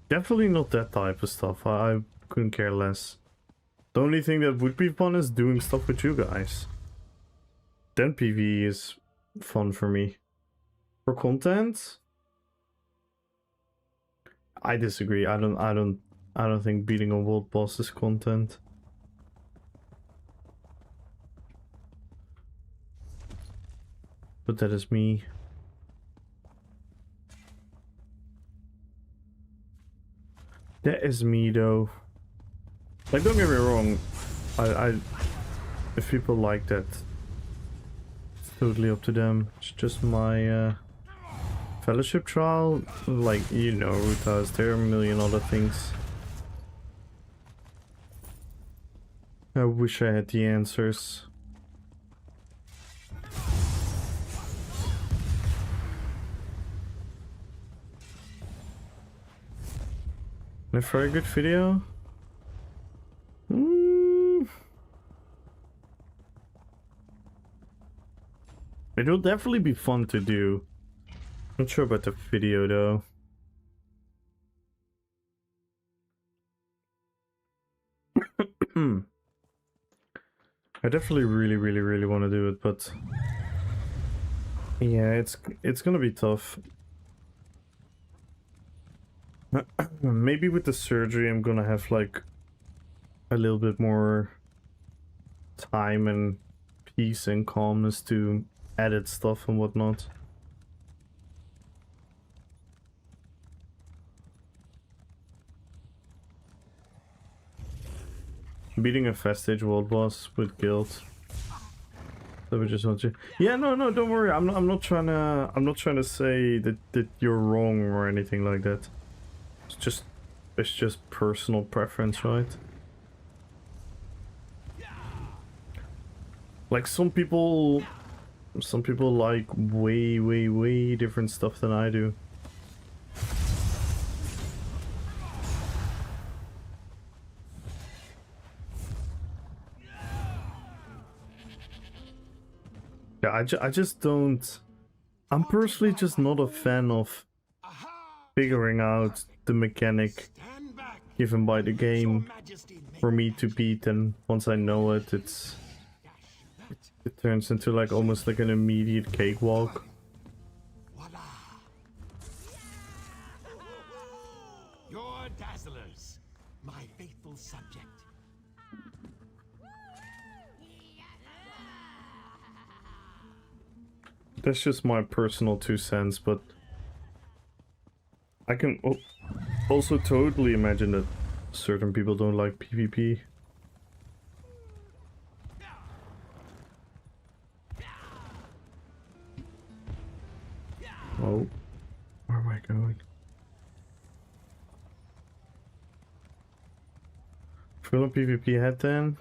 Definitely not that type of stuff. I couldn't care less. The only thing that would be fun is doing stuff with you guys. Then PvE is fun for me. For content, I disagree. I don't think beating a world boss is content. But that is me. That is me though. Like, don't get me wrong. If people like that, it's totally up to them. It's just my fellowship trial. Like, you know, Rutas, there are a million other things. I wish I had the answers. A very good video? It will definitely be fun to do. Not sure about the video though. I definitely really want to do it, but yeah, it's gonna be tough. Maybe with the surgery I'm gonna have like a little bit more time and peace and calmness to edit stuff and whatnot. Beating a fast stage world boss with guilt. That we just want to. Yeah, no, don't worry. I'm not trying to say that you're wrong or anything like that. It's just personal preference, right? Like some people like way different stuff than I do. Yeah, I just don't. I'm personally just not a fan of figuring out the mechanic given by the game for me to beat, and once I know it, it turns into like almost like an immediate cakewalk. Your dazzlers, my faithful subject. That's just my personal 2 cents, but I can also totally imagine that certain people don't like PvP. Oh, where am I going? Full PvP head then.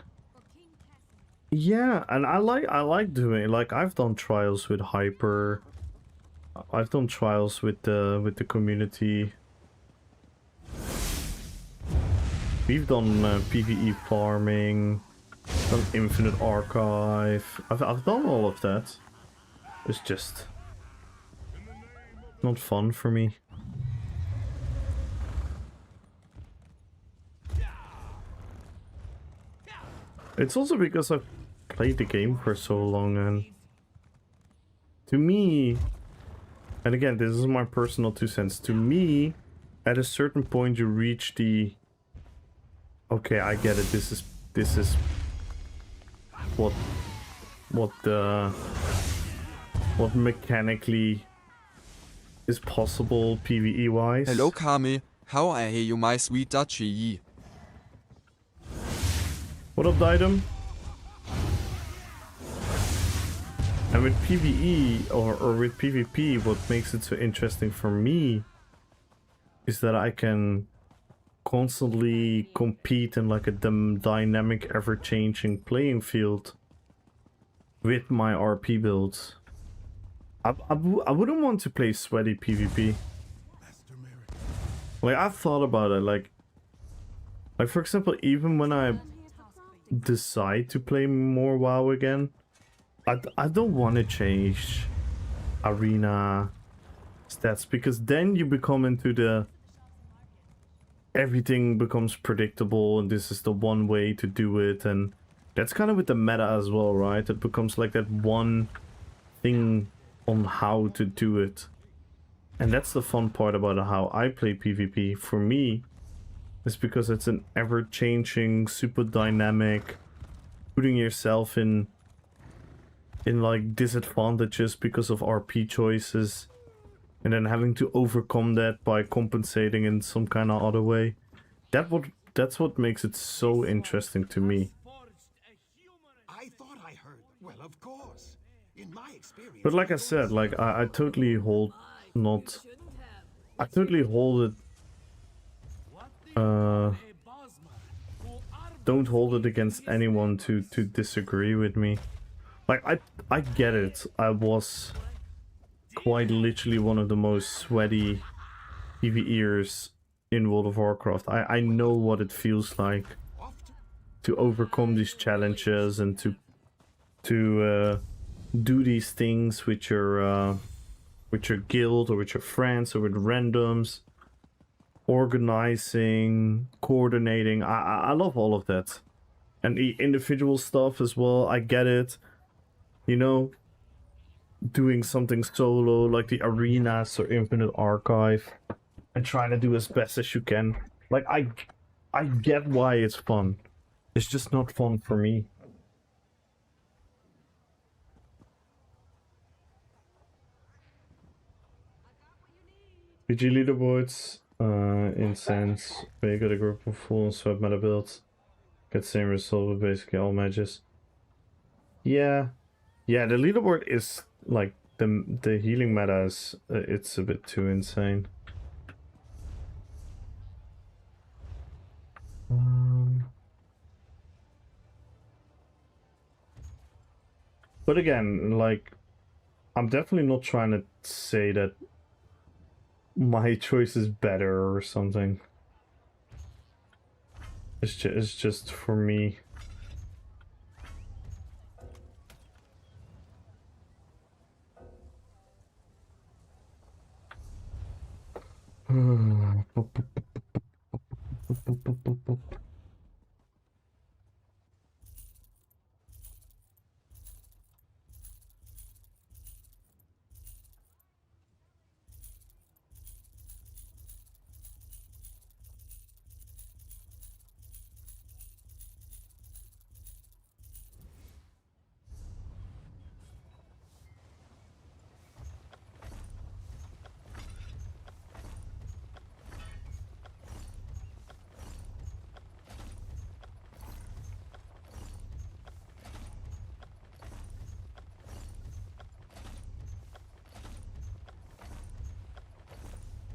Yeah, and I like doing, like, I've done trials with Hyper. I've done trials with the community. We've done PvE farming, done Infinite Archive. I've done all of that. It's just not fun for me. It's also because I've played the game for so long, and to me, and again, this is my personal 2 cents, to me, at a certain point you reach the, okay, I get it, this is what mechanically is possible PvE wise. Hello Kami, how are you my sweet duchy? What up, Didem? And with PvE or with PvP, what makes it so interesting for me is that I can constantly compete in like a dynamic, ever-changing playing field with my RP builds. I wouldn't want to play sweaty PvP. Like, I've thought about it, like for example, even when I decide to play more WoW again, I don't want to change arena stats, because then you become into the everything becomes predictable and this is the one way to do it, and that's kind of with the meta as well, right? It becomes like that one thing on how to do it, and that's the fun part about how I play PvP for me, is because it's an ever-changing, super dynamic, putting yourself in like disadvantages because of RP choices, and then having to overcome that by compensating in some kind of other way. That's what makes it so interesting to me. I thought I heard. Well, of course. In my experience. But like I said, like I totally hold not. I totally hold it. Don't hold it against anyone to disagree with me. Like I get it. I was quite literally one of the most sweaty PvEers in World of Warcraft. I know what it feels like to overcome these challenges and to do these things with your guild or with your friends or with randoms, organizing, coordinating. I love all of that, and the individual stuff as well. I get it, you know, doing something solo like the arenas or Infinite Archive and trying to do as best as you can. Like I get why it's fun. It's just not fun for me. PG leaderboards, incense, where you got a group of full and sweat meta builds. Get same result with basically all matches. Yeah. Yeah, the leaderboard is like the healing meta is it's a bit too insane. But again, like, I'm definitely not trying to say that my choice is better or something. It's just for me.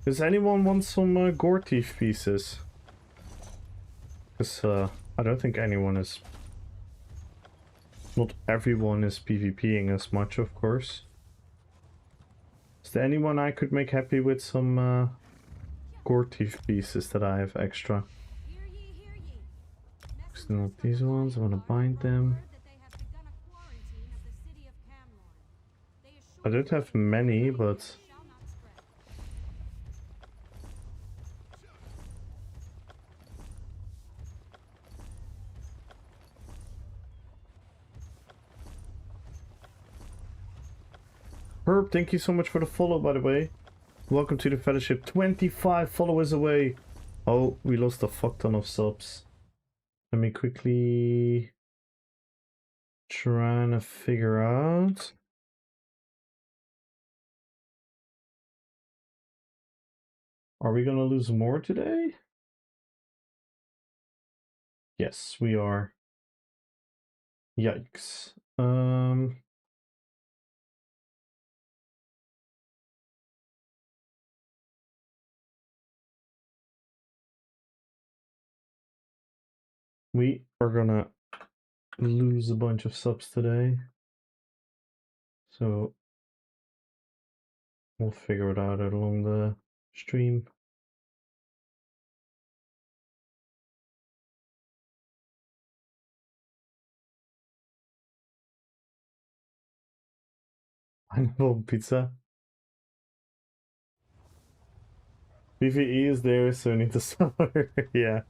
Does anyone want some gore teeth pieces? Because I don't think anyone is... Not everyone is PvPing as much, of course. Is there anyone I could make happy with some gore teeth pieces that I have extra? It's not these ones, I want to bind them. I don't have many, but... Herb, thank you so much for the follow, by the way. Welcome to the Fellowship. 25 followers away. Oh, we lost a fuck ton of subs. Let me quickly... Trying to figure out... Are we gonna lose more today? Yes, we are. Yikes. We are gonna lose a bunch of subs today. So we'll figure it out along the stream. Pineapple pizza. PvE is there, so I need to summer. Yeah.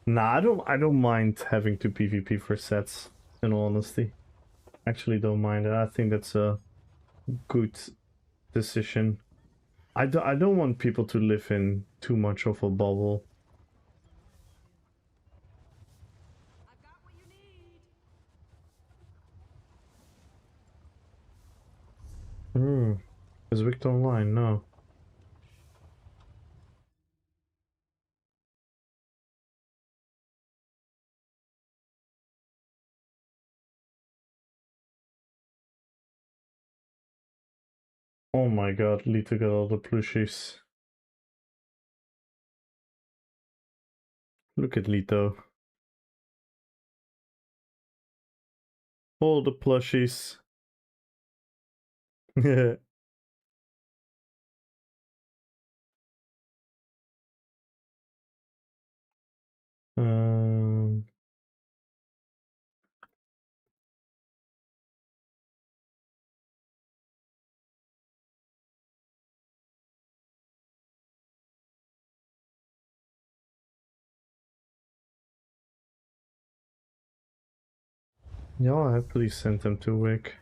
Nah, I don't mind having to PvP for sets, in all honesty. Actually don't mind it. I think that's a good decision. I don't want people to live in too much of a bubble. Is Victor online? No. Oh my god, Lito got all the plushies. Look at Lito. All the plushies. Yeah. Yeah, I happily sent them to Wick.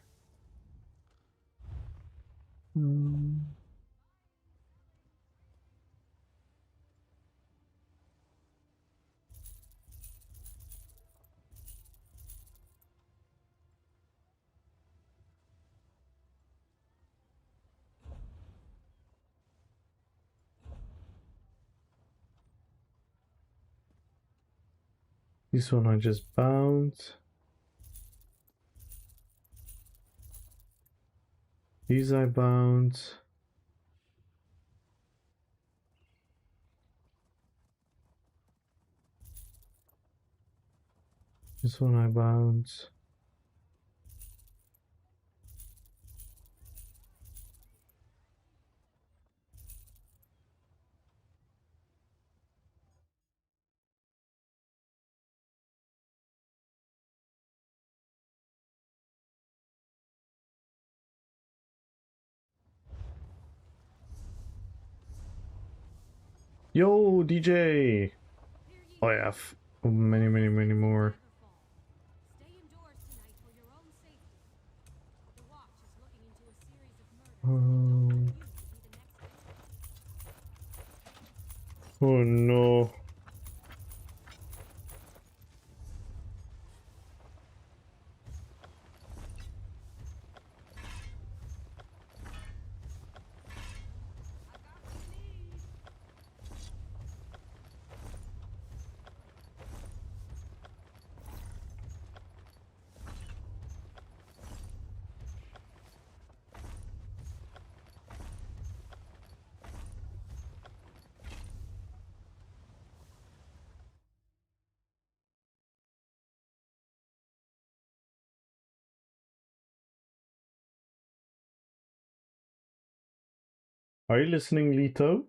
This one I just bound. These I bound. This one I bound. Yo, DJ! Oh yeah, many more. Oh no. Are you listening, Lito?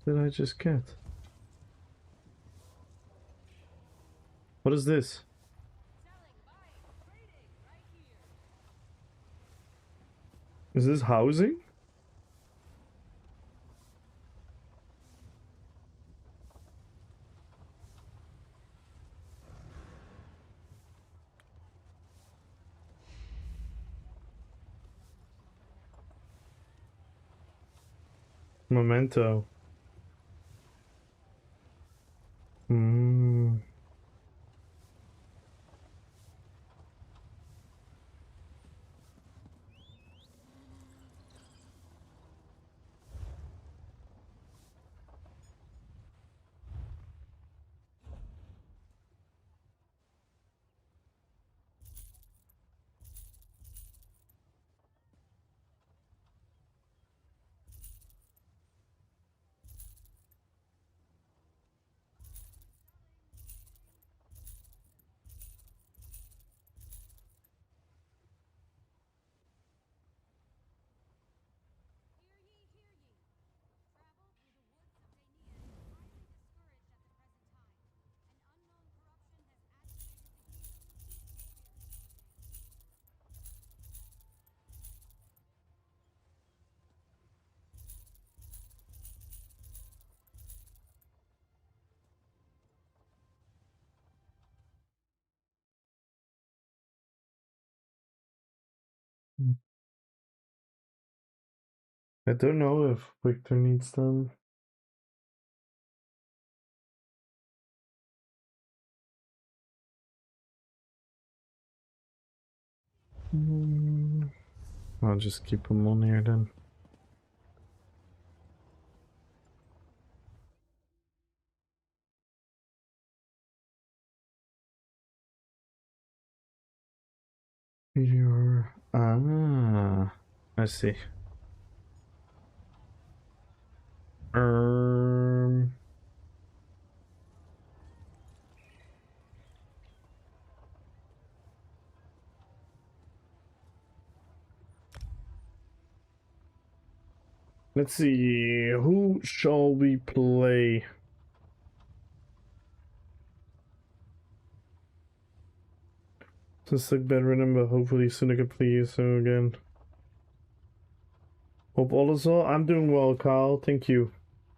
What did I just get? What is this? Is this housing? Memento. Hmm. I don't know if Victor needs them. I'll just keep them on here then. Meteor. Ah, I see. Um. Let's see. Who shall we play? Just like bedridden, but hopefully soon I can play you so again. Hope all is well. I'm doing well, Kyle. Thank you.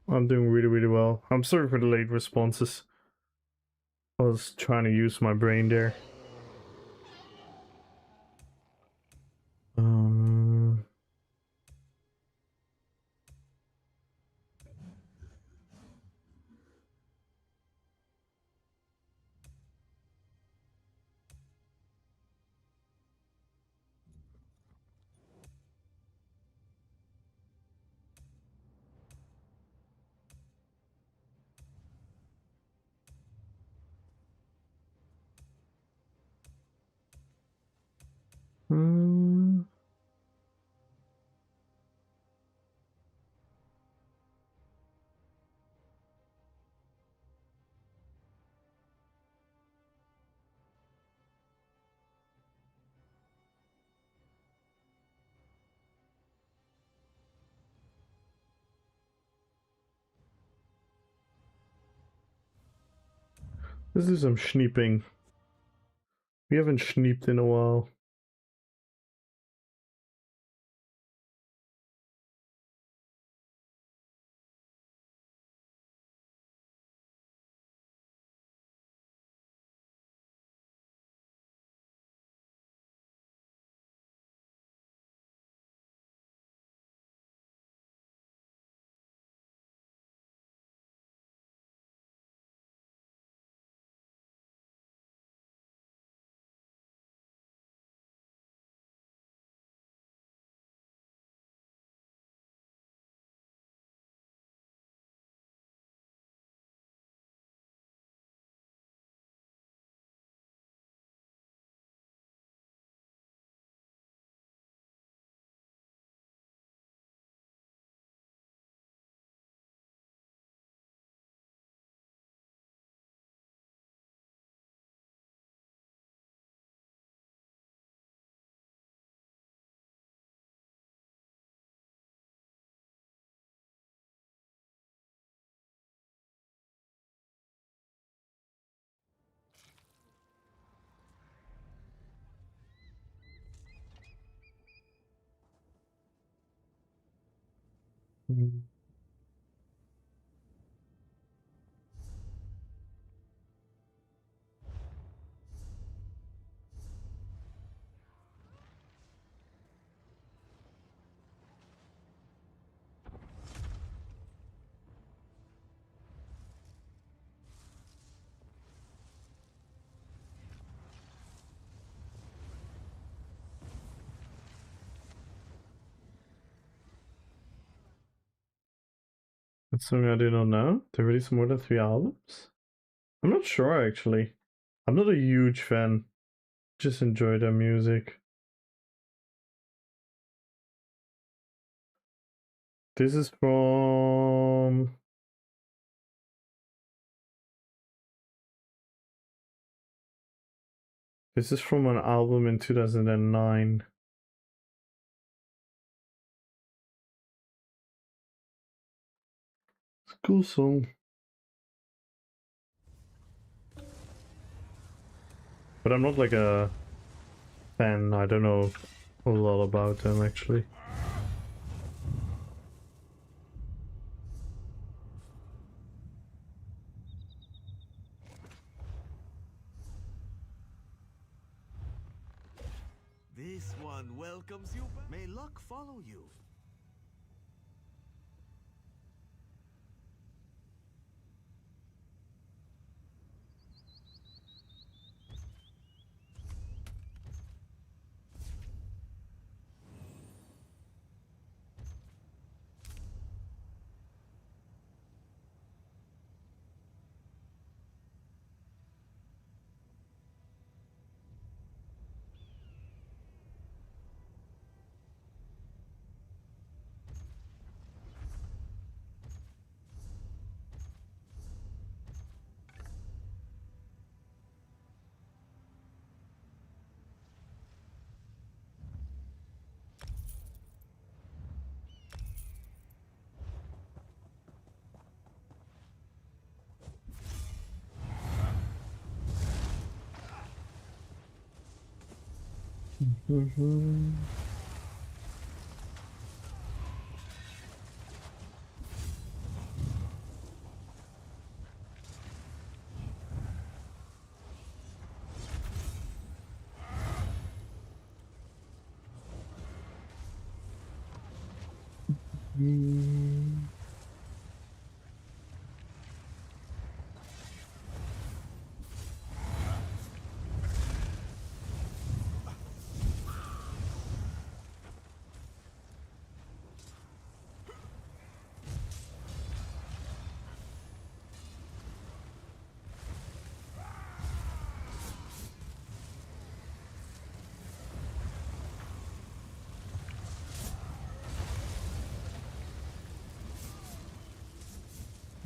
I'm doing really, really well. I'm sorry for the late responses. I was trying to use my brain there. Um. Hmm. Let's do some schneeping. We haven't schneeped in a while. Mm. That's something I do not know. They released more than 3 albums? I'm not sure actually. I'm not a huge fan. Just enjoy their music. This is from... This is from an album in 2009. It's a cool song. But I'm not like a fan. I don't know a lot about them actually. This one welcomes you back. May luck follow you.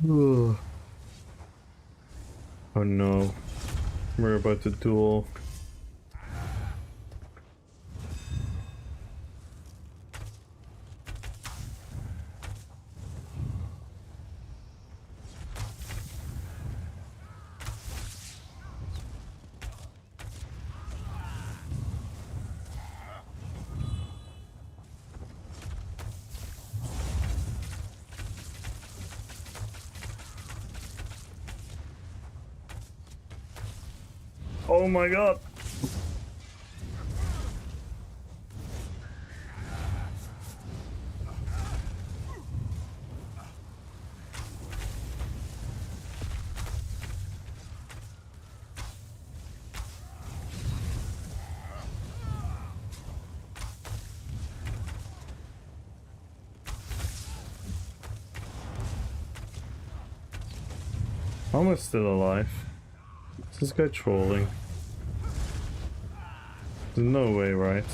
Ugh. Oh no. We're about to duel. Oh my god. How am I still alive? Is this guy trolling? There's no way, right?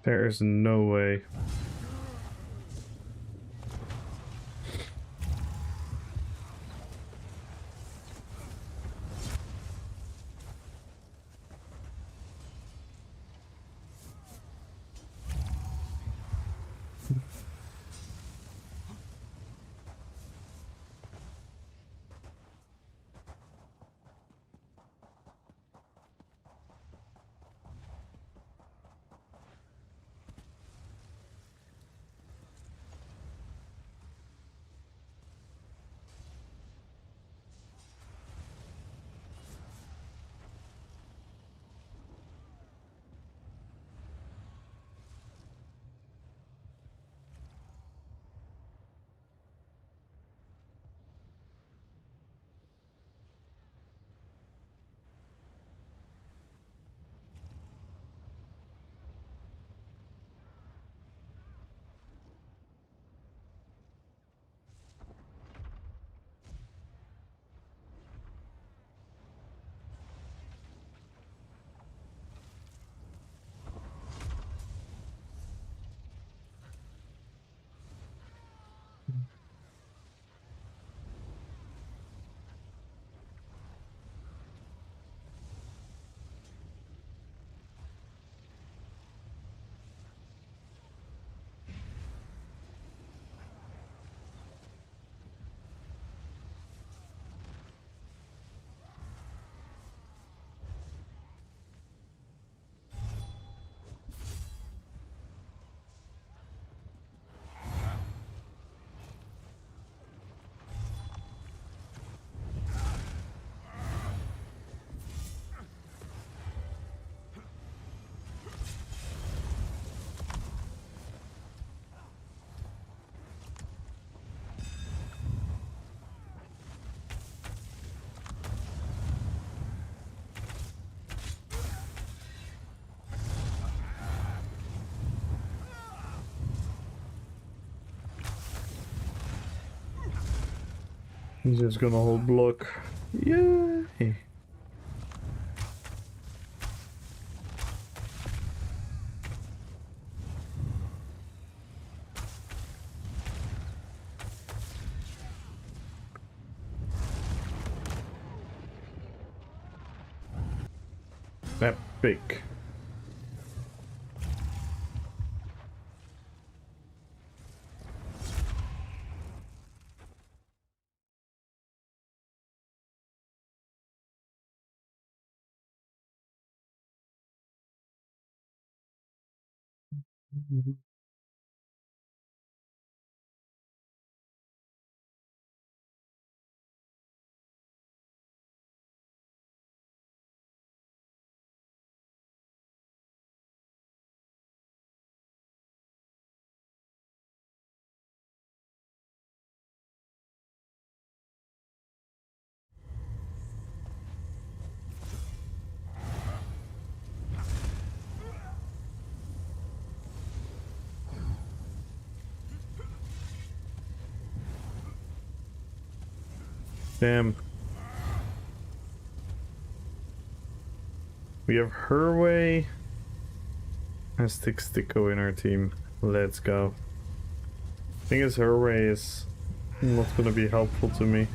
There is no way. He's just gonna hold block. Yay! Epic. Damn. We have Herway and Sticko in our team. Let's go. Thing is, Herway is not gonna be helpful to me.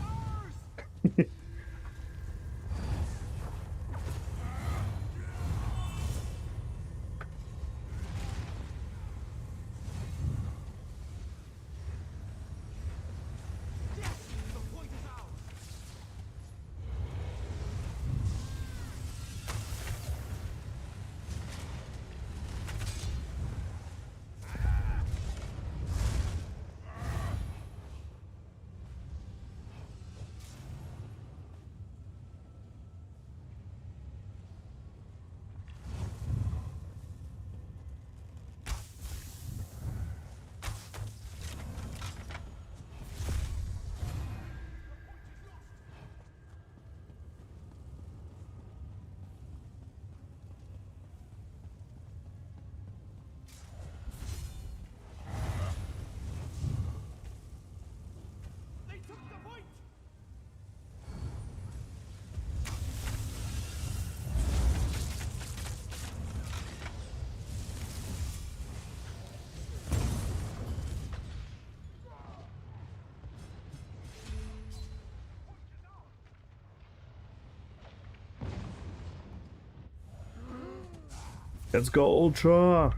Let's go, Ultra!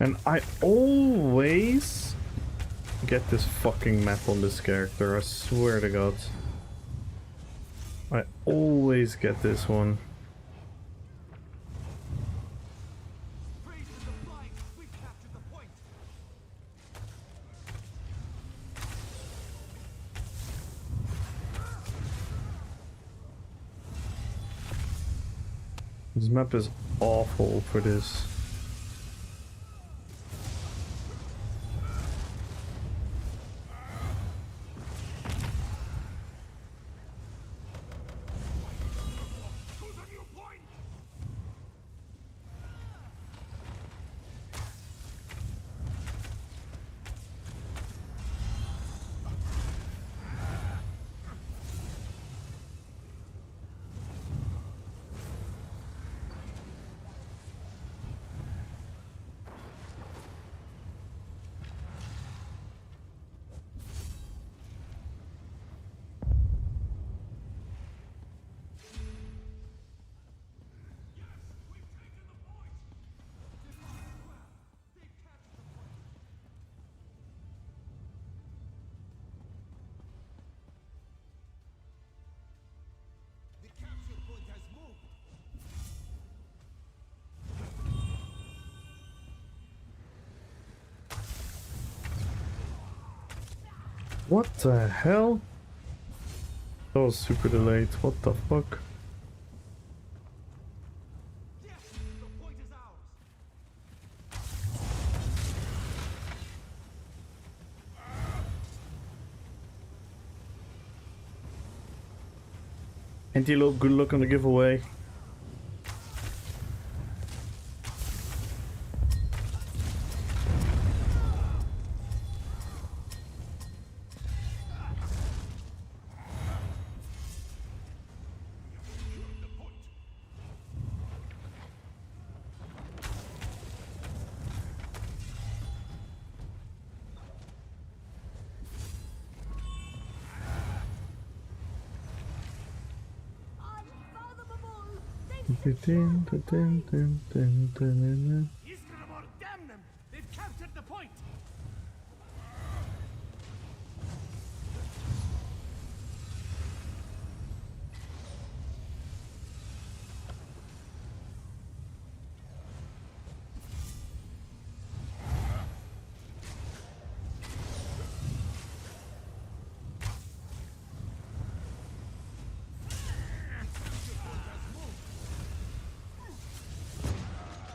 And I always get this fucking map on this character, I swear to God. I always get this one. This map is awful for this. What the hell? That was super delayed. What the fuck? Antelope, good luck on the giveaway. Damn them! They've captured the point!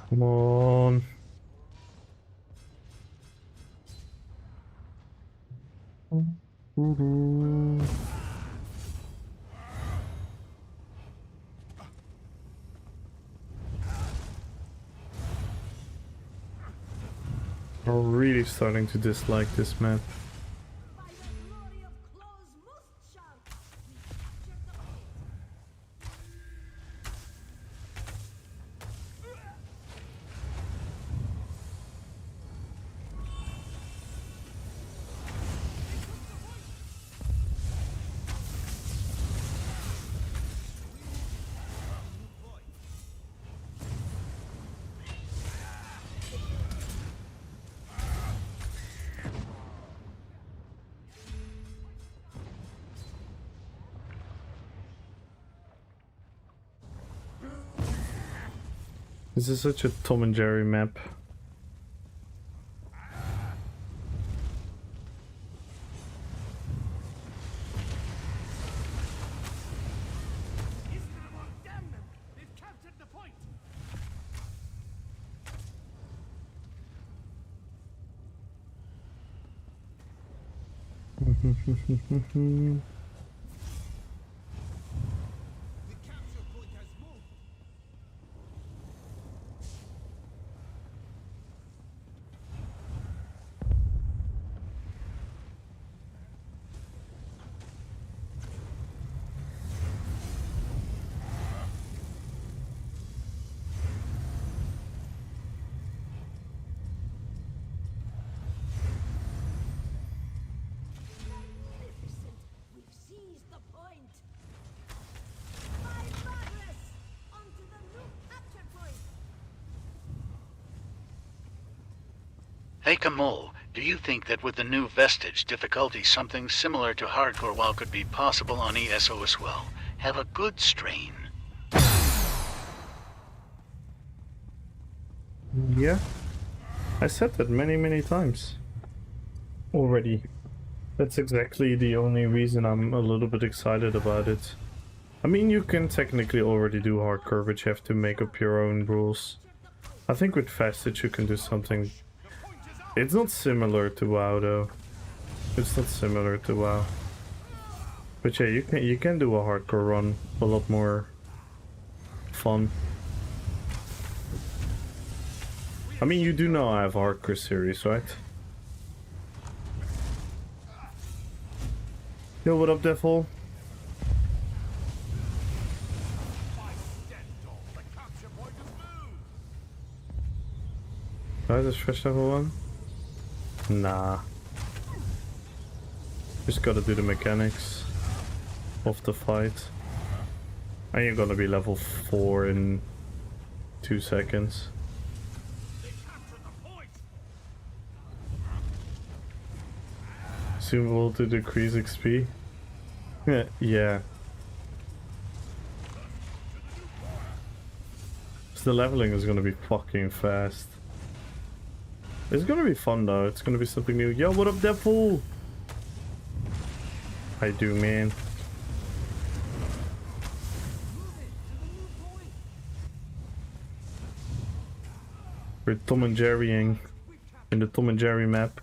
Come on. I'm really starting to dislike this map. By the glory of Claw's most shout, we captured the point. This is such a Tom and Jerry map. Damn them! They've captured the point! The capture point has moved. Magnificent! We've seized the point. My progress! Onto the new capture point. Hey Kamal, do you think that with the new Vestige difficulty something similar to Hardcore WoW could be possible on ESO as well? Have a good strain. Yeah. I said that many times already. That's exactly the only reason I'm a little bit excited about it. I mean, you can technically already do hardcore, but you have to make up your own rules. I think with Vestige you can do something. It's not similar to WoW though. It's not similar to WoW. But yeah, you can do a hardcore run a lot more fun. I mean, you do know I have a hardcore series, right? Yo, what up, Devil? Right, is fresh level 1? Nah. Just gotta do the mechanics of the fight. And you're gonna be level 4 in 2 seconds. Soon will to decrease XP. Yeah. So the leveling is gonna be fucking fast. It's gonna be fun though, it's gonna be something new. Yo, what up, Devil? I do, man. We're Tom and Jerrying in the Tom and Jerry map.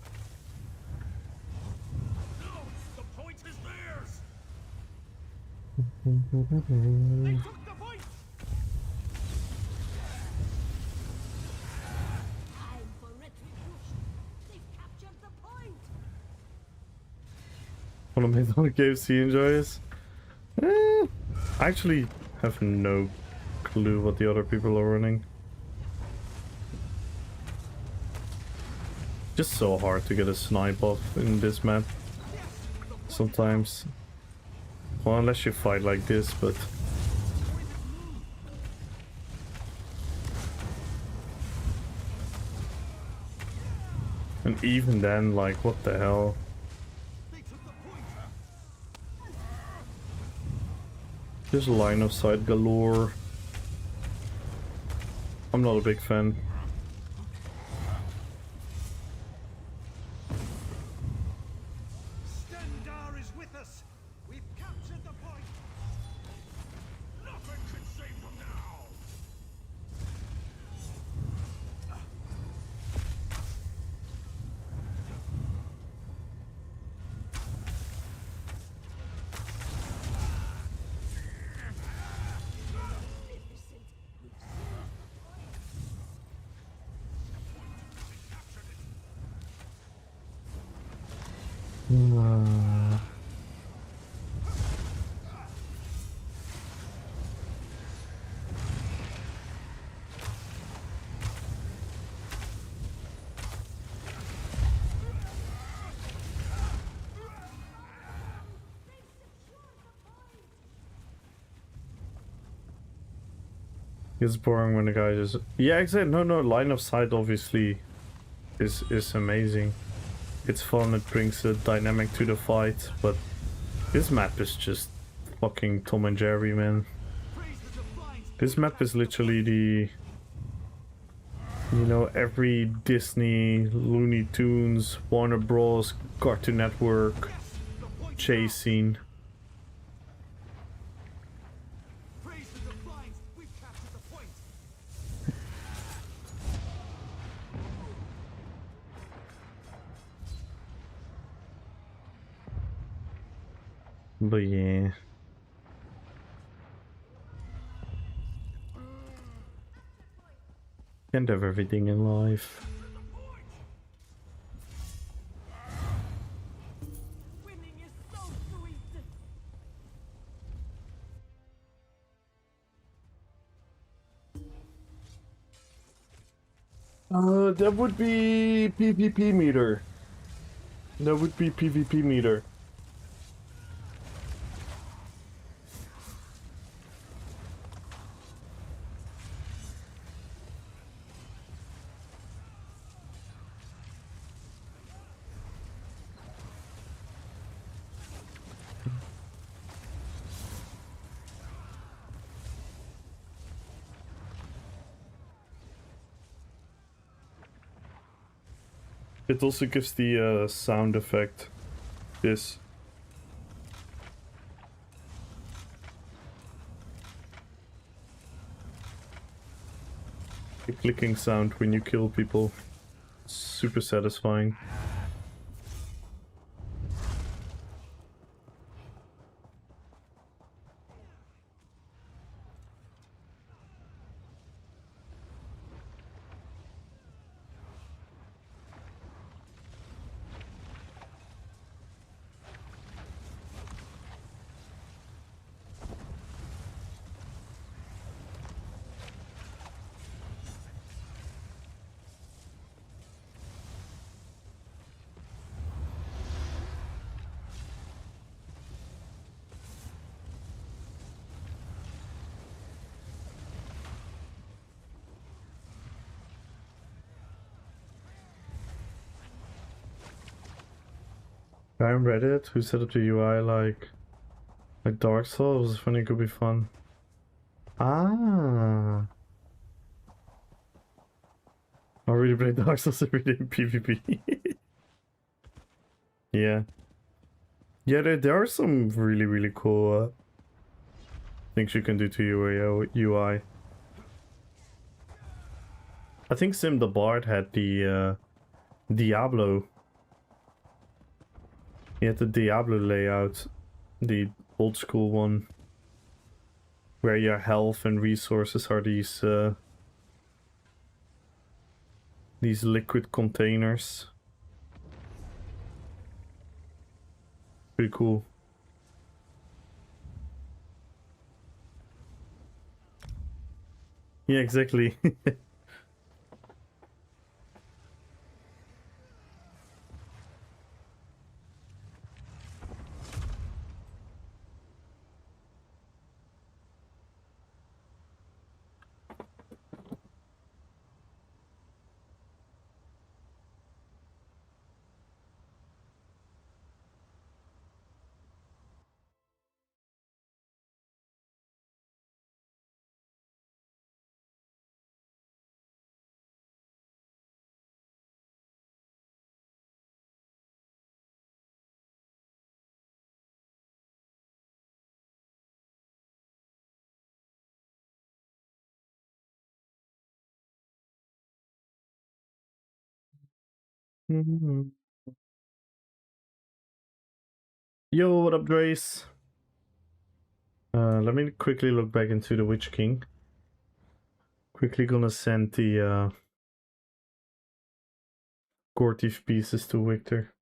The point is theirs! They took the point! Time for retribution. They've captured the point. One of my other games he enjoys. I actually have no clue what the other people are running. Just so hard to get a snipe off in this map. Sometimes. Well, unless you fight like this, but... And even then, like, what the hell? Just line of sight galore. I'm not a big fan. Stendar is with us! We've captured the point! Nothing can save them now! It's boring when the guy just... Yeah, exactly. No, line of sight obviously is amazing. It's fun, it brings a dynamic to the fight, but this map is just fucking Tom and Jerry, man. This map is literally the... You know, every Disney, Looney Tunes, Warner Bros, Cartoon Network chase scene. But yeah. Can't have everything in life. Winning is so sweet. That would be PvP meter. That would be PvP meter. It also gives the sound effect. This. The clicking sound when you kill people. Super satisfying. Guy on Reddit who set up the UI like Dark Souls was funny, it could be fun. Ah. I really play Dark Souls every day in PvP. Yeah. Yeah, there are some really cool things you can do to your UI. I think Sim the Bard had the Diablo. He had the Diablo layout, the old school one. where your health and resources are these liquid containers. Pretty cool. Yeah, exactly. Yo, what up, Drace? Let me quickly look back into the Witch King. Quickly gonna send the core thief pieces to Victor.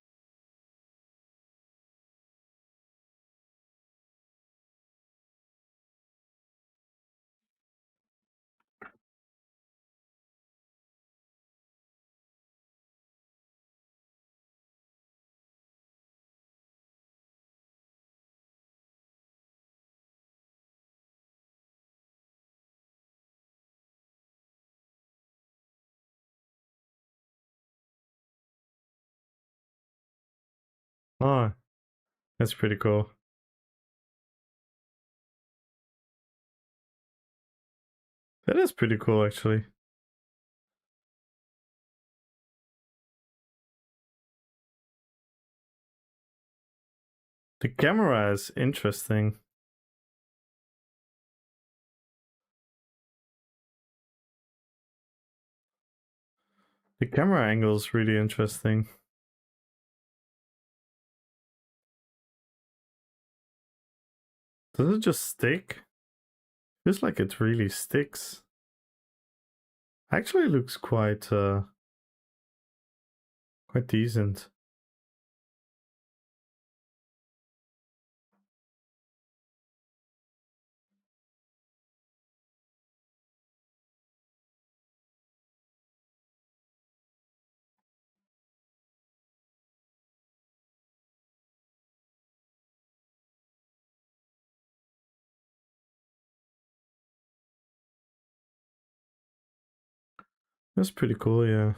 Ah, that's pretty cool. That is pretty cool, actually. The camera is interesting. The camera angle is really interesting. Does it just stick? Feels like it really sticks. Actually looks quite decent. That's pretty cool, yeah.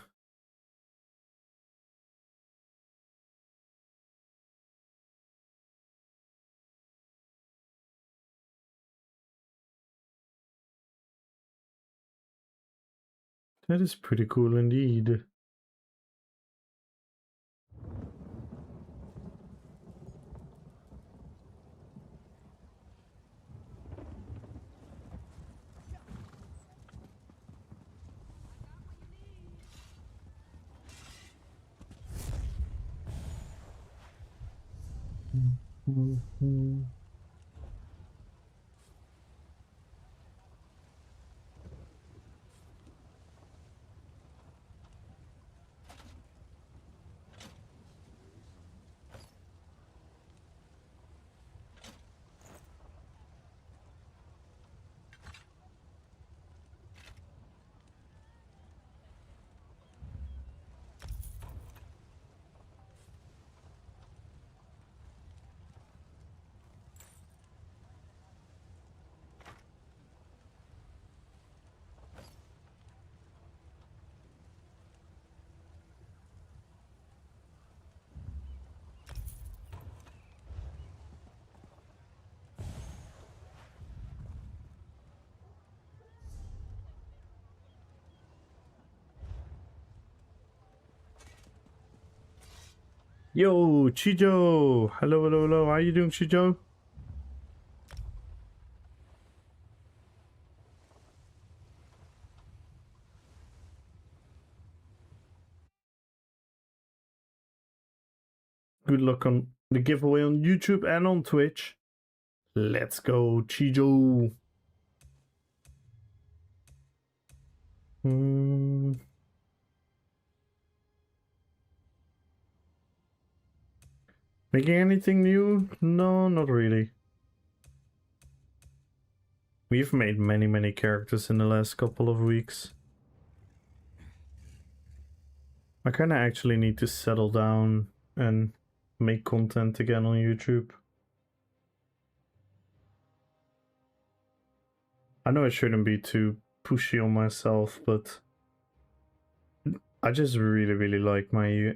That is pretty cool indeed. Yo, Chijo! Hello, hello, hello. How are you doing, Chijo? Good luck on the giveaway on YouTube and on Twitch. Let's go, Chijo! Making anything new? No, not really. We've made many characters in the last couple of weeks. I kind of actually need to settle down and make content again on YouTube. I know I shouldn't be too pushy on myself, but I just really like my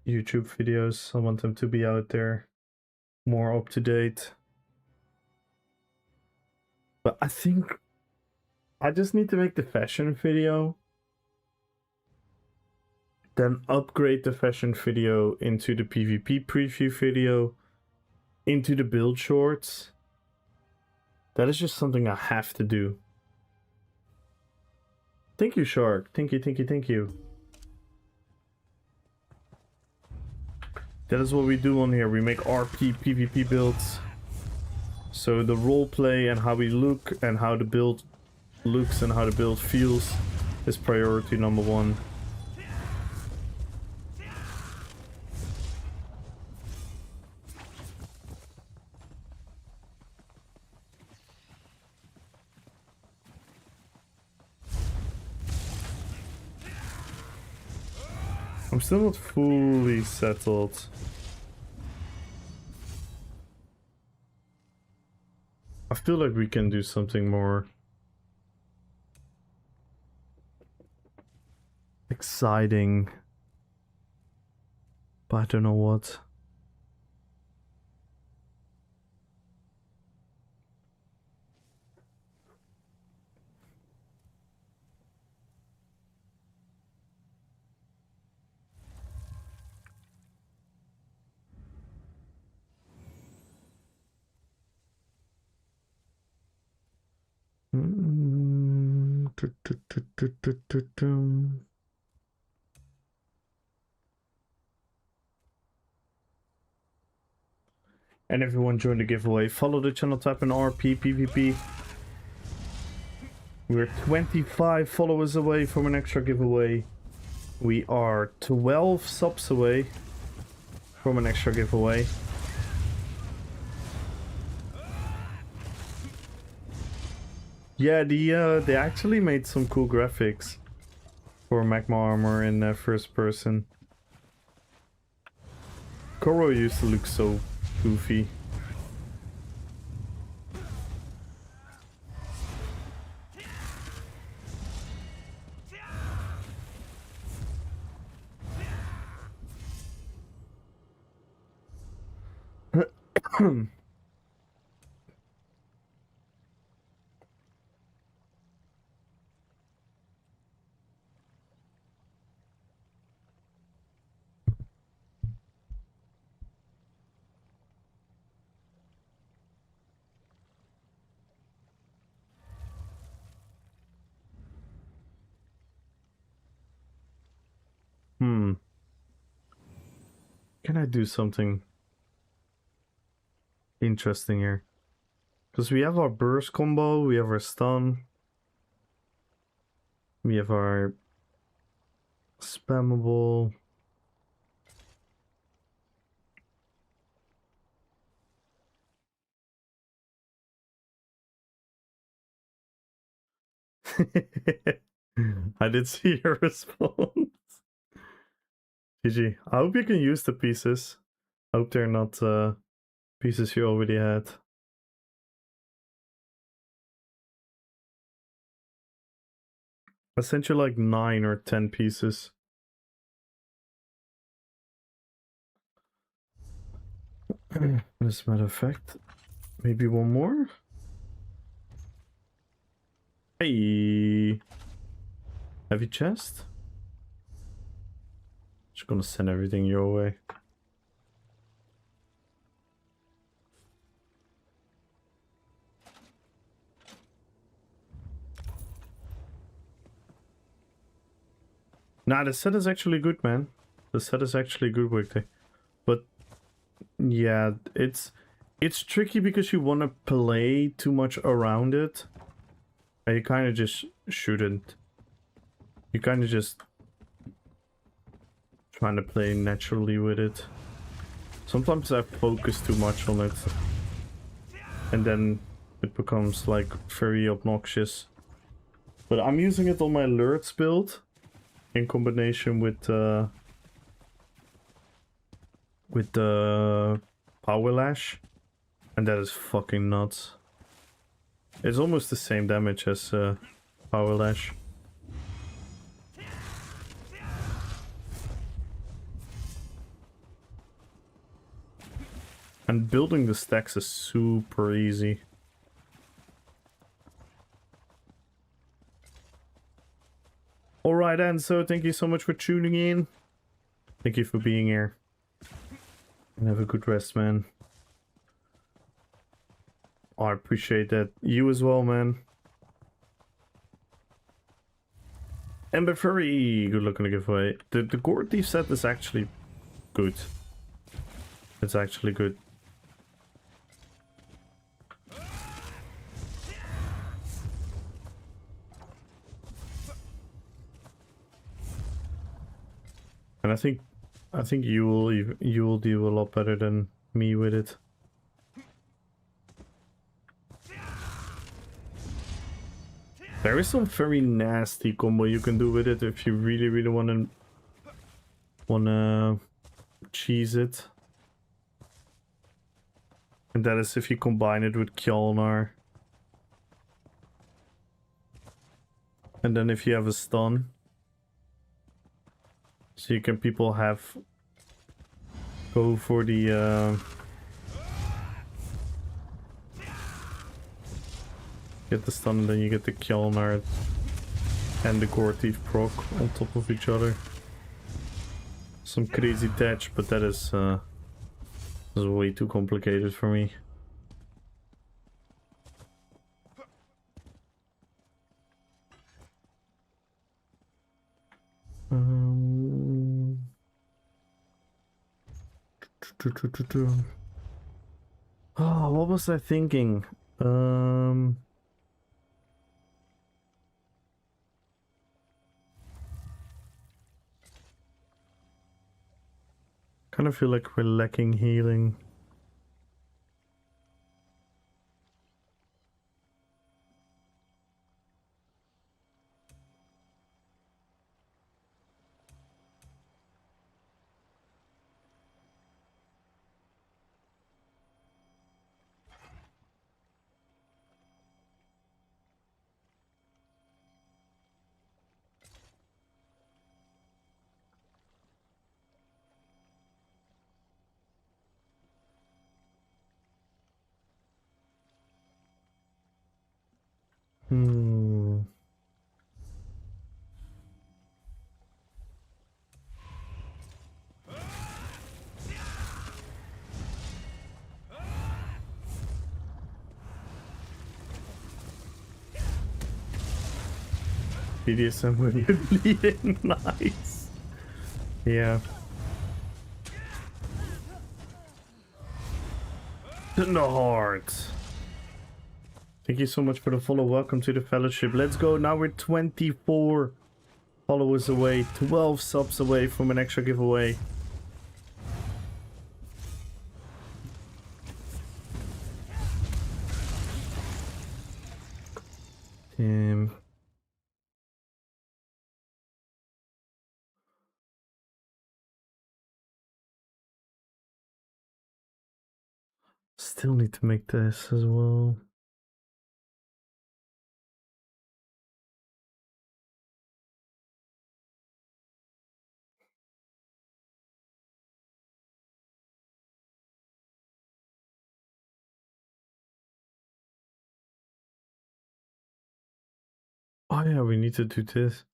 YouTube videos. I want them to be out there, more up to date. But I think I just need to make the fashion video, then upgrade the fashion video into the PvP preview video, into the build shorts. That is just something I have to do. Thank you, Shark. Thank you. That is what we do on here. We make RPPVP builds. So the roleplay and how we look and how the build looks and how the build feels is priority number one. I'm still not fully settled. I feel like we can do something more exciting, but I don't know what. And everyone join the giveaway. Follow the channel, type in RPPVP. We're 25 followers away from an extra giveaway. We are 12 subs away from an extra giveaway. Yeah, they actually made some cool graphics for Magma Armor in first person. Koro used to look so goofy. Can I do something interesting here? Because we have our burst combo, we have our stun, we have our spammable. I did see your response. GG. I hope you can use the pieces. I hope they're not pieces you already had. I sent you like 9 or 10 pieces. As a matter of fact, maybe one more? Hey! Heavy chest? Just gonna send everything your way. Nah, the set is actually good, man. The set is actually good, Weekday. But yeah, it's tricky because you want to play too much around it. And you kind of just shouldn't. You kind of just trying to play naturally with it. Sometimes I focus too much on it, and then it becomes like very obnoxious. But I'm using it on my Lurtz build in combination with the Power Lash, and that is fucking nuts. It's almost the same damage as Power Lash. And building the stacks is super easy. Alright, and so thank you so much for tuning in. Thank you for being here. And have a good rest, man. I appreciate that. You as well, man. Ember Furry, good luck on the giveaway. The Gore Thief set is actually good. It's actually good. And I think you will do a lot better than me with it. There is some very nasty combo you can do with it if you really wanna cheese it. And that is if you combine it with Kjolnar. And then if you have a stun. So you can people have go for the get the stun and then you get the Kjolnar and the Gore Thief proc on top of each other. Some crazy touch, but that is way too complicated for me. Oh, what was I thinking? Kind of feel like we're lacking healing. BDSM when you're bleeding, nice. Yeah. In the heart. Thank you so much for the follow. Welcome to the fellowship. Let's go. Now we're 24 followers away, 12 subs away from an extra giveaway. Damn. Still need to make this as well. Oh yeah, we need to do this.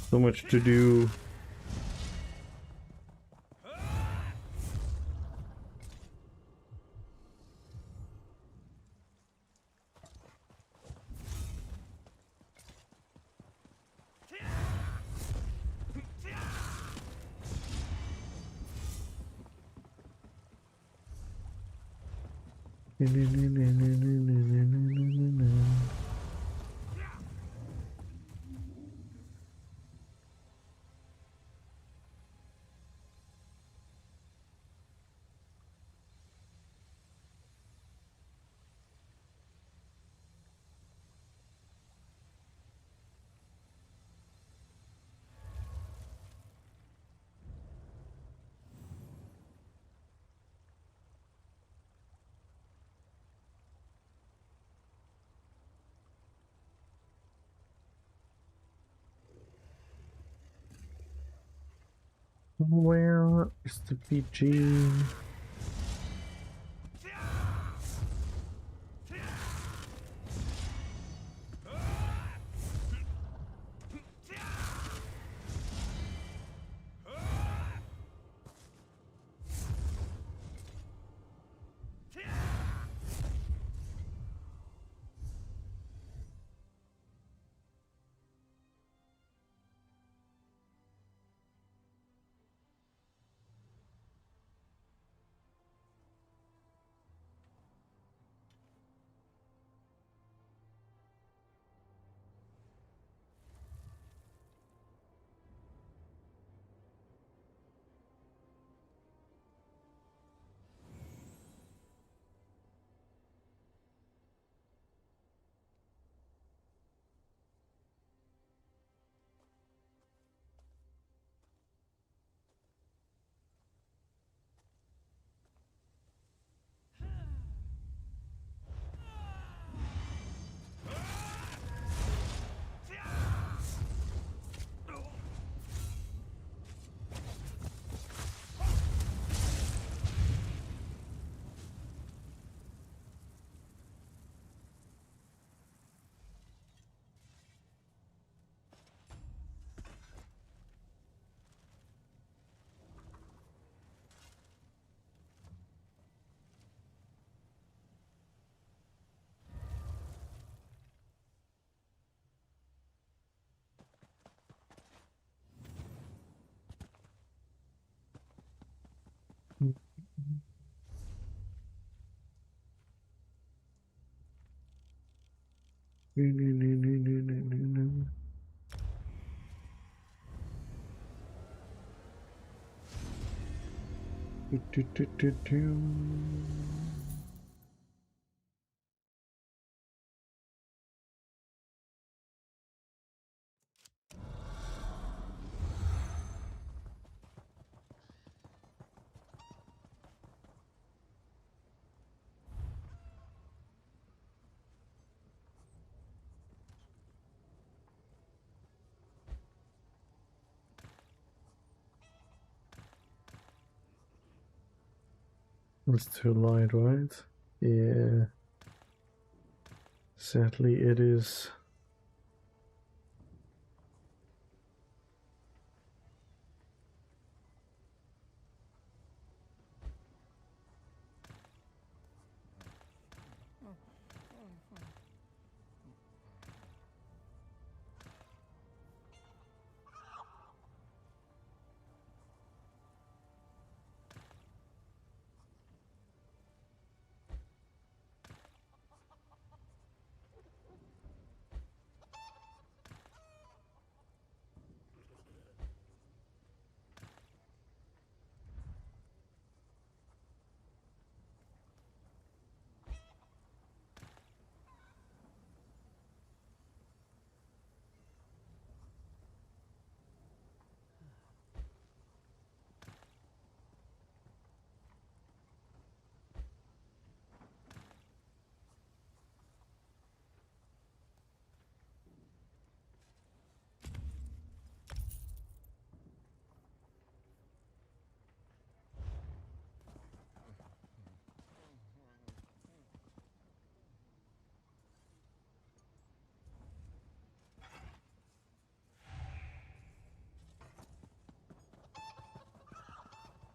So much to do. Where is the PG? It's too light, right? Yeah. Sadly, it is.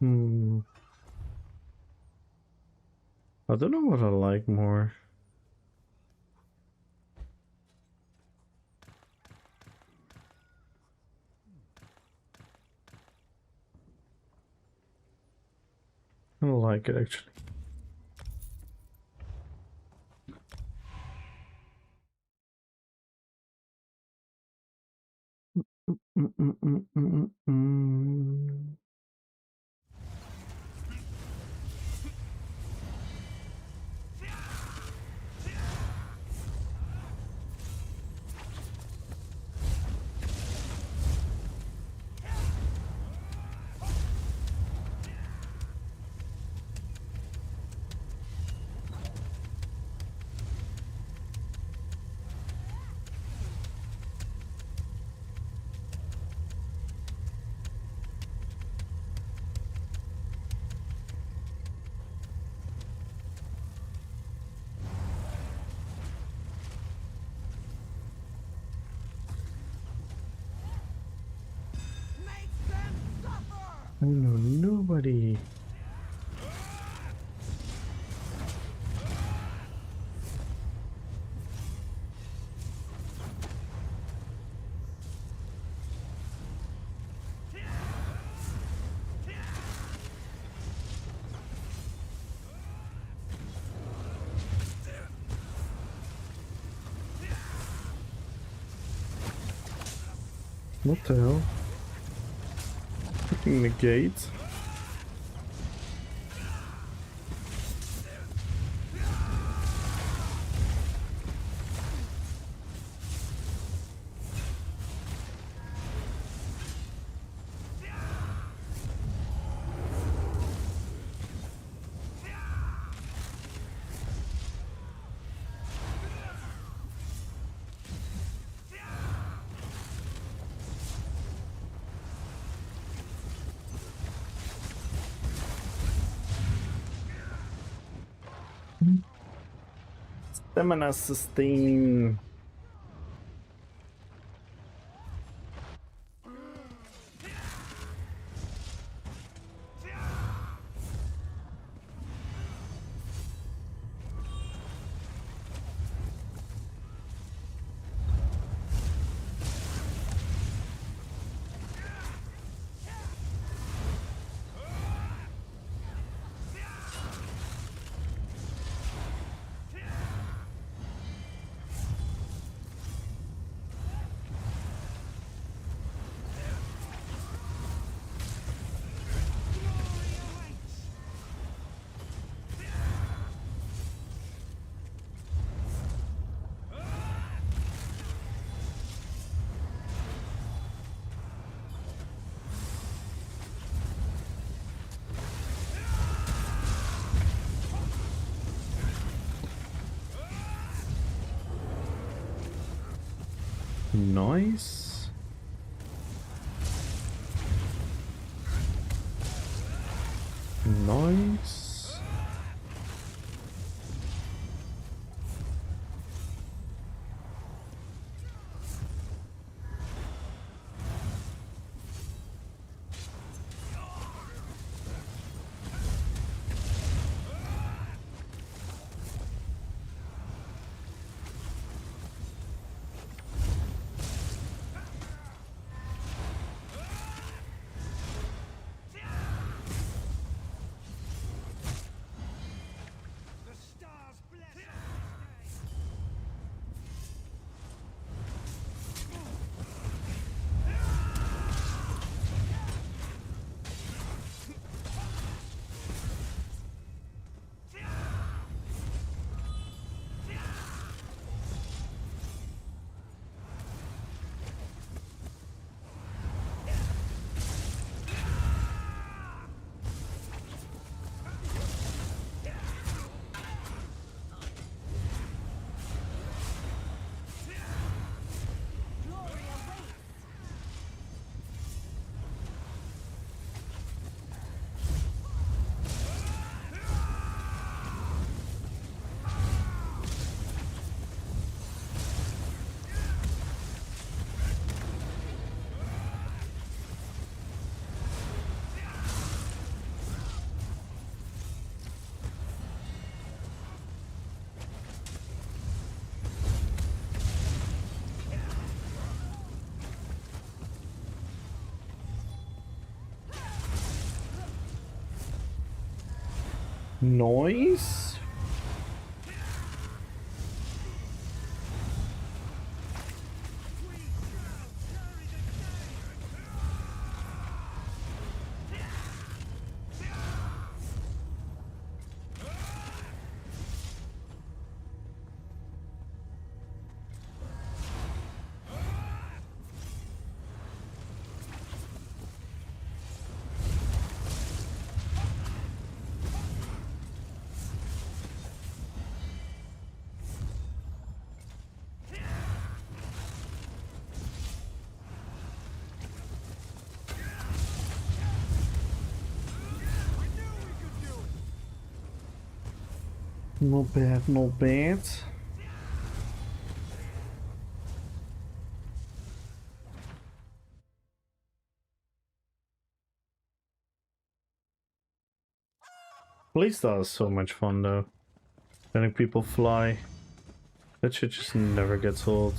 Hmm. I don't know what I like more. I don't like it actually. Mm. Make them suffer! I know nobody. What the hell? Fucking negate. Stamina sustain. Nice. Nice. Noise? Not bad, not bad. Police Star is so much fun though. Letting people fly. That shit just never gets old.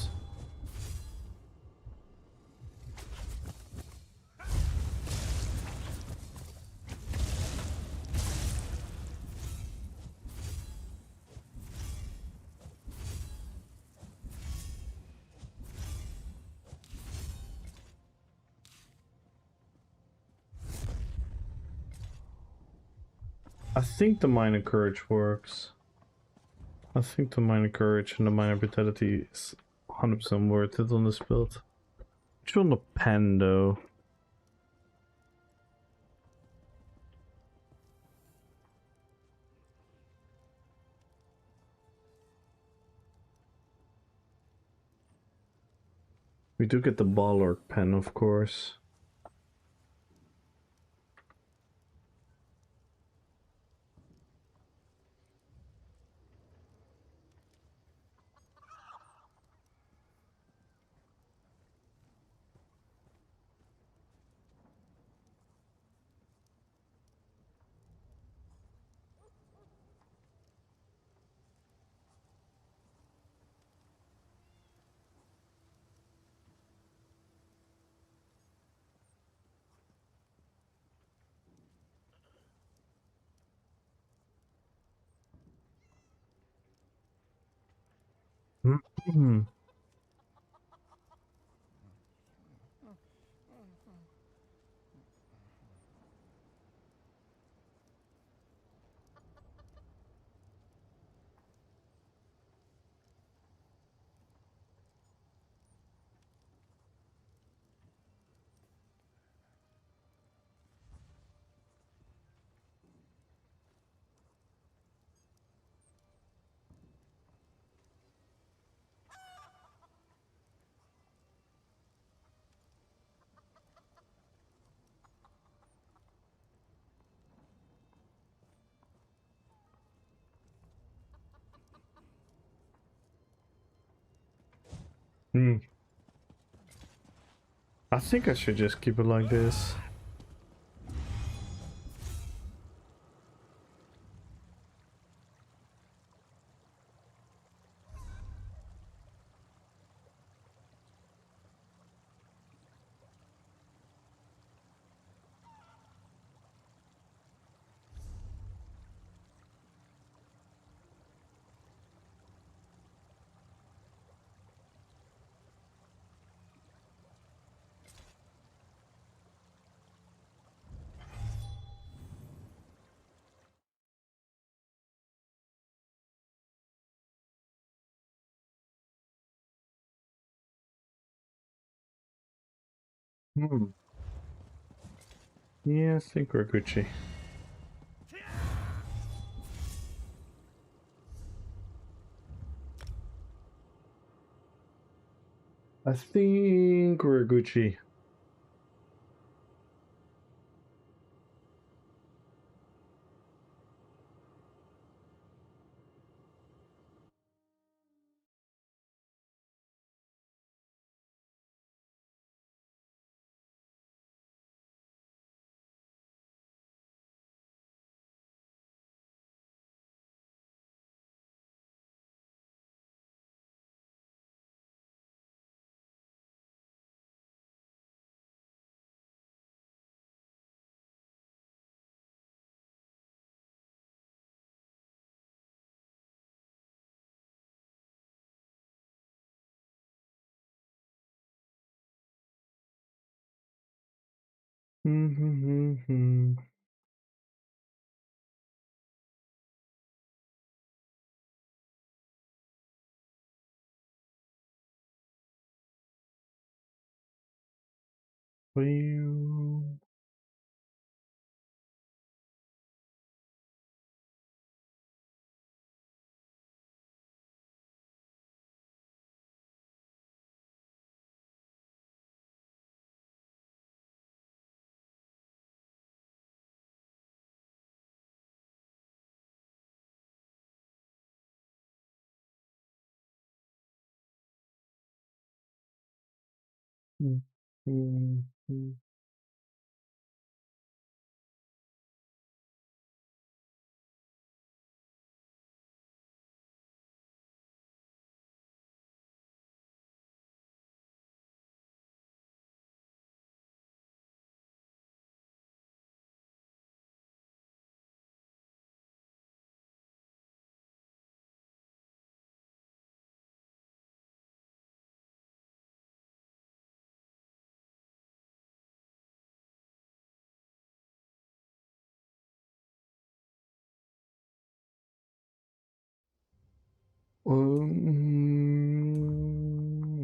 I think the Minor Courage works. I think the Minor Courage and the Minor Brutality is 100% worth it on this build. Which on the pen though? We do get the Ballard pen, of course. Hmm. Hmm. I think I should just keep it like this. Hmm. Yeah, I think we're Gucci. I think we're Gucci.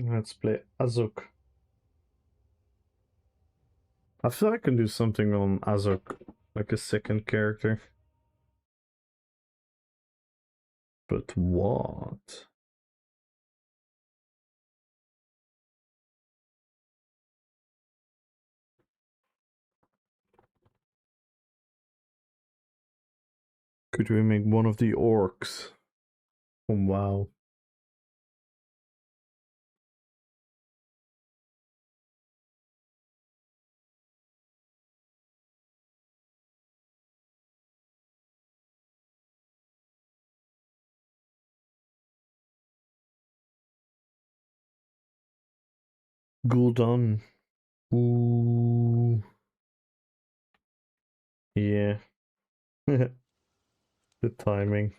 Let's play Azuk. I feel I can do something on Azuk, like a second character. But what? Could we make one of the orcs from WoW? Gul'dan. Ooh. Yeah. The timing.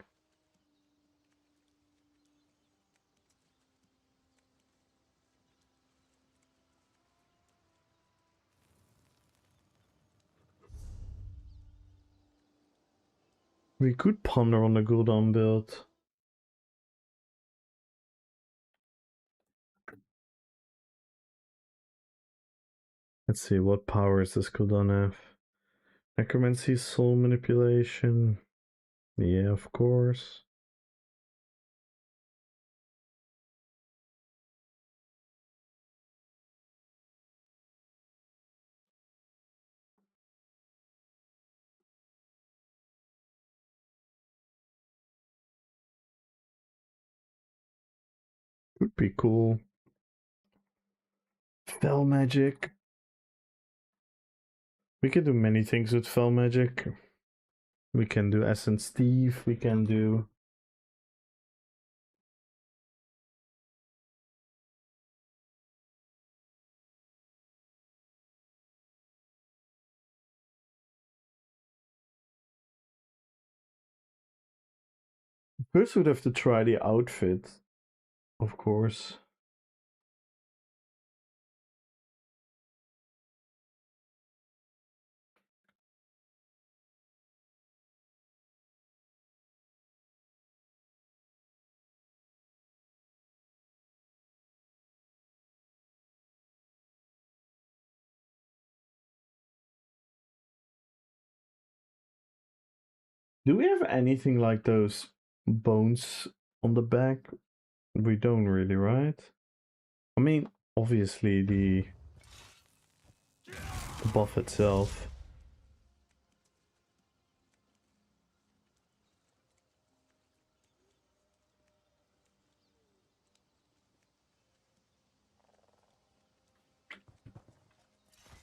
We could ponder on the Gul'dan build. Let's see, what powers does Gul'dan have? Necromancy, soul manipulation. Yeah, of course. Would be cool. Fell magic. We can do many things with fell magic. We can do Essence Thief. We can do... First we'd have to try the outfit, of course. Do we have anything like those bones on the back? We don't really, right? I mean, obviously the buff itself.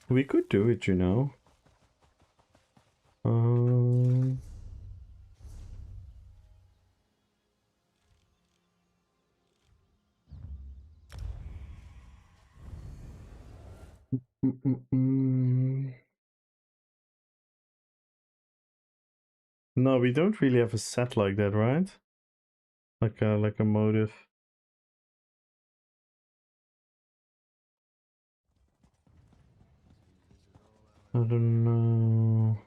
We could do it, you know. No, we don't really have a set like that, right? Like a motive. I don't know.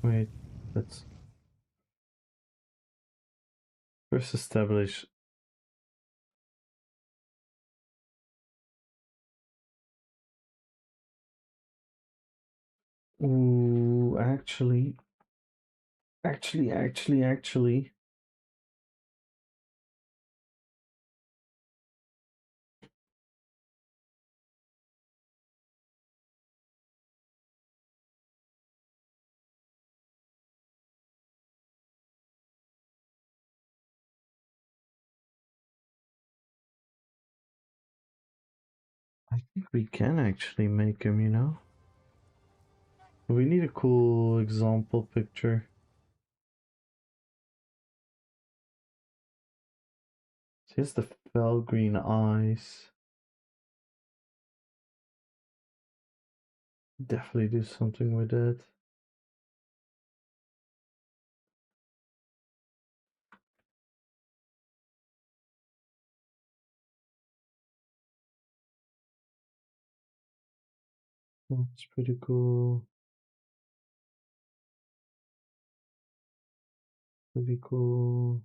Wait, let's first establish. Ooh, actually. I think we can actually make him, you know? We need a cool example picture. He has the fell green eyes. Definitely do something with that. That's pretty cool. Pretty cool.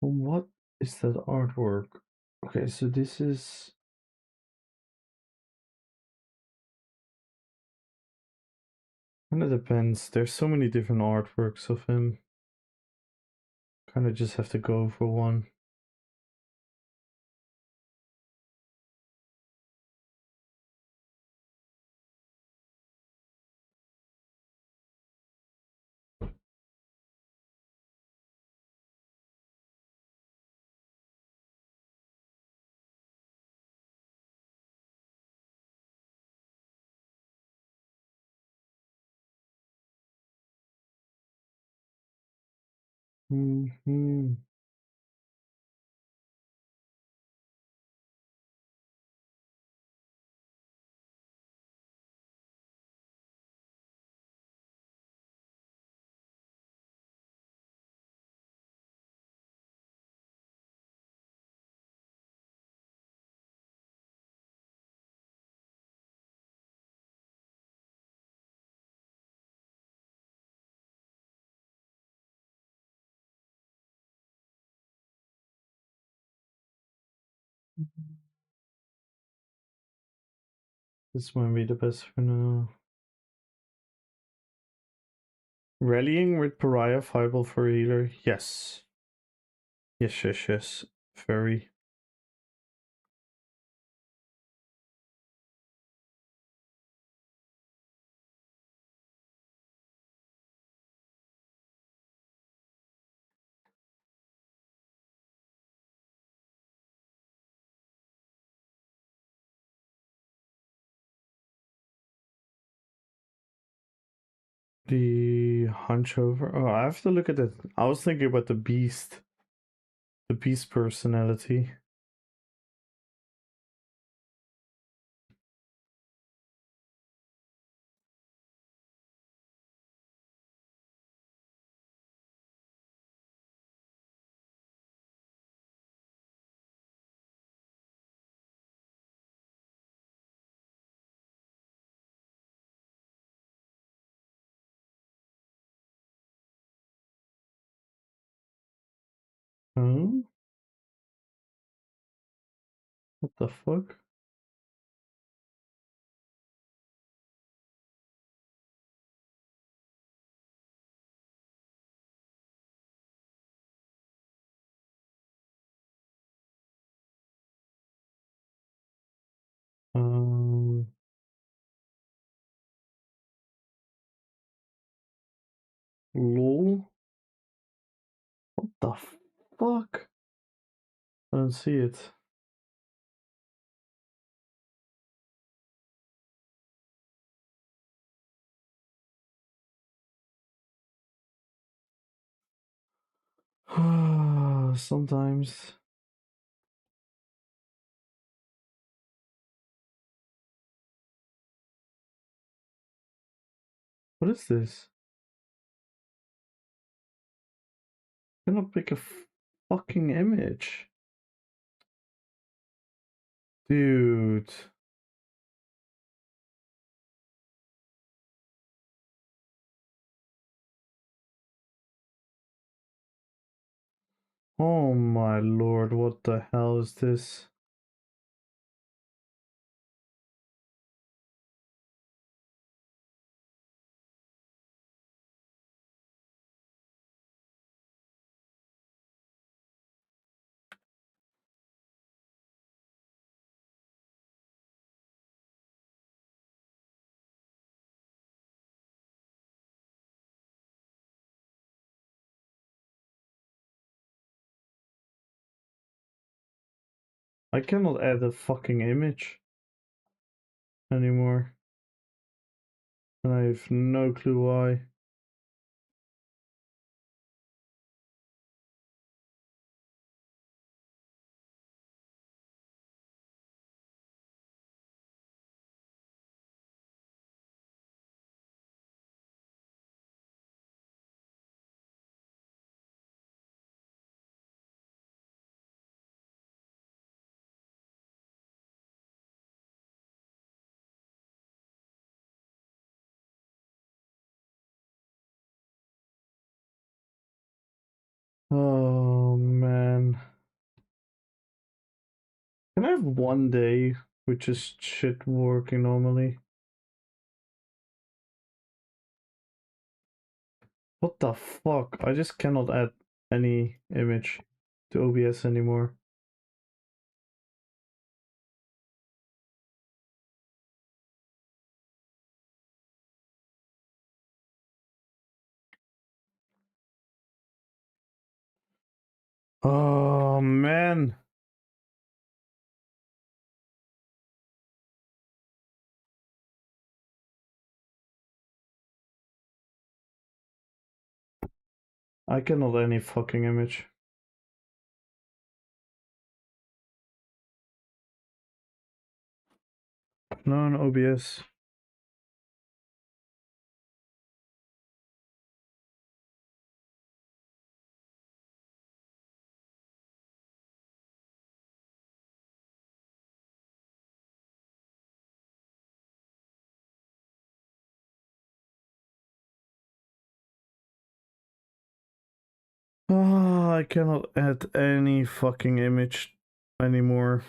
What is that artwork? Okay, so this is... Kind of depends. There's so many different artworks of him. Kind of just have to go for one. Mm-hmm. This might be the best for now. Rallying with Pariah Fireball for healer. Yes. Yes. Very. The hunch over. Oh, I have to look at it. I was thinking about the beast. The beast personality. Oh? What the fuck? Um, lol? What the fuck? I don't see it. Sometimes. What is this? I cannot pick a fucking image. Dude. Oh my lord, what the hell is this? I cannot add a fucking image anymore. And I have no clue why. Oh man. Can I have one day with just shit working normally? What the fuck? I just cannot add any image to OBS anymore. Oh man. I cannot any fucking image. No, on OBS. Ah, I cannot add any fucking image anymore.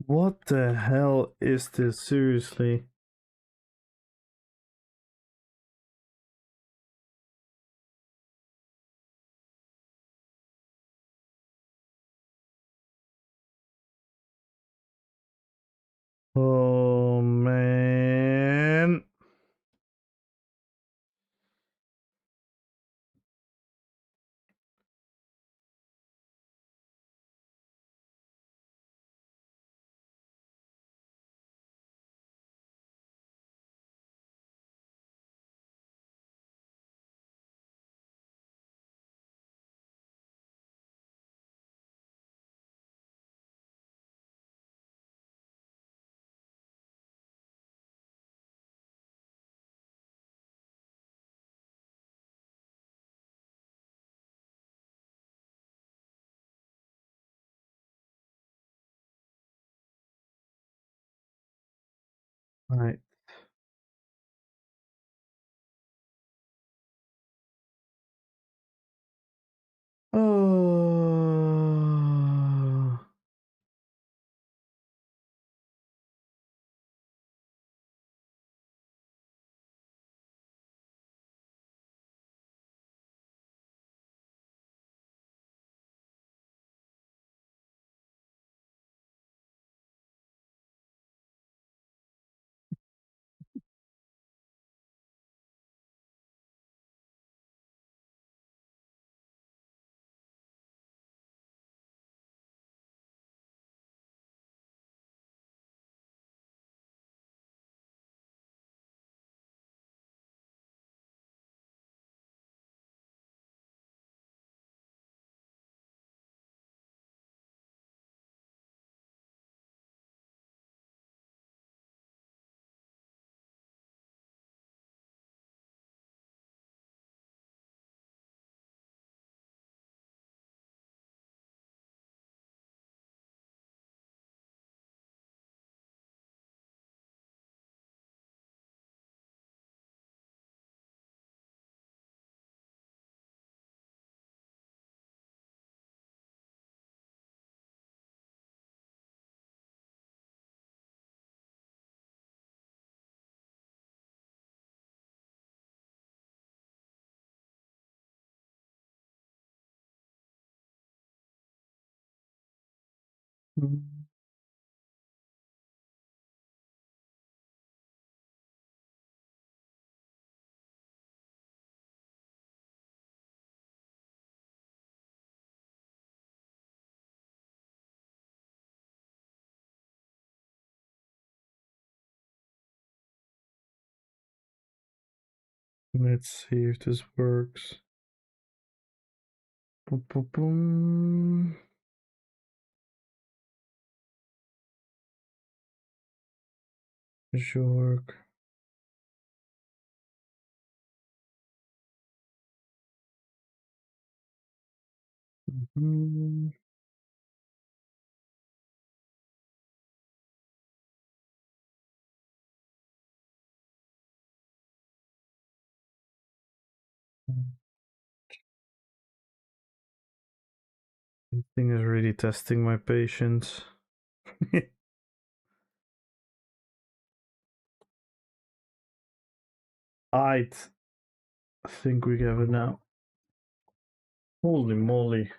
What the hell is this? Seriously? Oh man. Right. Oh. Let's see if this works. Boom, boom, boom. Should work. Mhm. This thing is really testing my patience. I think we have it now. Holy moly.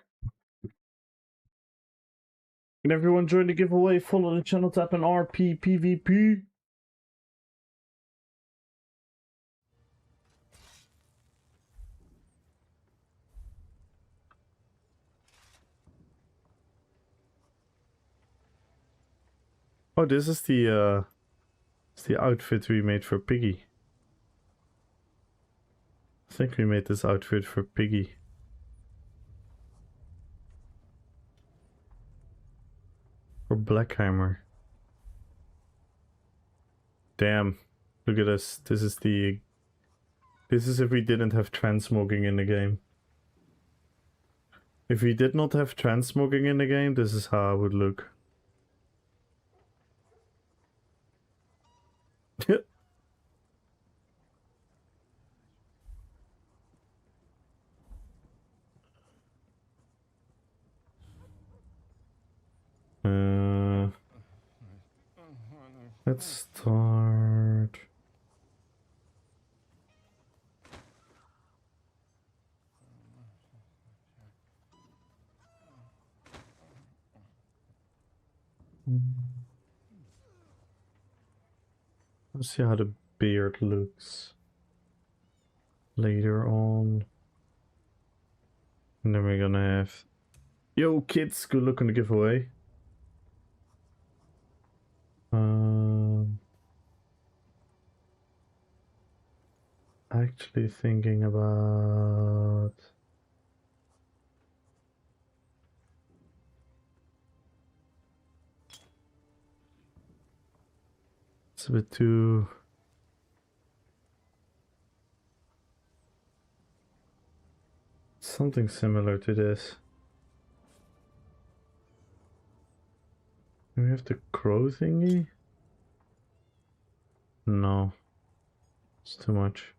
Can everyone join the giveaway? Follow the channel, tap on RPPVP. Oh, this is the outfit we made for Piggy. I think we made this outfit for Piggy. For Blackheimer. Damn. Look at this. This is if we didn't have transmogging in the game. If we did not have transmogging in the game, this is how I would look. Let's start. Let's see how the beard looks later on. And then we're gonna have... Yo kids, good luck on the giveaway. Actually thinking about... It's a bit too... Something similar to this. Do we have the crow thingy? No. It's too much.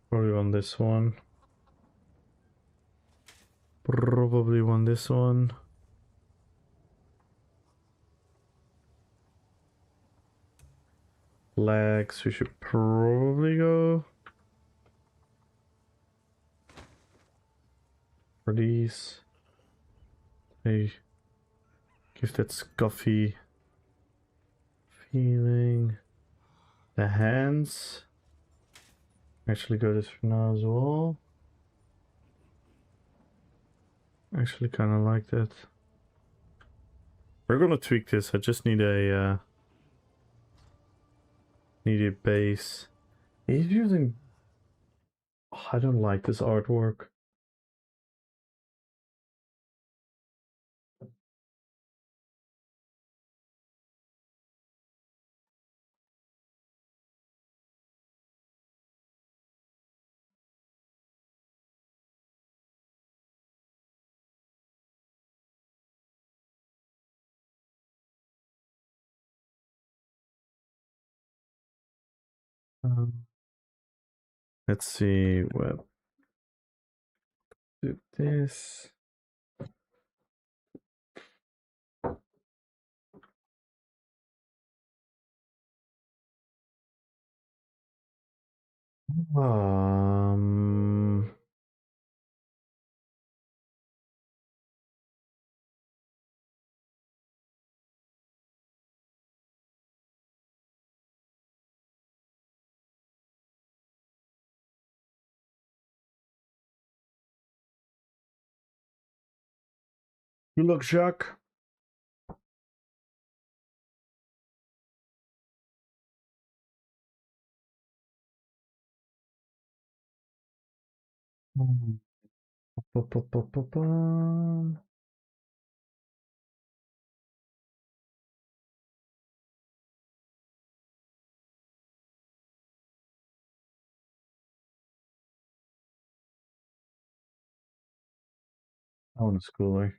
Probably on this one. Probably on this one. Legs, we should probably go for these. They give that scuffy feeling. The hands. Actually go this for now as well. Actually kind of like that. We're gonna tweak this. I just need a base. He's using. Oh, I don't like this artwork. Let's see. Well, do this. Um. Good luck, Jacques. Ba-ba-ba-ba-bum. I want a schooler.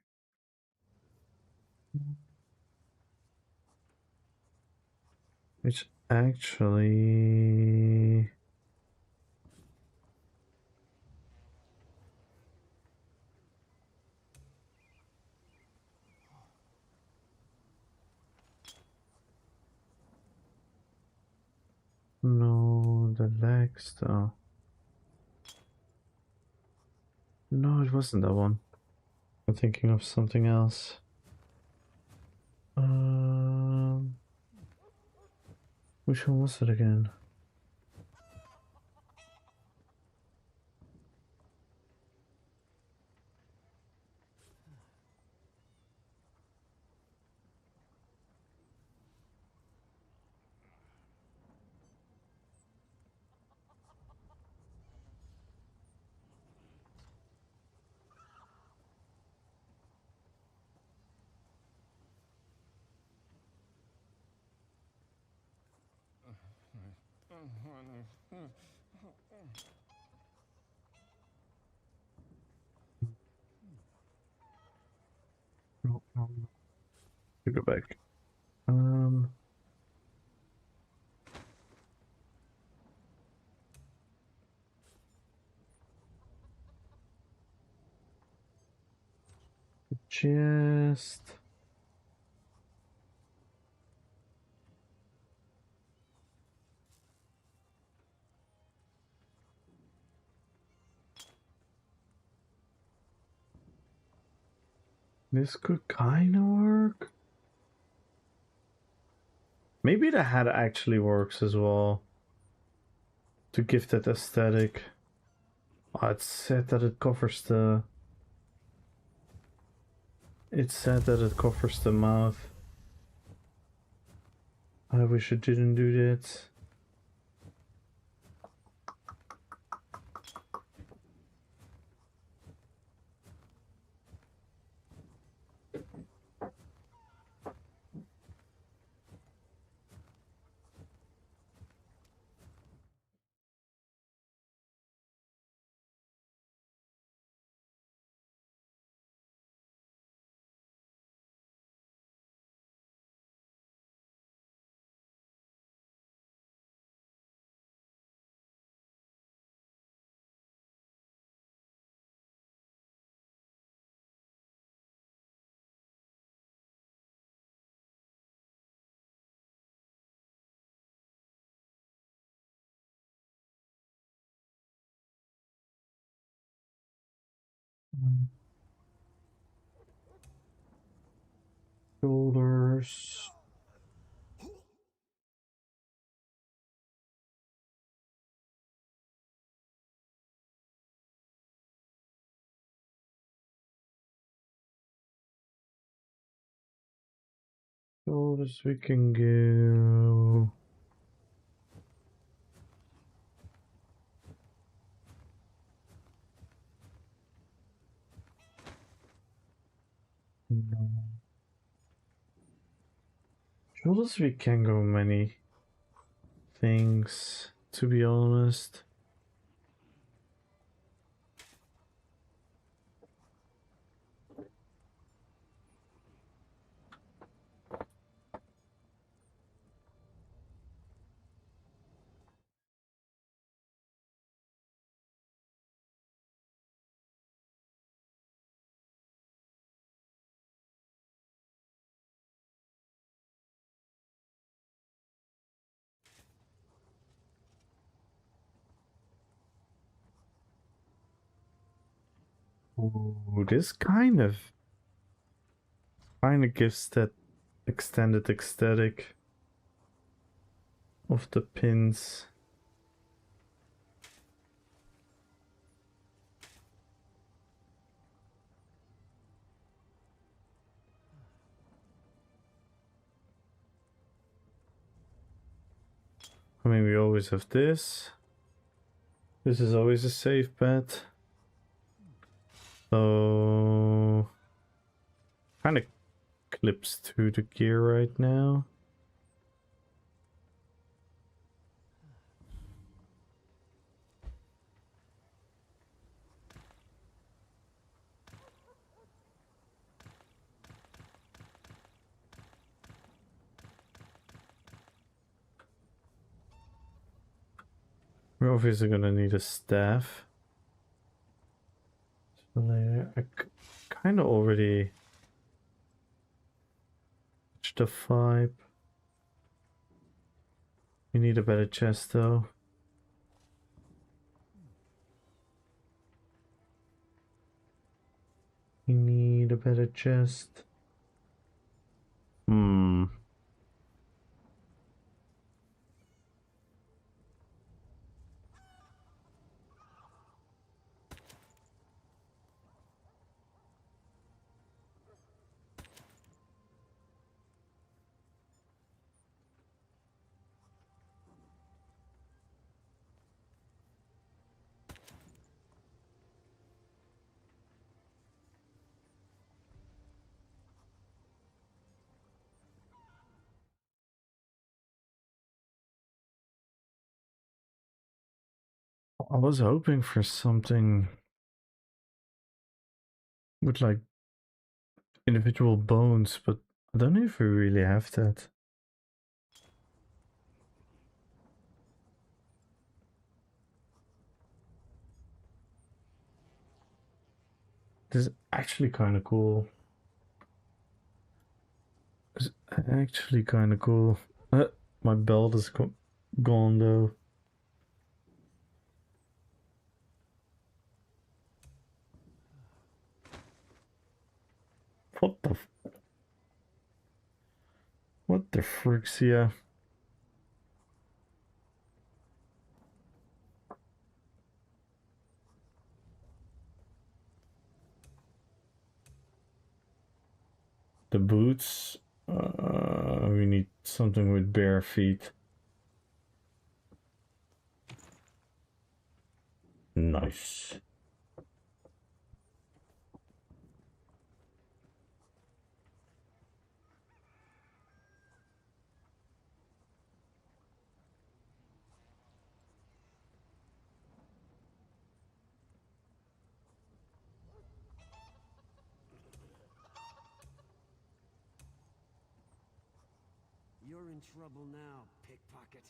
Which actually. No, the legs though. No, it wasn't that one. I'm thinking of something else. Which one was it again? No, no, no. You go back. Chest. This could kind of work. Maybe the hat actually works as well. To give that aesthetic. Oh, it said that it covers the... It said that it covers the mouth. I wish it didn't do that. Shoulders. Shoulders we can go. No. Shoulders we can go many things, to be honest. Ooh, this kind of gives that extended aesthetic of the pins. I mean, we always have this. This is always a safe bet. So kind of clips to the gear right now. We're obviously gonna need a staff. So I kind of already touched the vibe. We need a better chest though. We need a better chest. Hmm. I was hoping for something with like individual bones, but I don't know if we really have that. This is actually kind of cool. It's actually kind of cool. My belt is gone though. What the? What the frick's here? The boots. We need something with bare feet. Nice. You're in trouble now, pickpocket.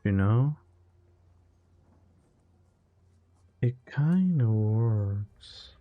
You know? It kind of works.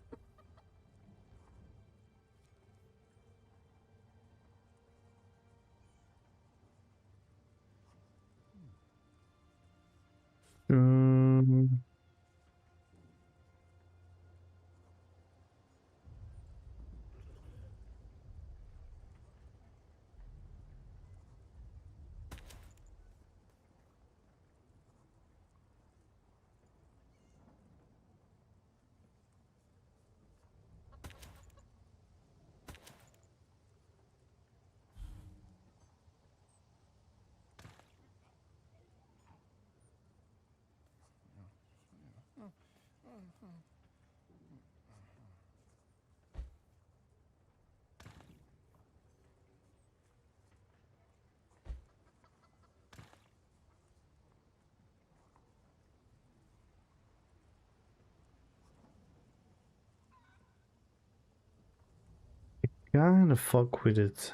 Kinda fuck with it.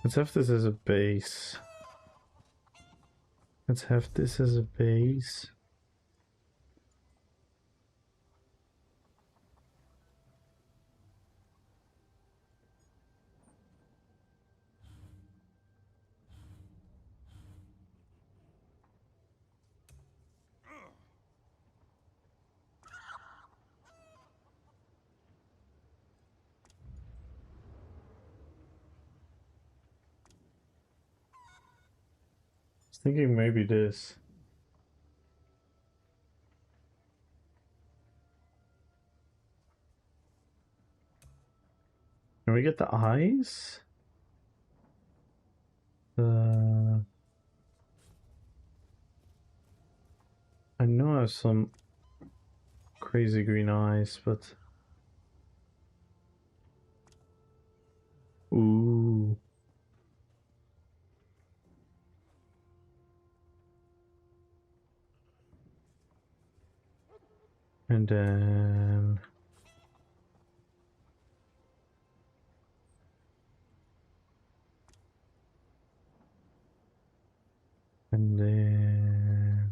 Let's have this as a base. Let's have this as a base. I was thinking maybe this. Can we get the eyes? I know I have some crazy green eyes, but... Ooh. And then... And then...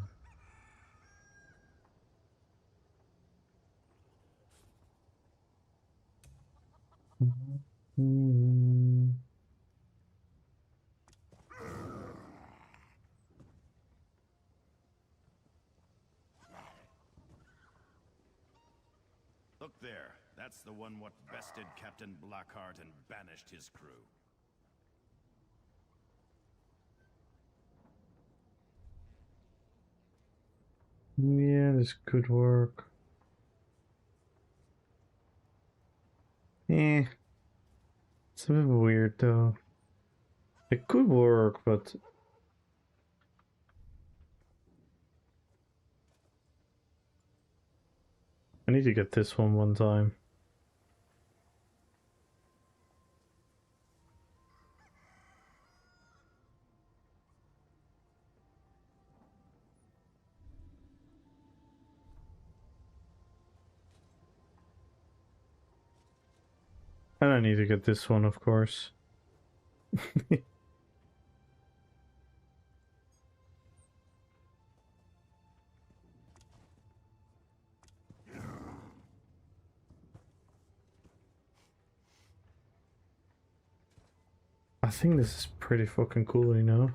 Look there. That's the one what bested Captain Blackheart and banished his crew. Yeah, this could work. Eh. It's a bit weird though. It could work, but... I need to get this one time. And I need to get this one, of course. I think this is pretty fucking cool, you know?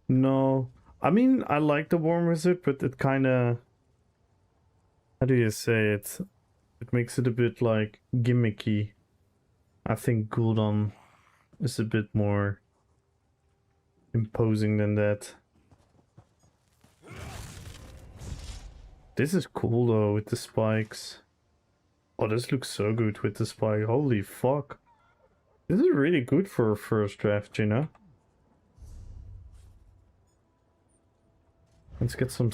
No. I mean, I like the Worm Wizard, but it kinda... How do you say it? It makes it a bit, like, gimmicky. I think Gul'dan is a bit more imposing than that. This is cool, though, with the spikes. Oh, this looks so good with the spike. Holy fuck. This is really good for a first draft, you know? Let's get some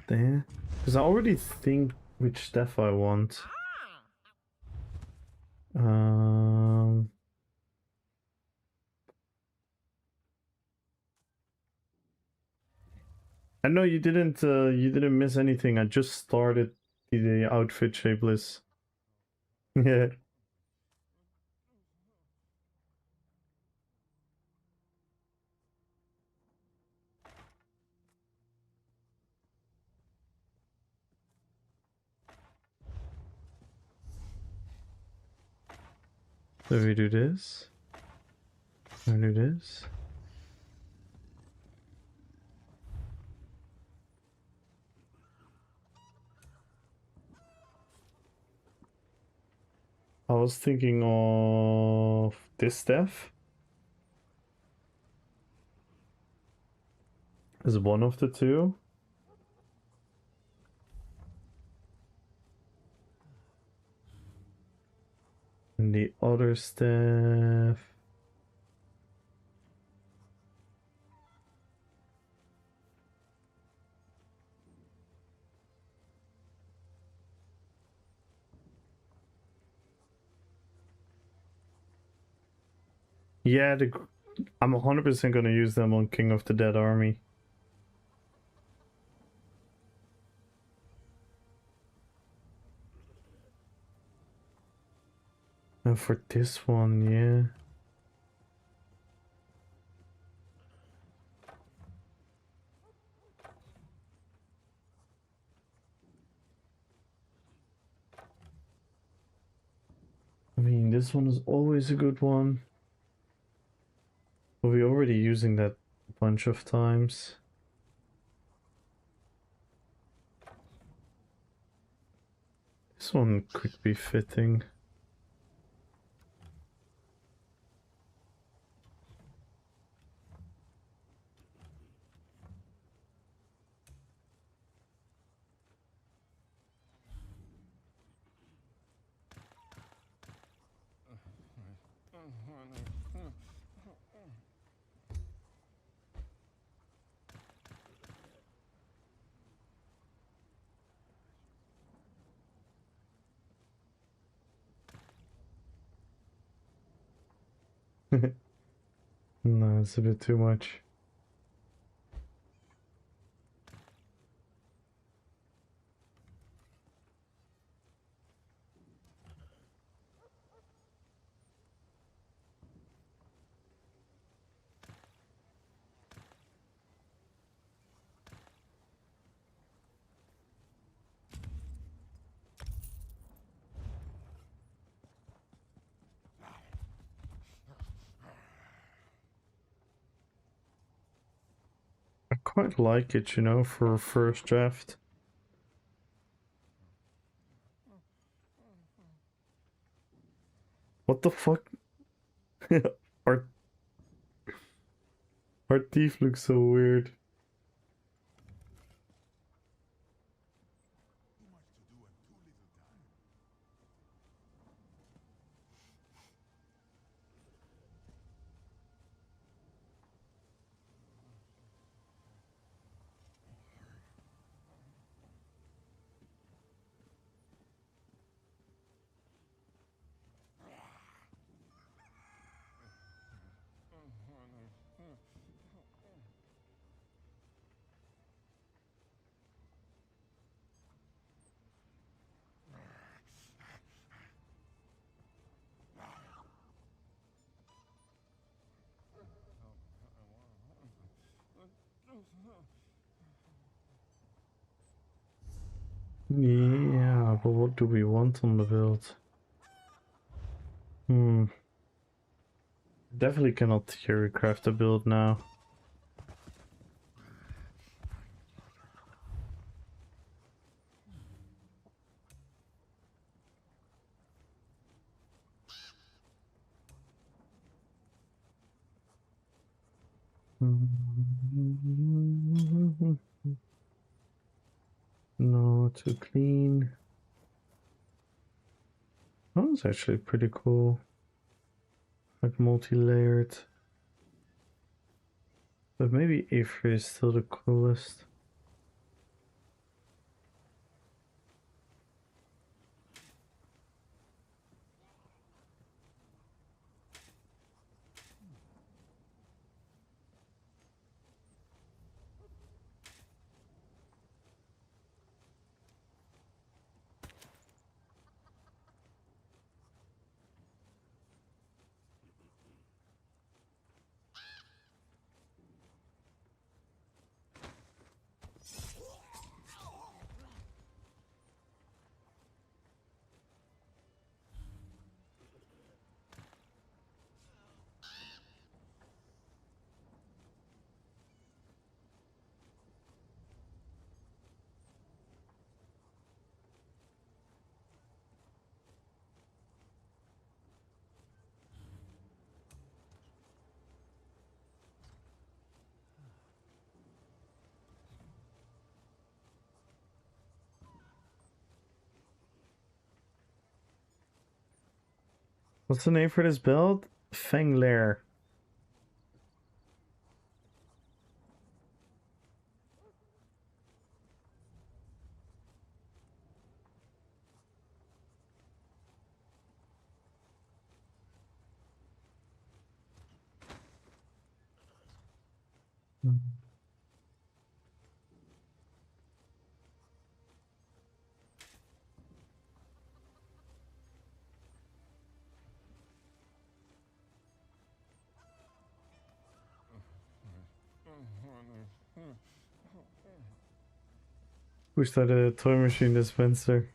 there? Because I already think which staff I want. I know you didn't miss anything. I just started the outfit shapeless. Yeah. So we do this. We do this. I was thinking of this staff as one of the two. And the other staff. Yeah, I'm 100% gonna use them on King of the Dead Army. And for this one, yeah. I mean, this one is always a good one. But we're already using that a bunch of times. This one could be fitting. No, it's a bit too much. I quite like it, you know, for a first draft. What the fuck? our our teeth look so weird. Yeah, but what do we want on the build? Definitely cannot theory craft a build now. No, too clean. That one's actually pretty cool. Like multi-layered. But maybe Aether is still the coolest. What's the name for this build? Fanglair. Who's that a toy machine dispenser?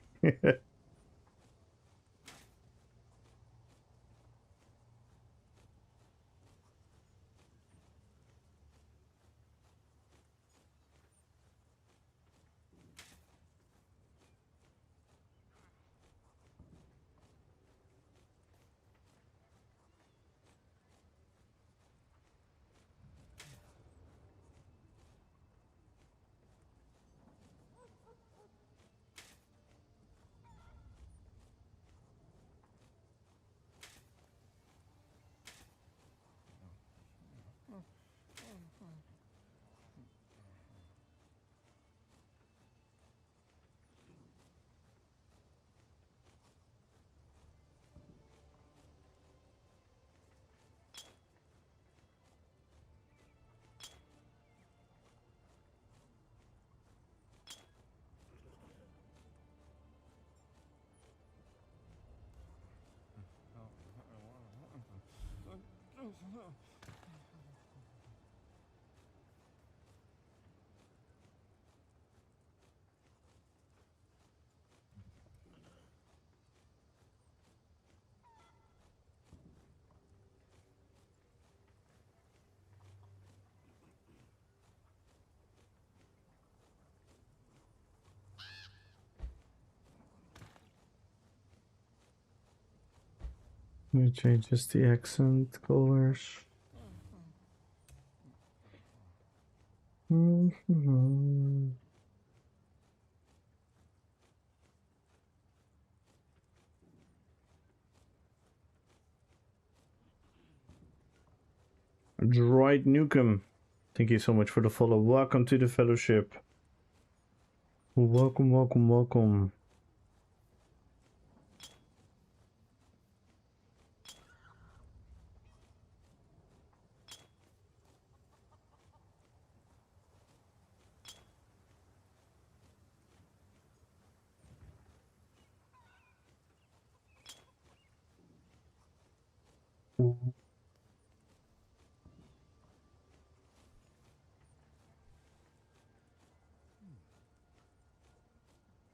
Let me change just the accent colors. Droid Nukem, thank you so much for the follow. Welcome to the fellowship. Welcome, welcome, welcome.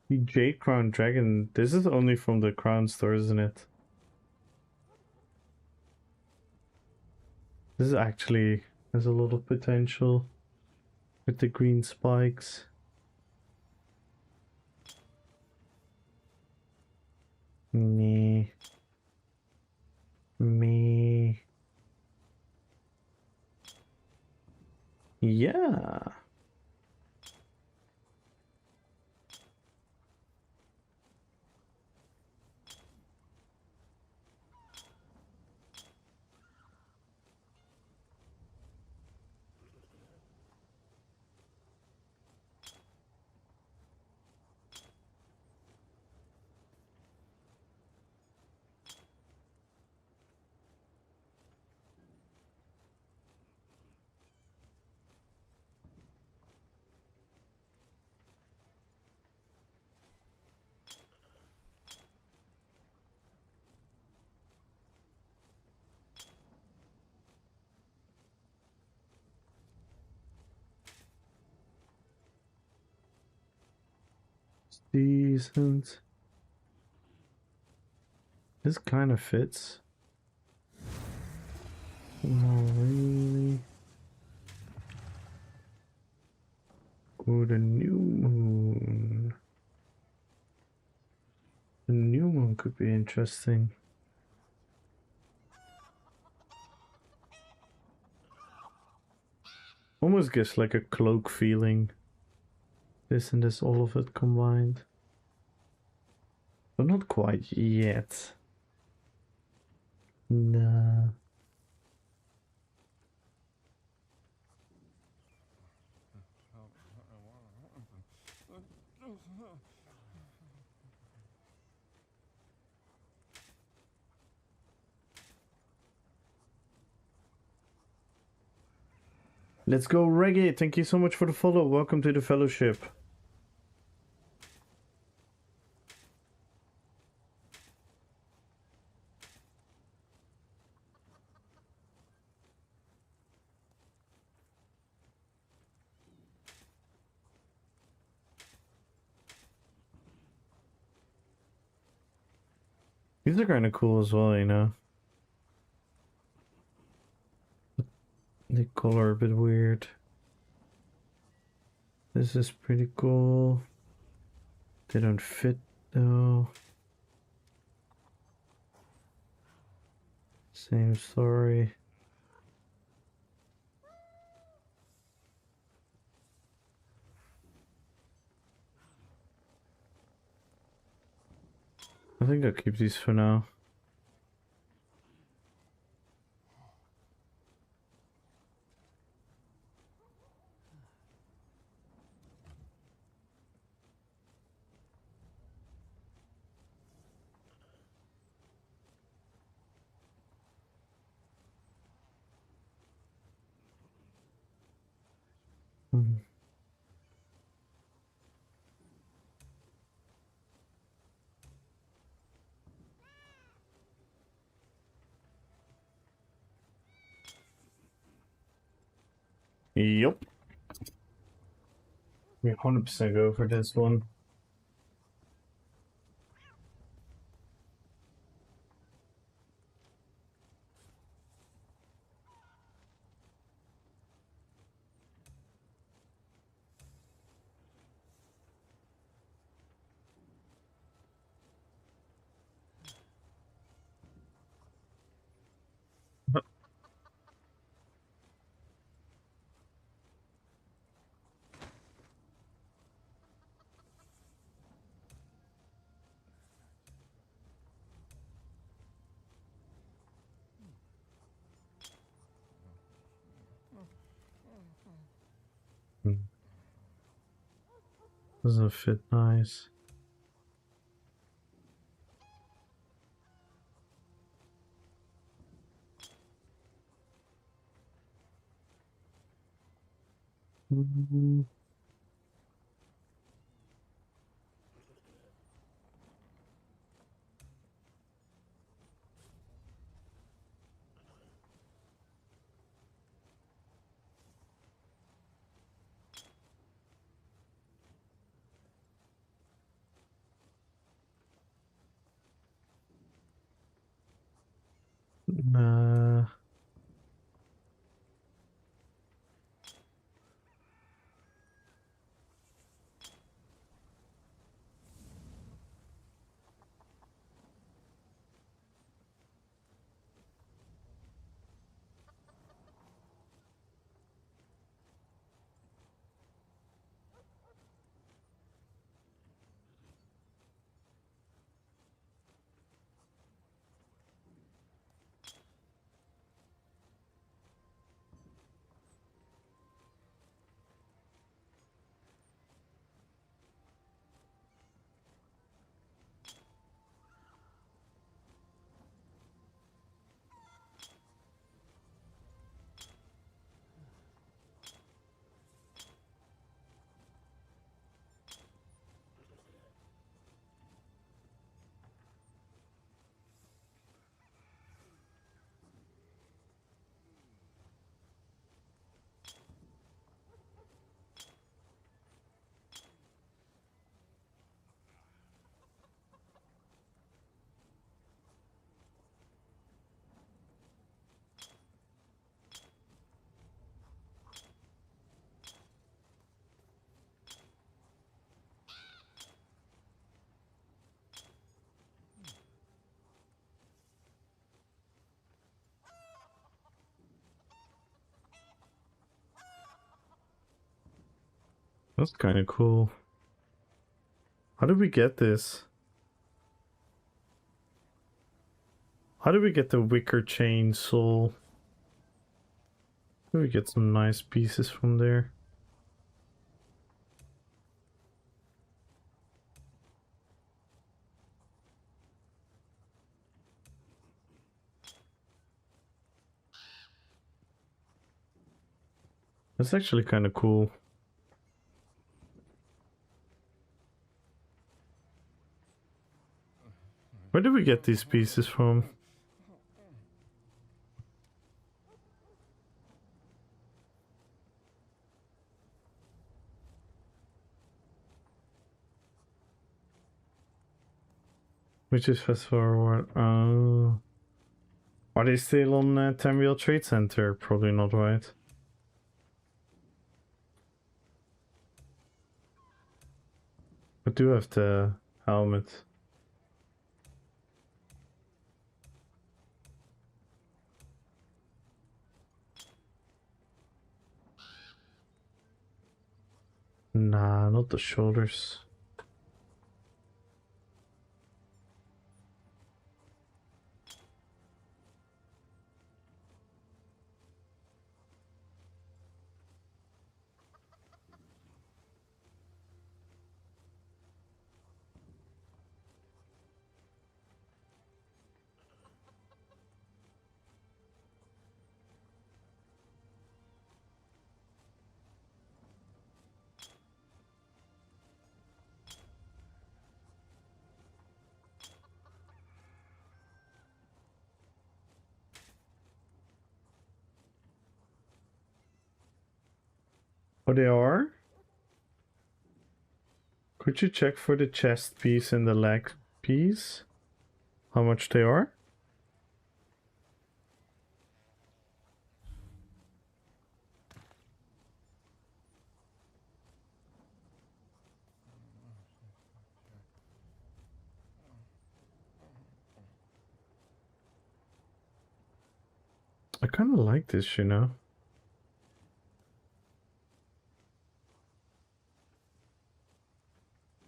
The Jade Crown Dragon. This is only from the Crown store, isn't it? This is actually has a lot of potential with the green spikes. Me. Yeah. Decent. This kind of fits. Not really. Oh, the new moon. The new moon could be interesting. Almost gives like a cloak feeling. This and this, all of it combined. But not quite yet. Nah. Let's go, Reggae. Thank you so much for the follow. Welcome to the fellowship. These are kind of cool as well, you know. The color a bit weird. This is pretty cool. They don't fit though. Same story. I think I'll keep these for now. Mhm. Yup. We 100% go for this one. Doesn't fit nice. Mhm. Nah. That's kind of cool. How did we get this? How do we get the wicker chainsaw? Do we get some nice pieces from there? That's actually kind of cool. Where did we get these pieces from? Which is fast forward. Oh. Are they still on Tamriel Trade Center? Probably not, right? I do have the helmet. Nah, not the shoulders. Oh, they are? Could you check for the chest piece and the leg piece? How much they are? I kind of like this, you know.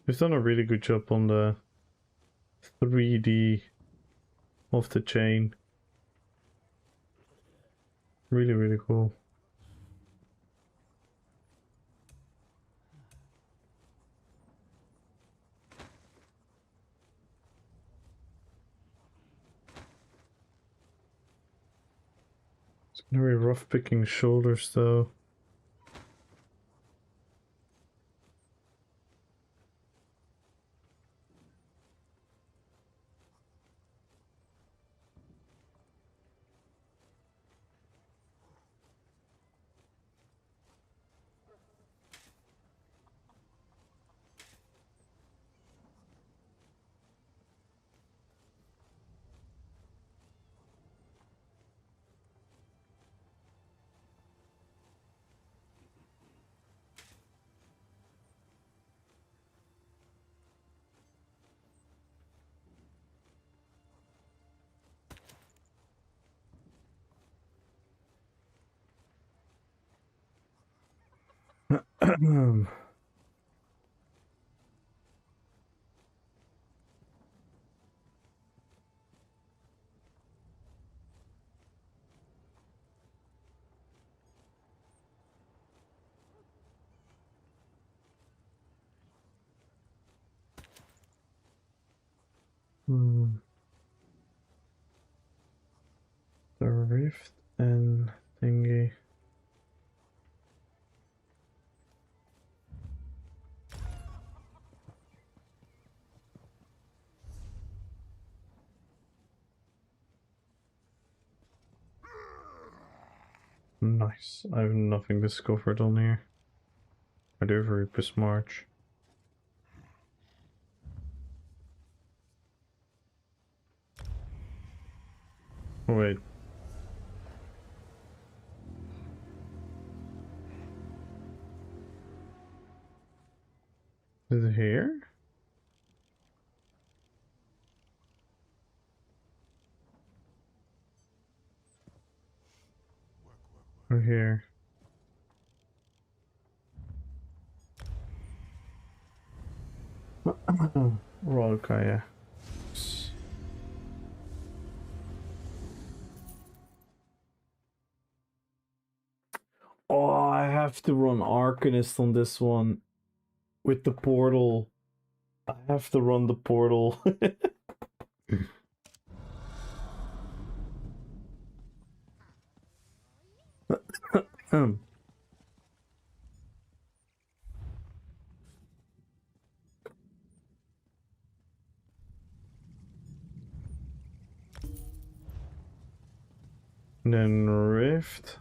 We've done a really good job on the 3D of the chain. Really, really cool. It's very rough picking shoulders though. The rift and thingy. Nice. I have nothing discovered on here. I do have a Reapers March. Oh, wait. Is it here? Or here? Well, okay, yeah. Oh, I have to run Arcanist on this one. With the portal. I have to run the portal. Then Rift.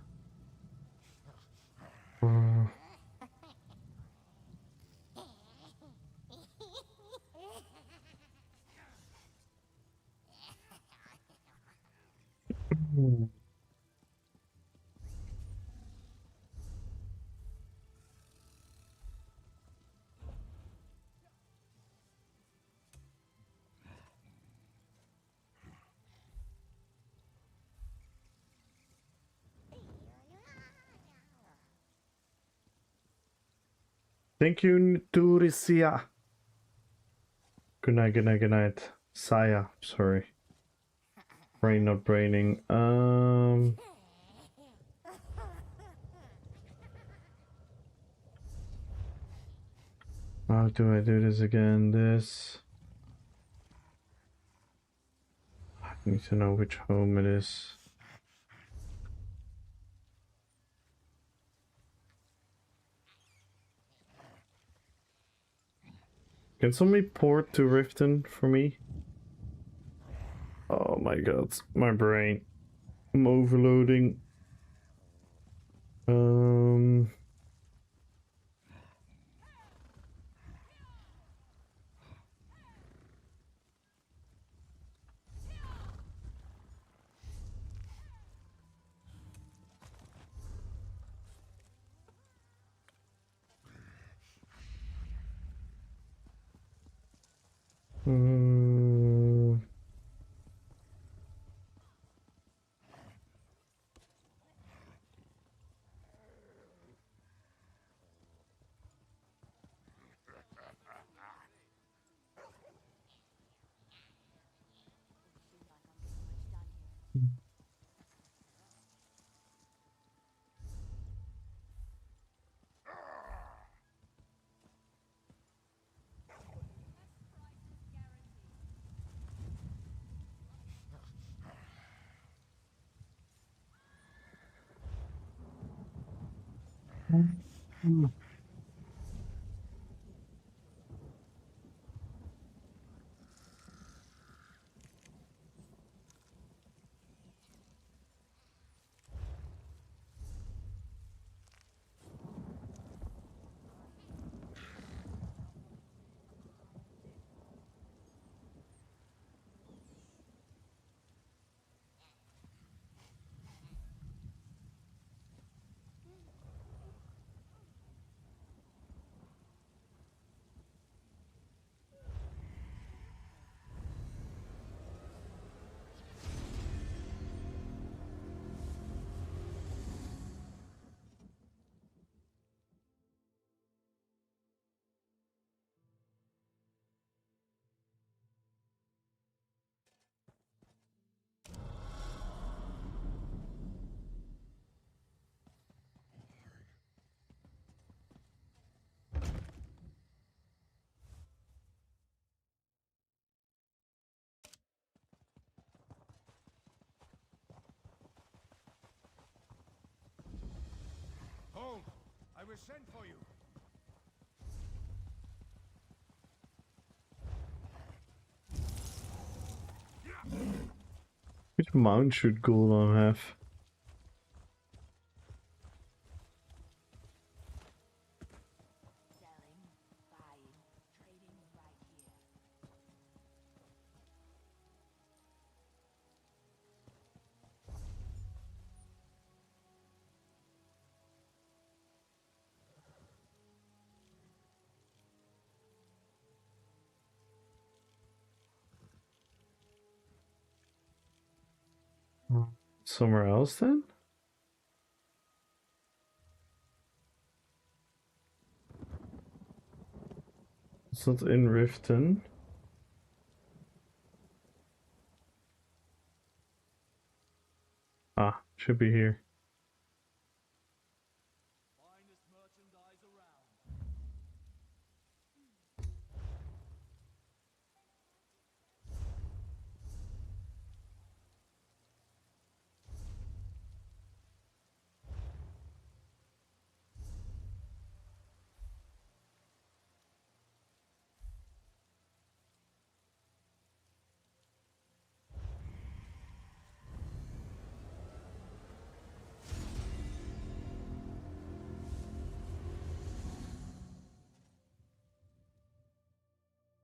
Thank you, Turisia. Good night, good night, good night. Saya, sorry. Brain not braining. How do I do this again? This. I need to know which home it is. Can somebody port to Riften for me? Oh my god, my brain. I'm overloading. Home, I was sent for you. Which mount should Gul'dan have? Somewhere else then? It's not in Riften. Ah, should be here.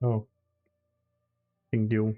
Oh. Thank you.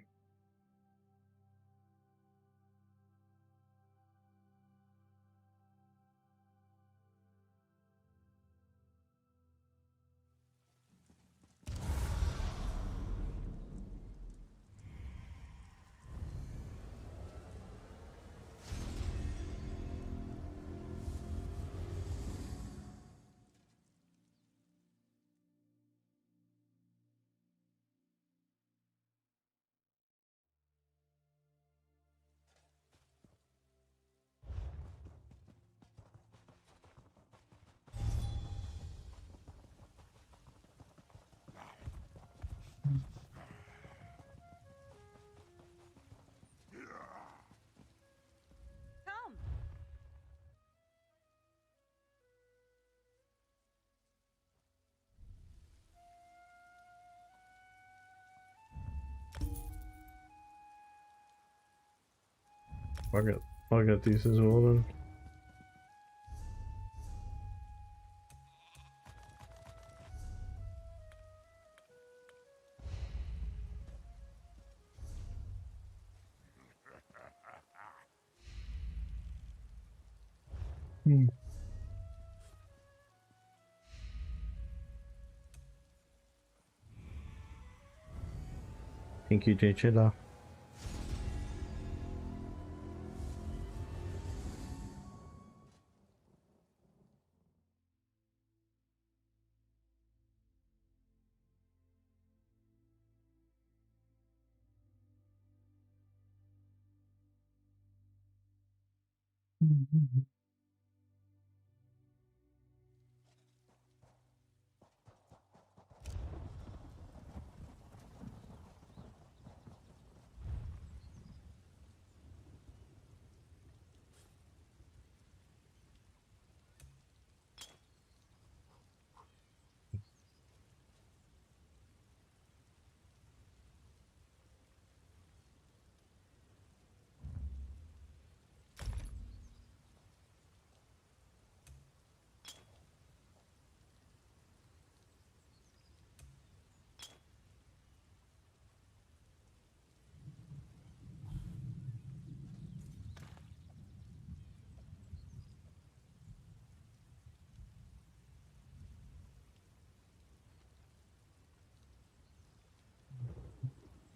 Come. I got these as well then. Hmm. Thank you, J Chilla.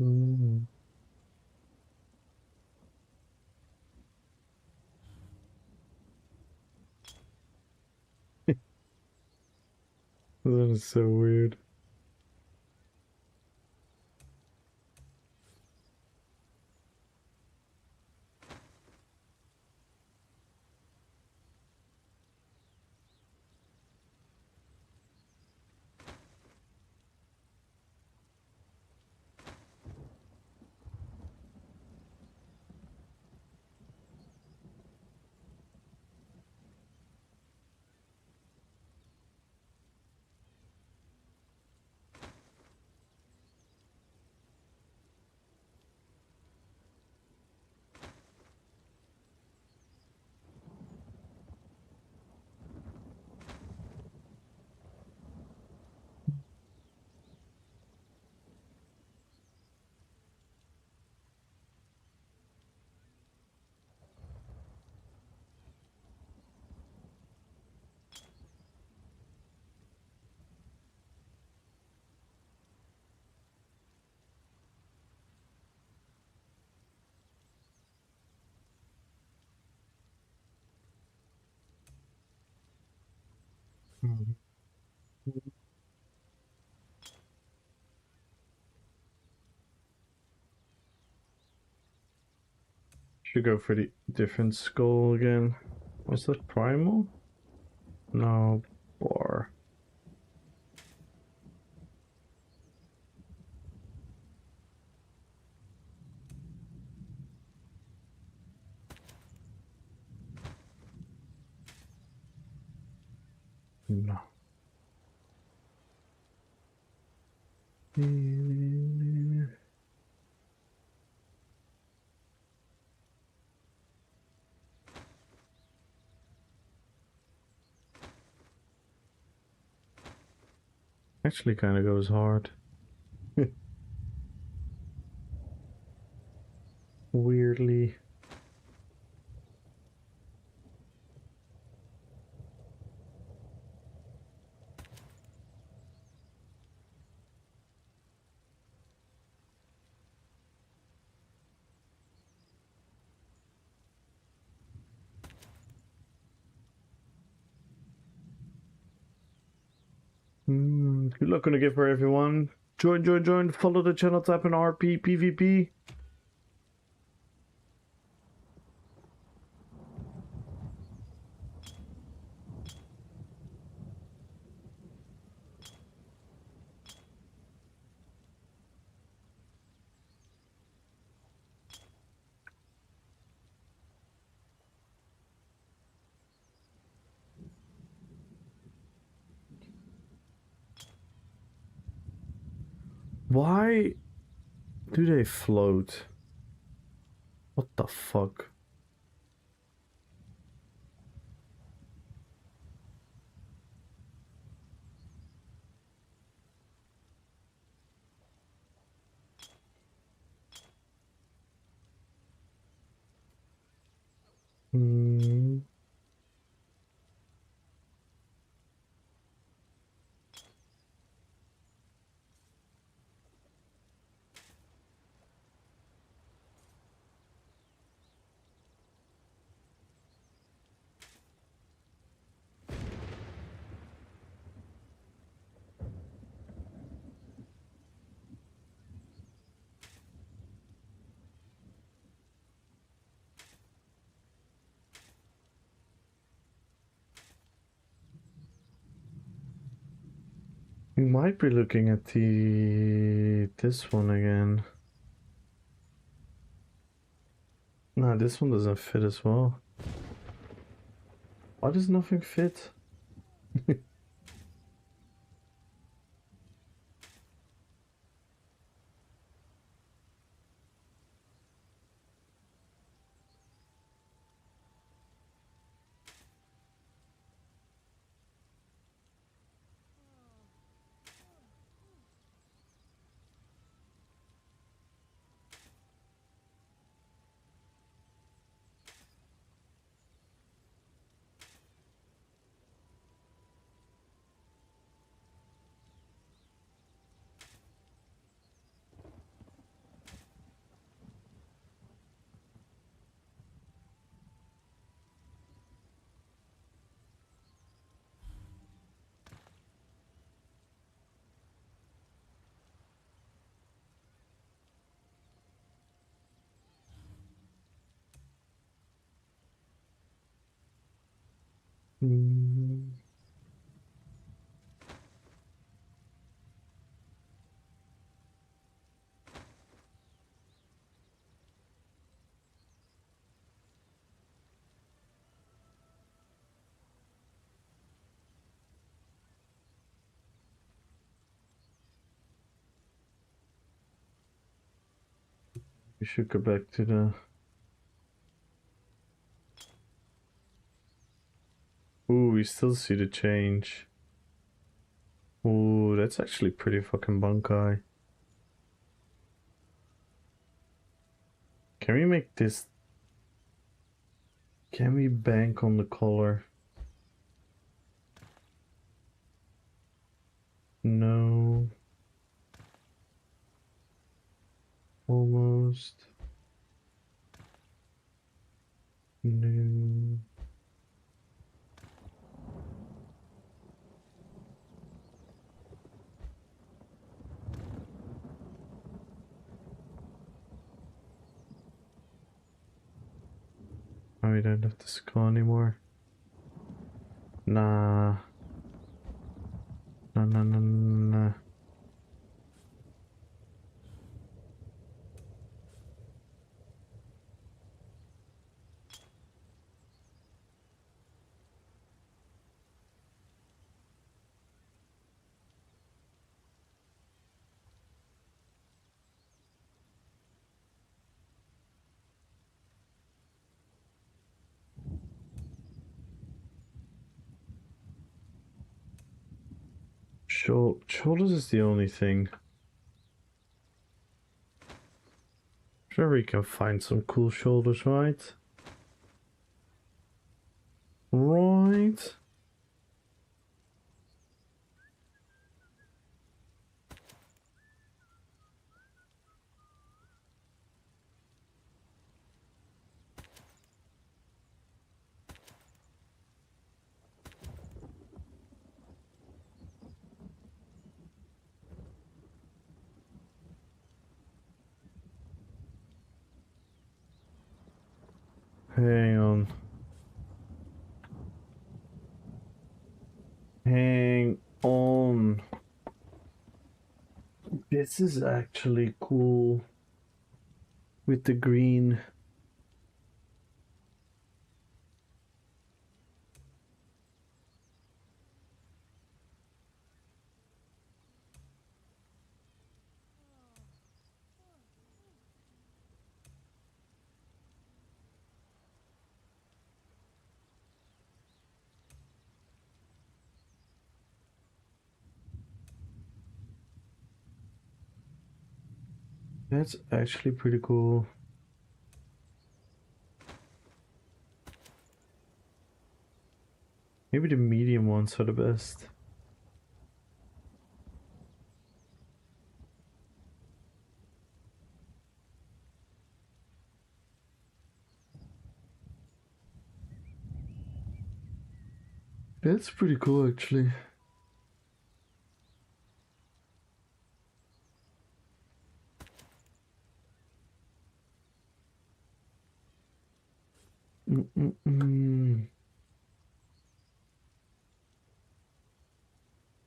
Mm. That is so weird. Mhm. Should go for the different skull again. Was that primal? No, bar. No. Actually kind of goes hard. weirdly. Good luck on the gift for everyone. Join. Follow the channel, tap in RPPVP. Why do they float? What the fuck? Hmm. We might be looking at this one again. Nah, this one doesn't fit as well. Why does nothing fit? Hmm. We should go back to the... Ooh, we still see the change. Ooh, that's actually pretty fucking bunkai. Can we make this... Can we bank on the color? No. Almost. No. Oh, we don't have the skull anymore. Nah. Nah. Shoulders is the only thing. Sure, we can find some cool shoulders, right? Right. Hang on. Hang on. This is actually cool. With the green. That's actually pretty cool. Maybe the medium ones are the best. That's pretty cool, actually.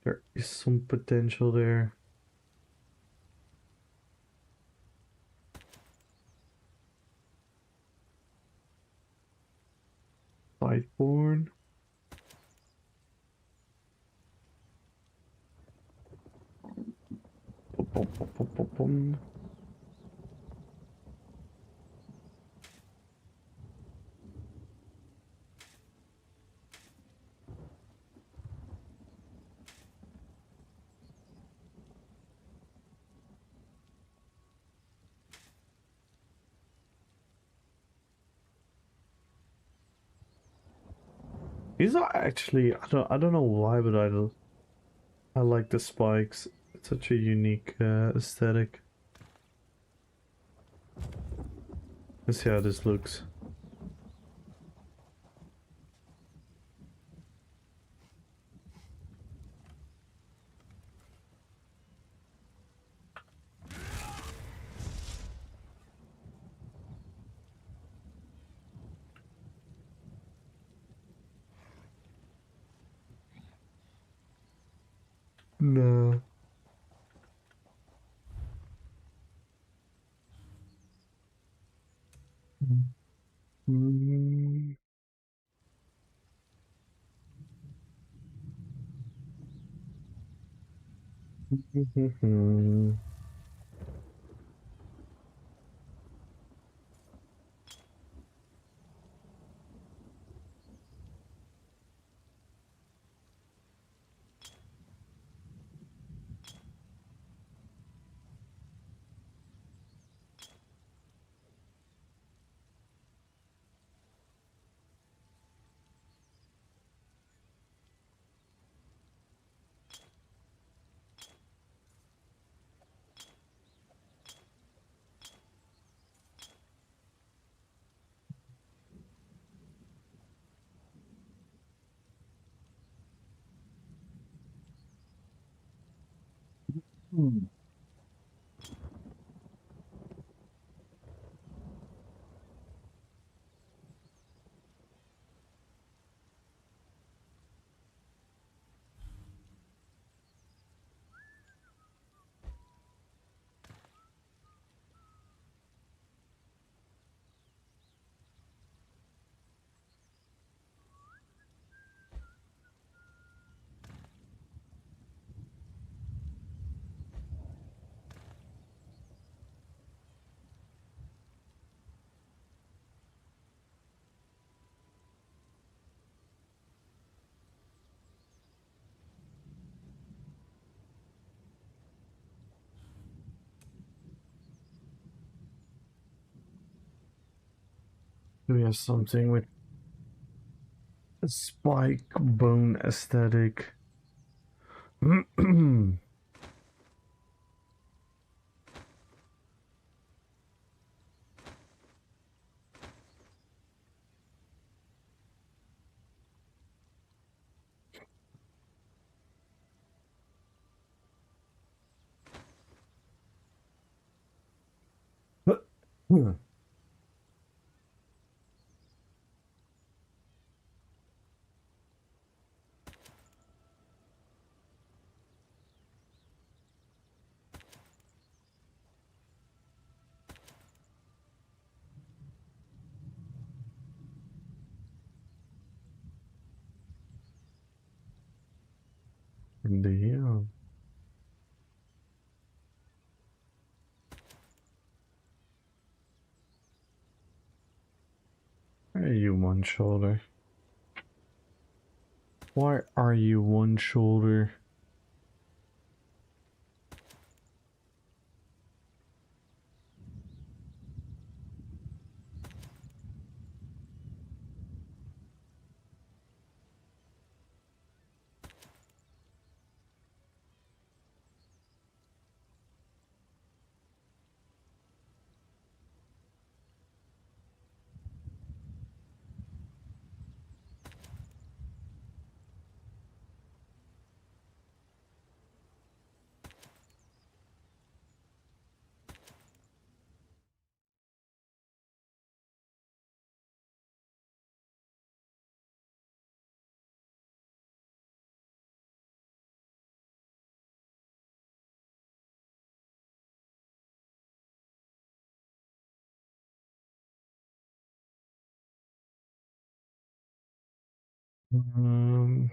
There is some potential there. Sightborn. Bum. These are actually, I don't know why, but I like the spikes. It's such a unique aesthetic. Let's see how this looks. No. Mm. Do we have something with a spike bone aesthetic? Damn. Why are you one shoulder? Why are you one shoulder? Um,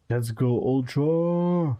let's go Ultra.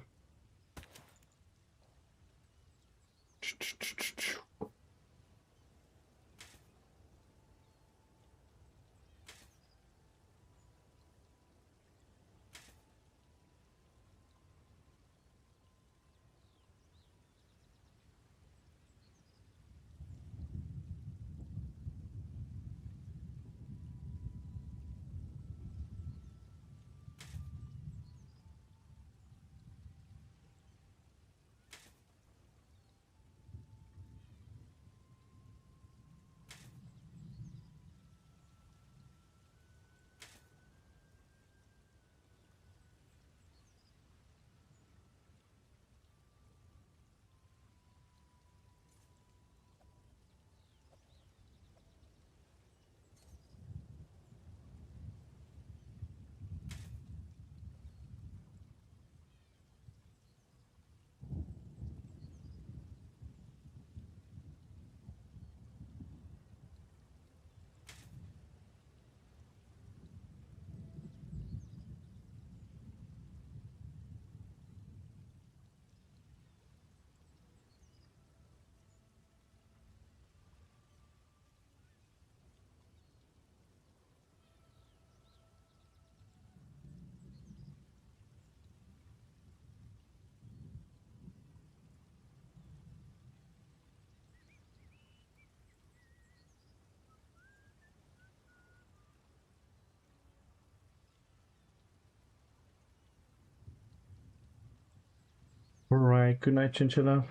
Alright, good night, Chinchilla.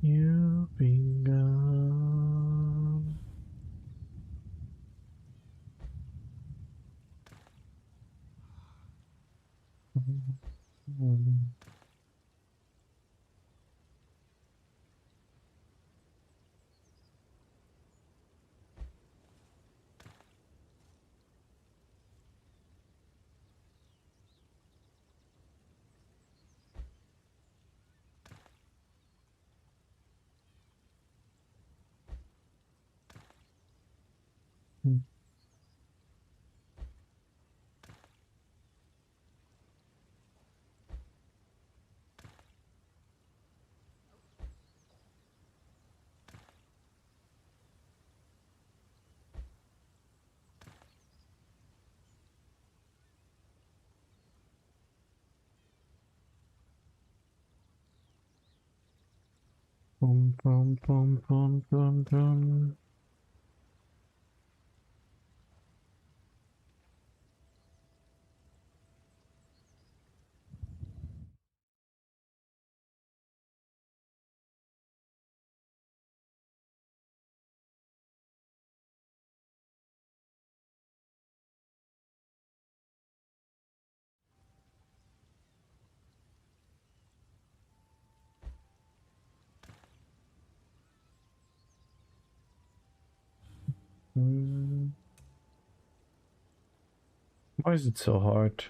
You've been gone. Bum, bum, bum, bum, bum, bum. Mm. Why is it so hard?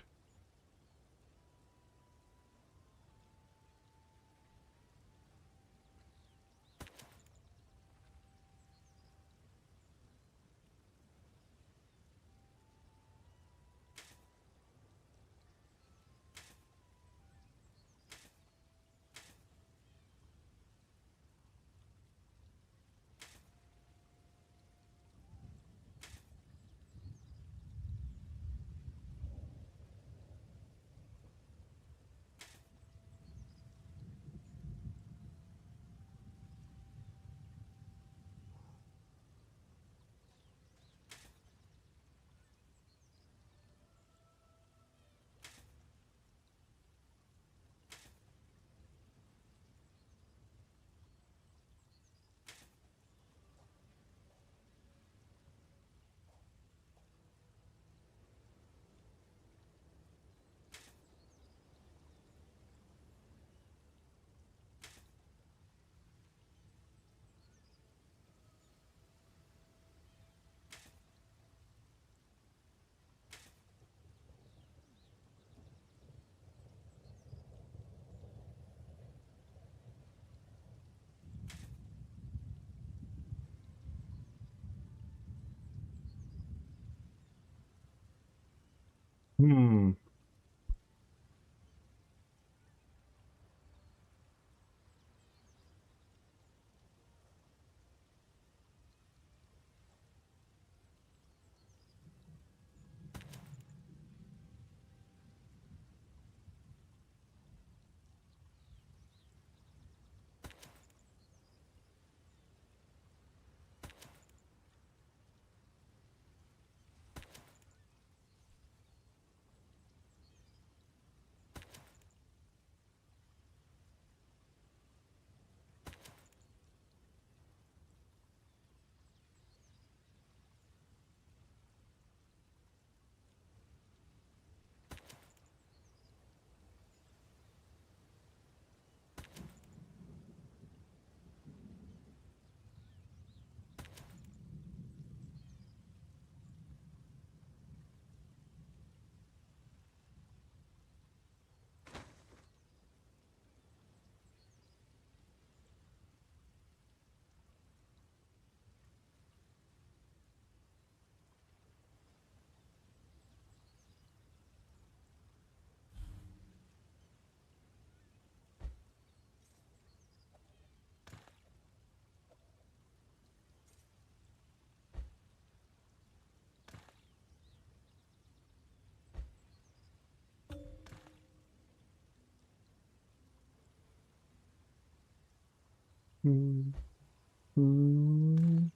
Hmm. Hmm. Hmm.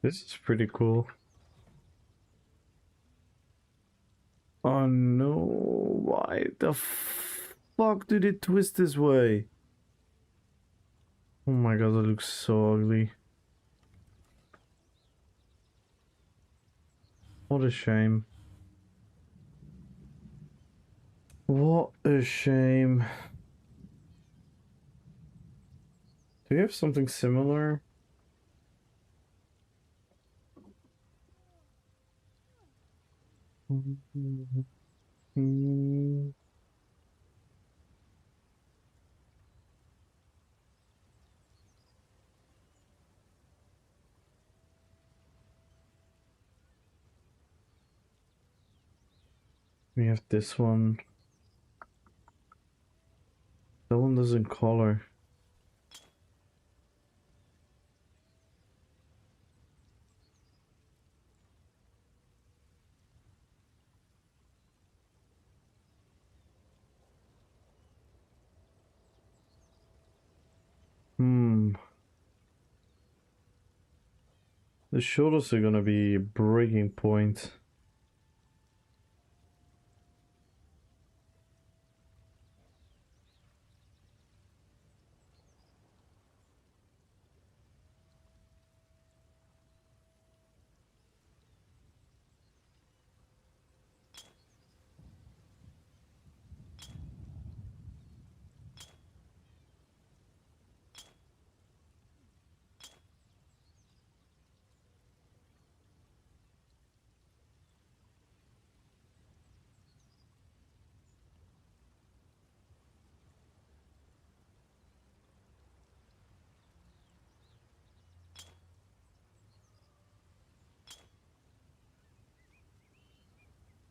This is pretty cool. Oh no, why the fuck did it twist this way? Oh my god, that looks so ugly. What a shame. What a shame. Do you have something similar? Hmm. We have this one. That one doesn't color. The shoulders are gonna be a breaking point.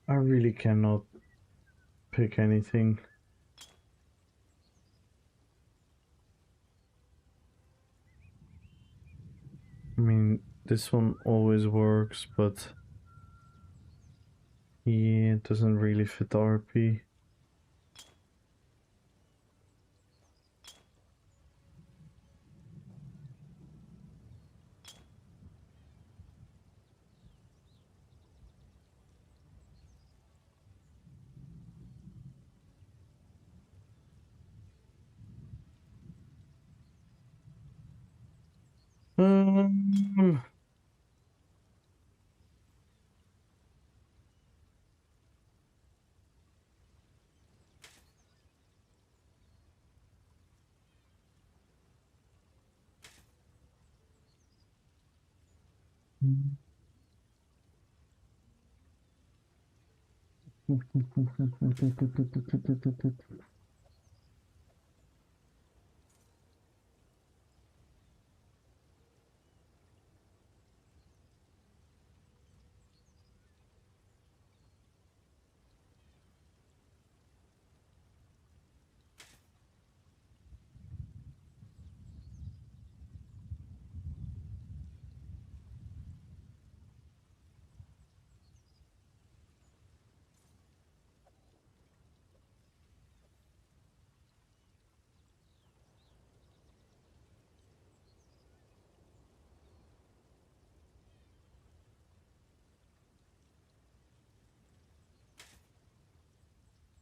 I really cannot pick anything. I mean, this one always works, but yeah, it doesn't really fit RP. Um,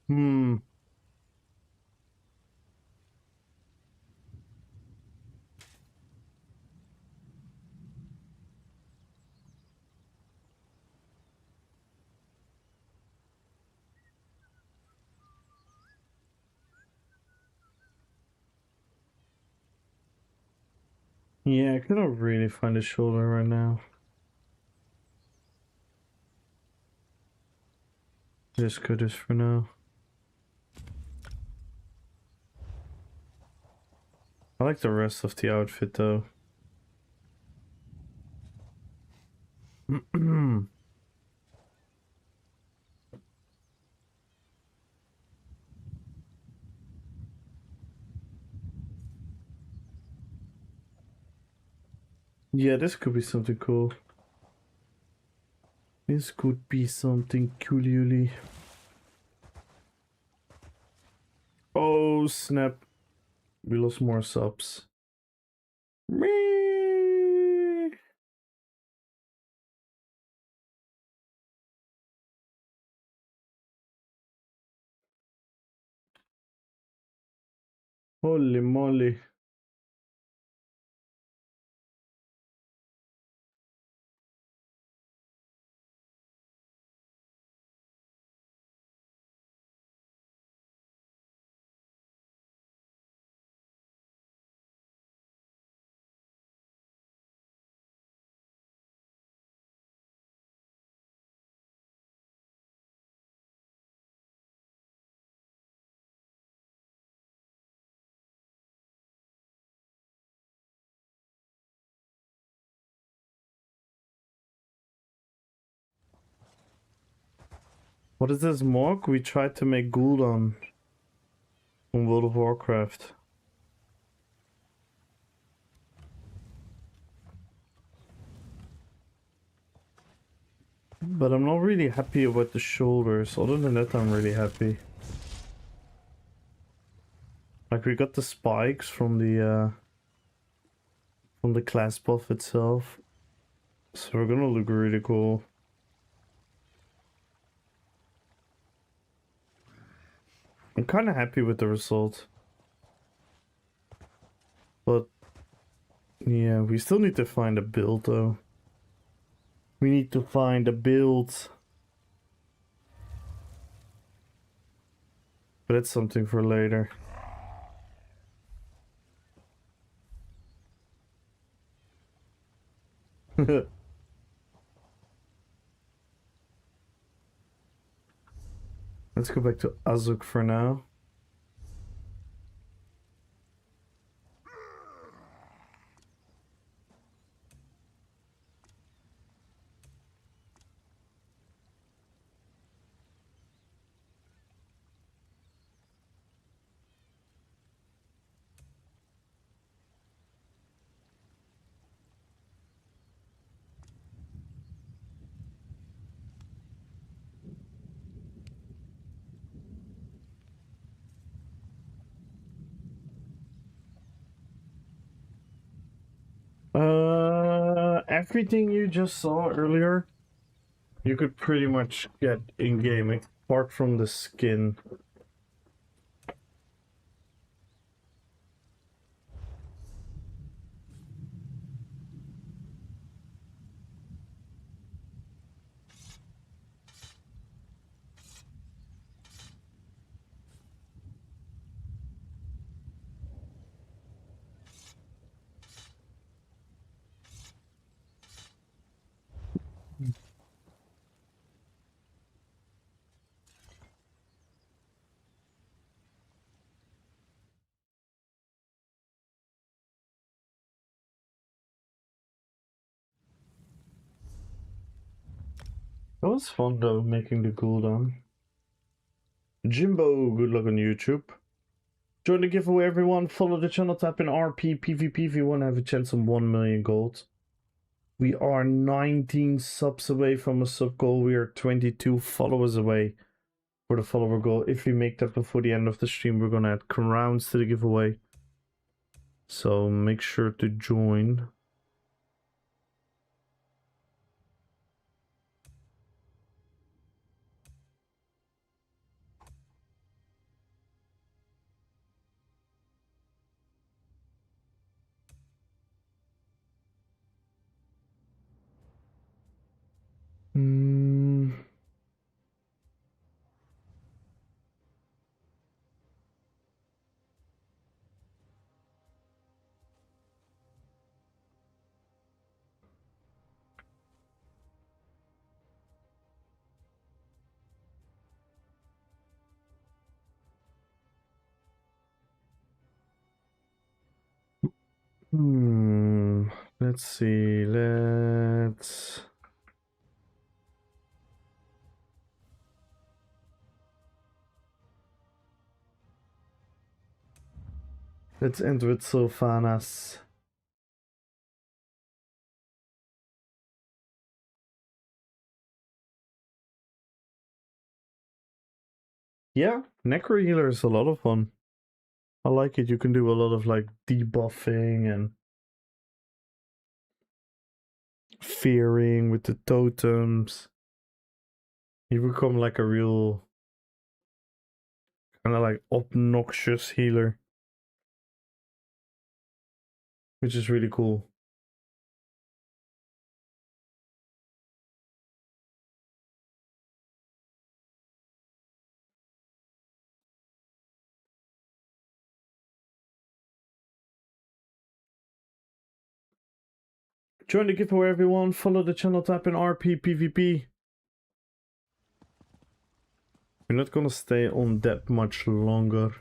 hmm. Yeah, I cannot really find a shoulder right now. Just good as for now. I like the rest of the outfit though. Yeah, this could be something cool. This could be something coolly. Oh snap. We lost more subs. Me. Holy moly. What is this Morg? We tried to make Gul'dan on World of Warcraft. But I'm not really happy about the shoulders. Other than that, I'm really happy. Like, we got the spikes from the class buff itself. So we're gonna look really cool. I'm kind of happy with the result. But yeah, we still need to find a build though. We need to find a build. But it's something for later. Let's go back to Azuk for now. Everything you just saw earlier, you could pretty much get in-game, apart from the skin. That was fun though, making the cooldown. Jimbo, good luck on YouTube. Join the giveaway, everyone. Follow the channel, tap in RPPVP if you want to have a chance on 1 million gold. We are 19 subs away from a sub goal. We are 22 followers away for the follower goal. If we make that before the end of the stream, we're going to add crowns to the giveaway. So make sure to join. Let's see. Let's end with Sylvanas. Yeah, Necro Healer is a lot of fun. I like it. You can do a lot of like debuffing and fearing with the totems. You become like a real kind of like obnoxious healer, which is really cool. Join the giveaway, everyone. Follow the channel, tap in RPPVP. We're not gonna stay on that much longer.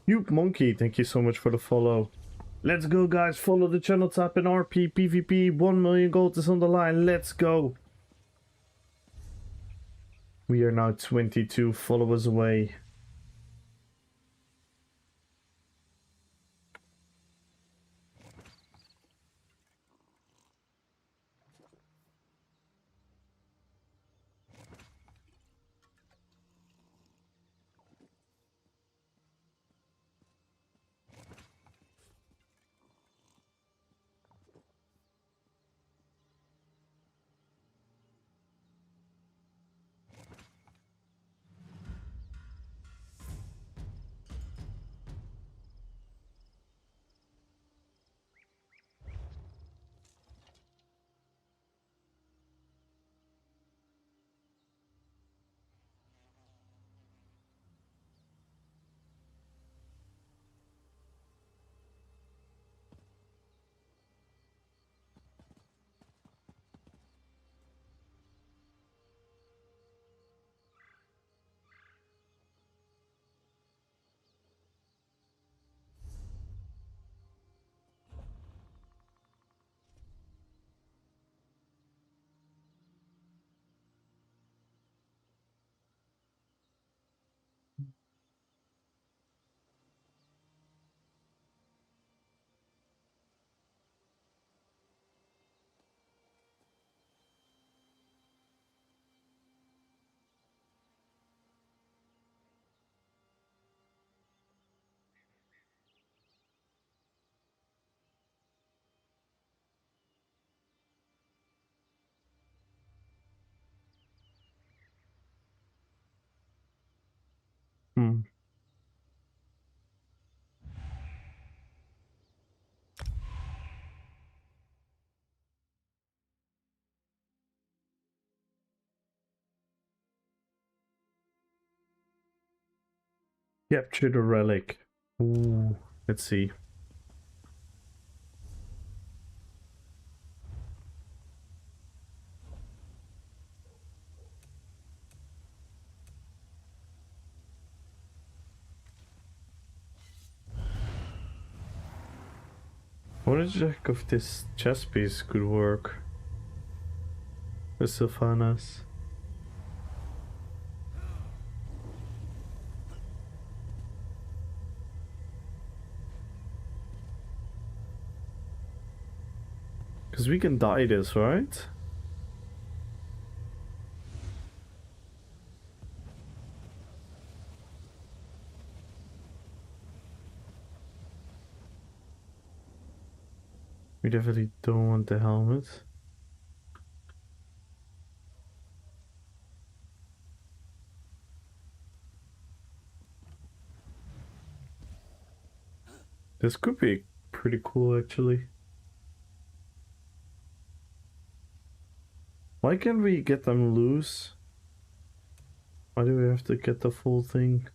You monkey, thank you so much for the follow. Let's go, guys. Follow the channel, tap in RPPVP. 1 million gold is on the line. Let's go. We are now 22 followers away. Capture the relic. Ooh, let's see. I want to check if this chess piece could work with Sylvanas. Because we can dye this, right? We definitely don't want the helmet. This could be pretty cool, actually. Why can't we get them loose? Why do we have to get the full thing?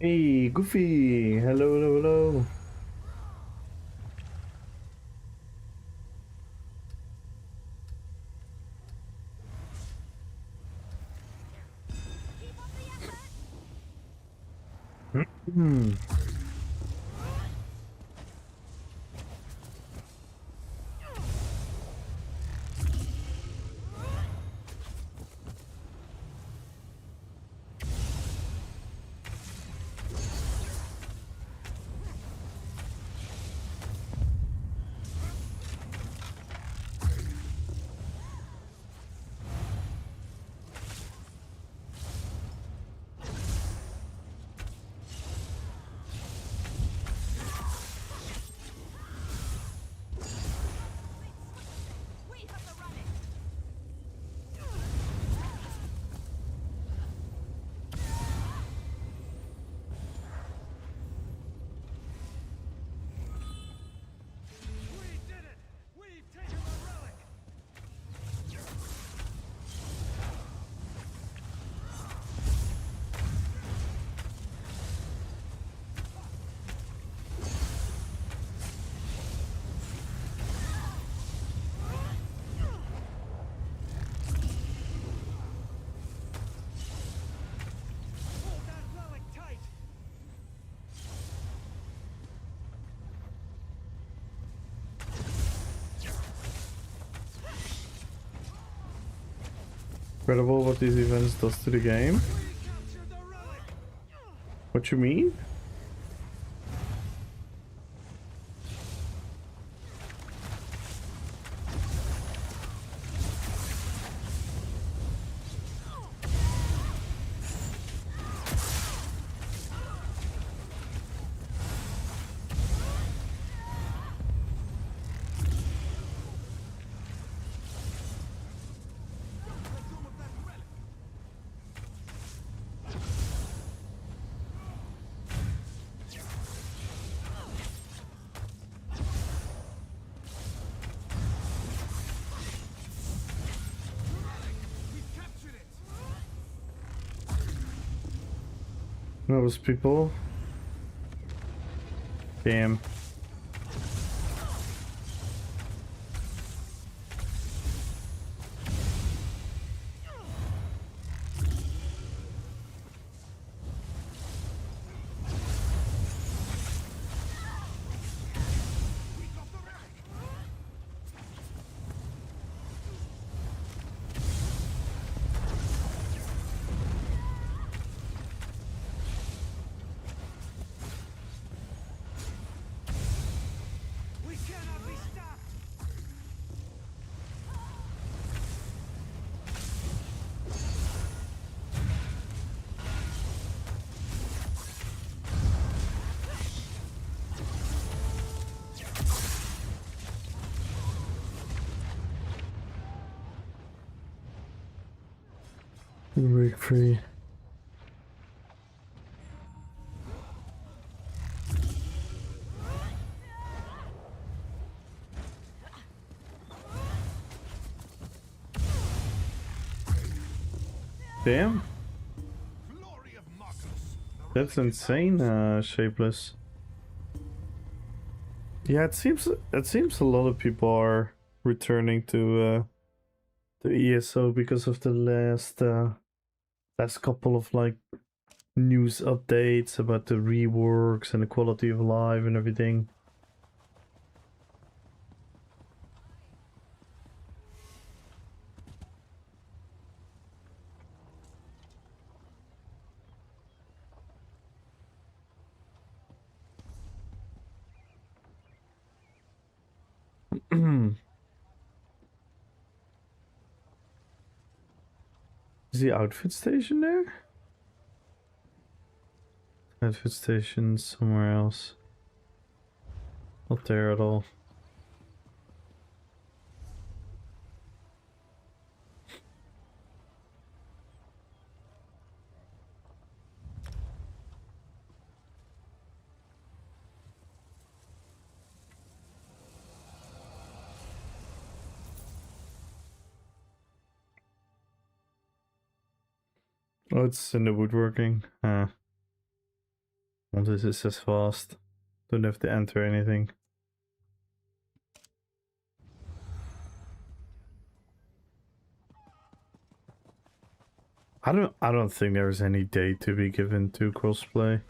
Hey, Goofy! Hello, hello, hello. Hmm. We did it! We've taken the relic! Hold that relic tight! Incredible what these events does to the game. We captured the relic! What you mean? We've captured it! Those people. Damn. We cannot be stopped! Break free. Damn. Glory of Marcus. That's insane, Shapeless. Yeah, it seems a lot of people are returning to ESO because of the last couple of like news updates about the reworks and the quality of life and everything. Is the outfit station there? Outfit station somewhere else. Not there at all. Oh, it's in the woodworking. Want this is as fast. Don't have to enter anything. I don't think there's any date to be given to crossplay.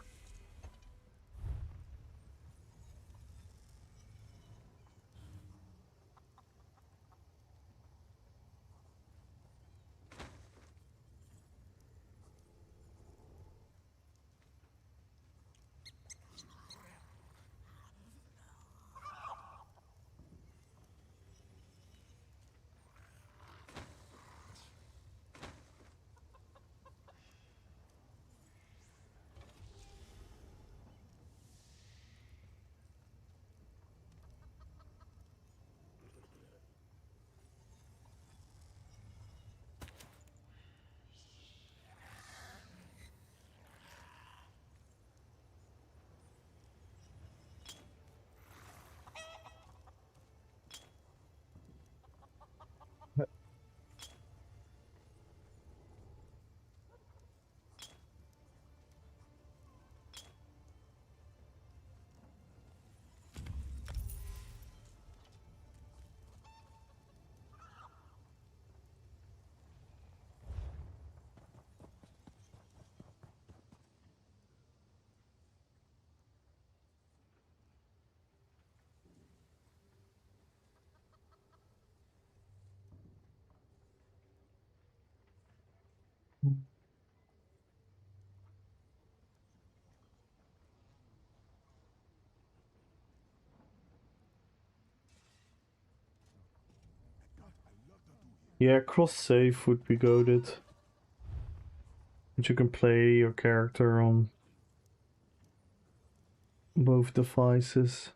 Yeah, cross save would be goated. But you can play your character on both devices.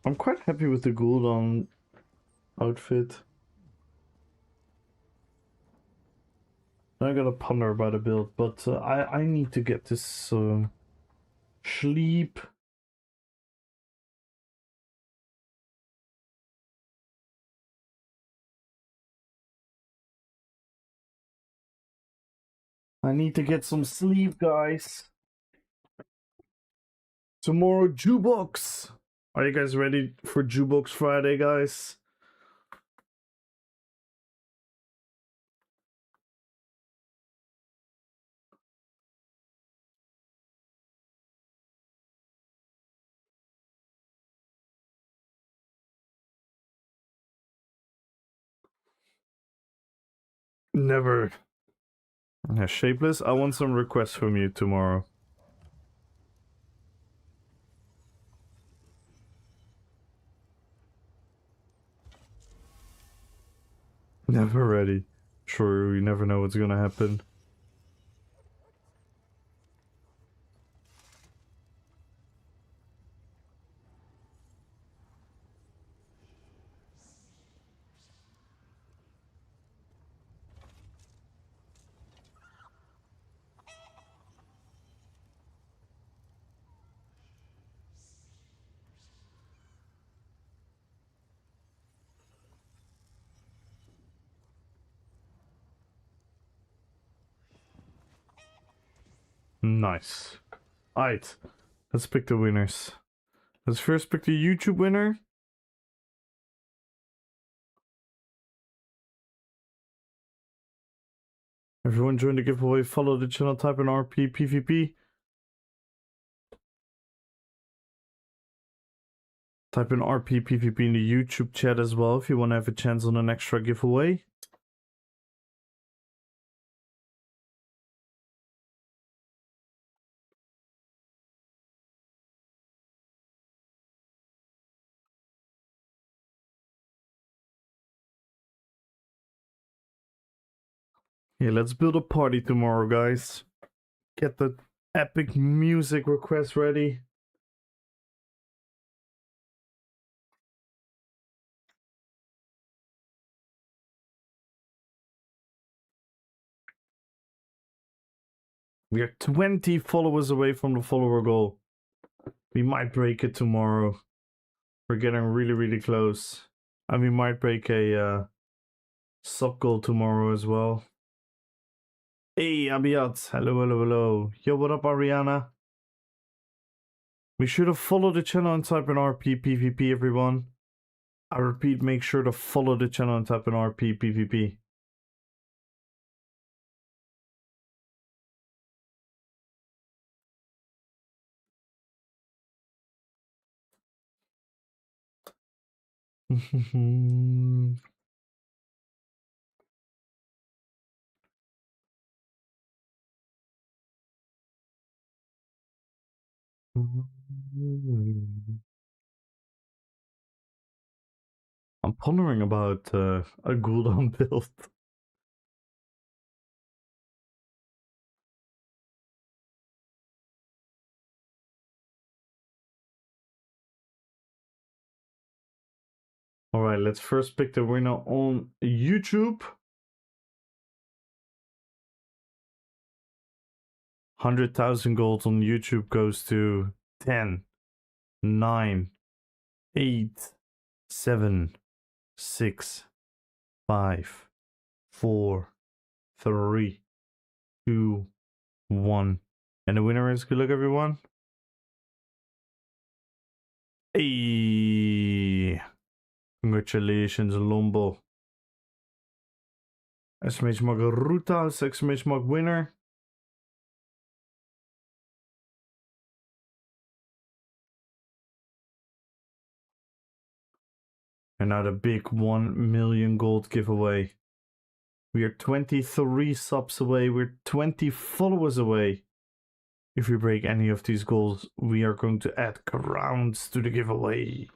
I'm quite happy with the Gul'dan outfit. I got a ponder about the build, but I need to get this sleep. I need to get some sleep, guys. Tomorrow, Jukebox. Are you guys ready for Jukebox Friday, guys? Never. Yeah, Shapeless, I want some requests from you tomorrow. Never ready. True, you never know what's gonna happen. Nice. Alright, let's pick the winners. Let's first pick the YouTube winner. Everyone join the giveaway, follow the channel, type in RPPVP. Type in RPPVP in the YouTube chat as well if you want to have a chance on an extra giveaway. Okay, let's build a party tomorrow, guys. Get the epic music request ready. We are 20 followers away from the follower goal. We might break it tomorrow. We're getting really, really close. And we might break a sub goal tomorrow as well. Hey, Abiyat. Hello, hello, hello. Yo, what up, Ariana? We should have followed the channel and type in RPPVP, everyone. I repeat, make sure to follow the channel and type in RPPVP. I'm pondering about a Gul'dan build. Alright, let's first pick the winner on YouTube. 100,000 gold on YouTube goes to 10, 9, 8, 7, 6, 5, 4, 3, 2, 1. And the winner is, good luck everyone. Hey! Congratulations, Lombo. Exclamation mark Ruta, exclamation mark winner. And now the big 1 million gold giveaway. We are 23 subs away. We're 20 followers away. If we break any of these goals, we are going to add crowns to the giveaway.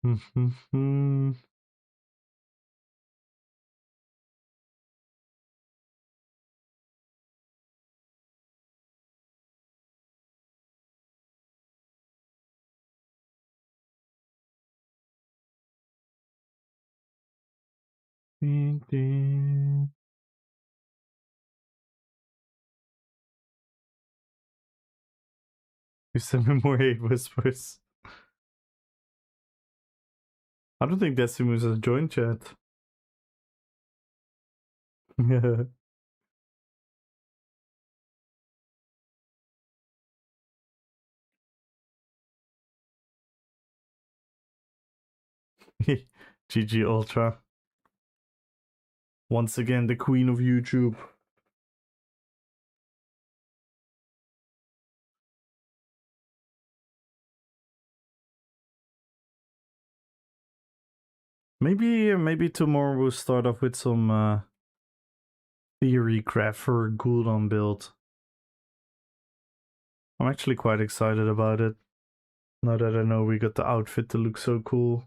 You send me more hate whispers. I don't think Decimus has joined chat. GG Ultra. Once again, the queen of YouTube. Maybe tomorrow we'll start off with some theory craft for a Gul'dan build. I'm actually quite excited about it. Now that I know we got the outfit to look so cool.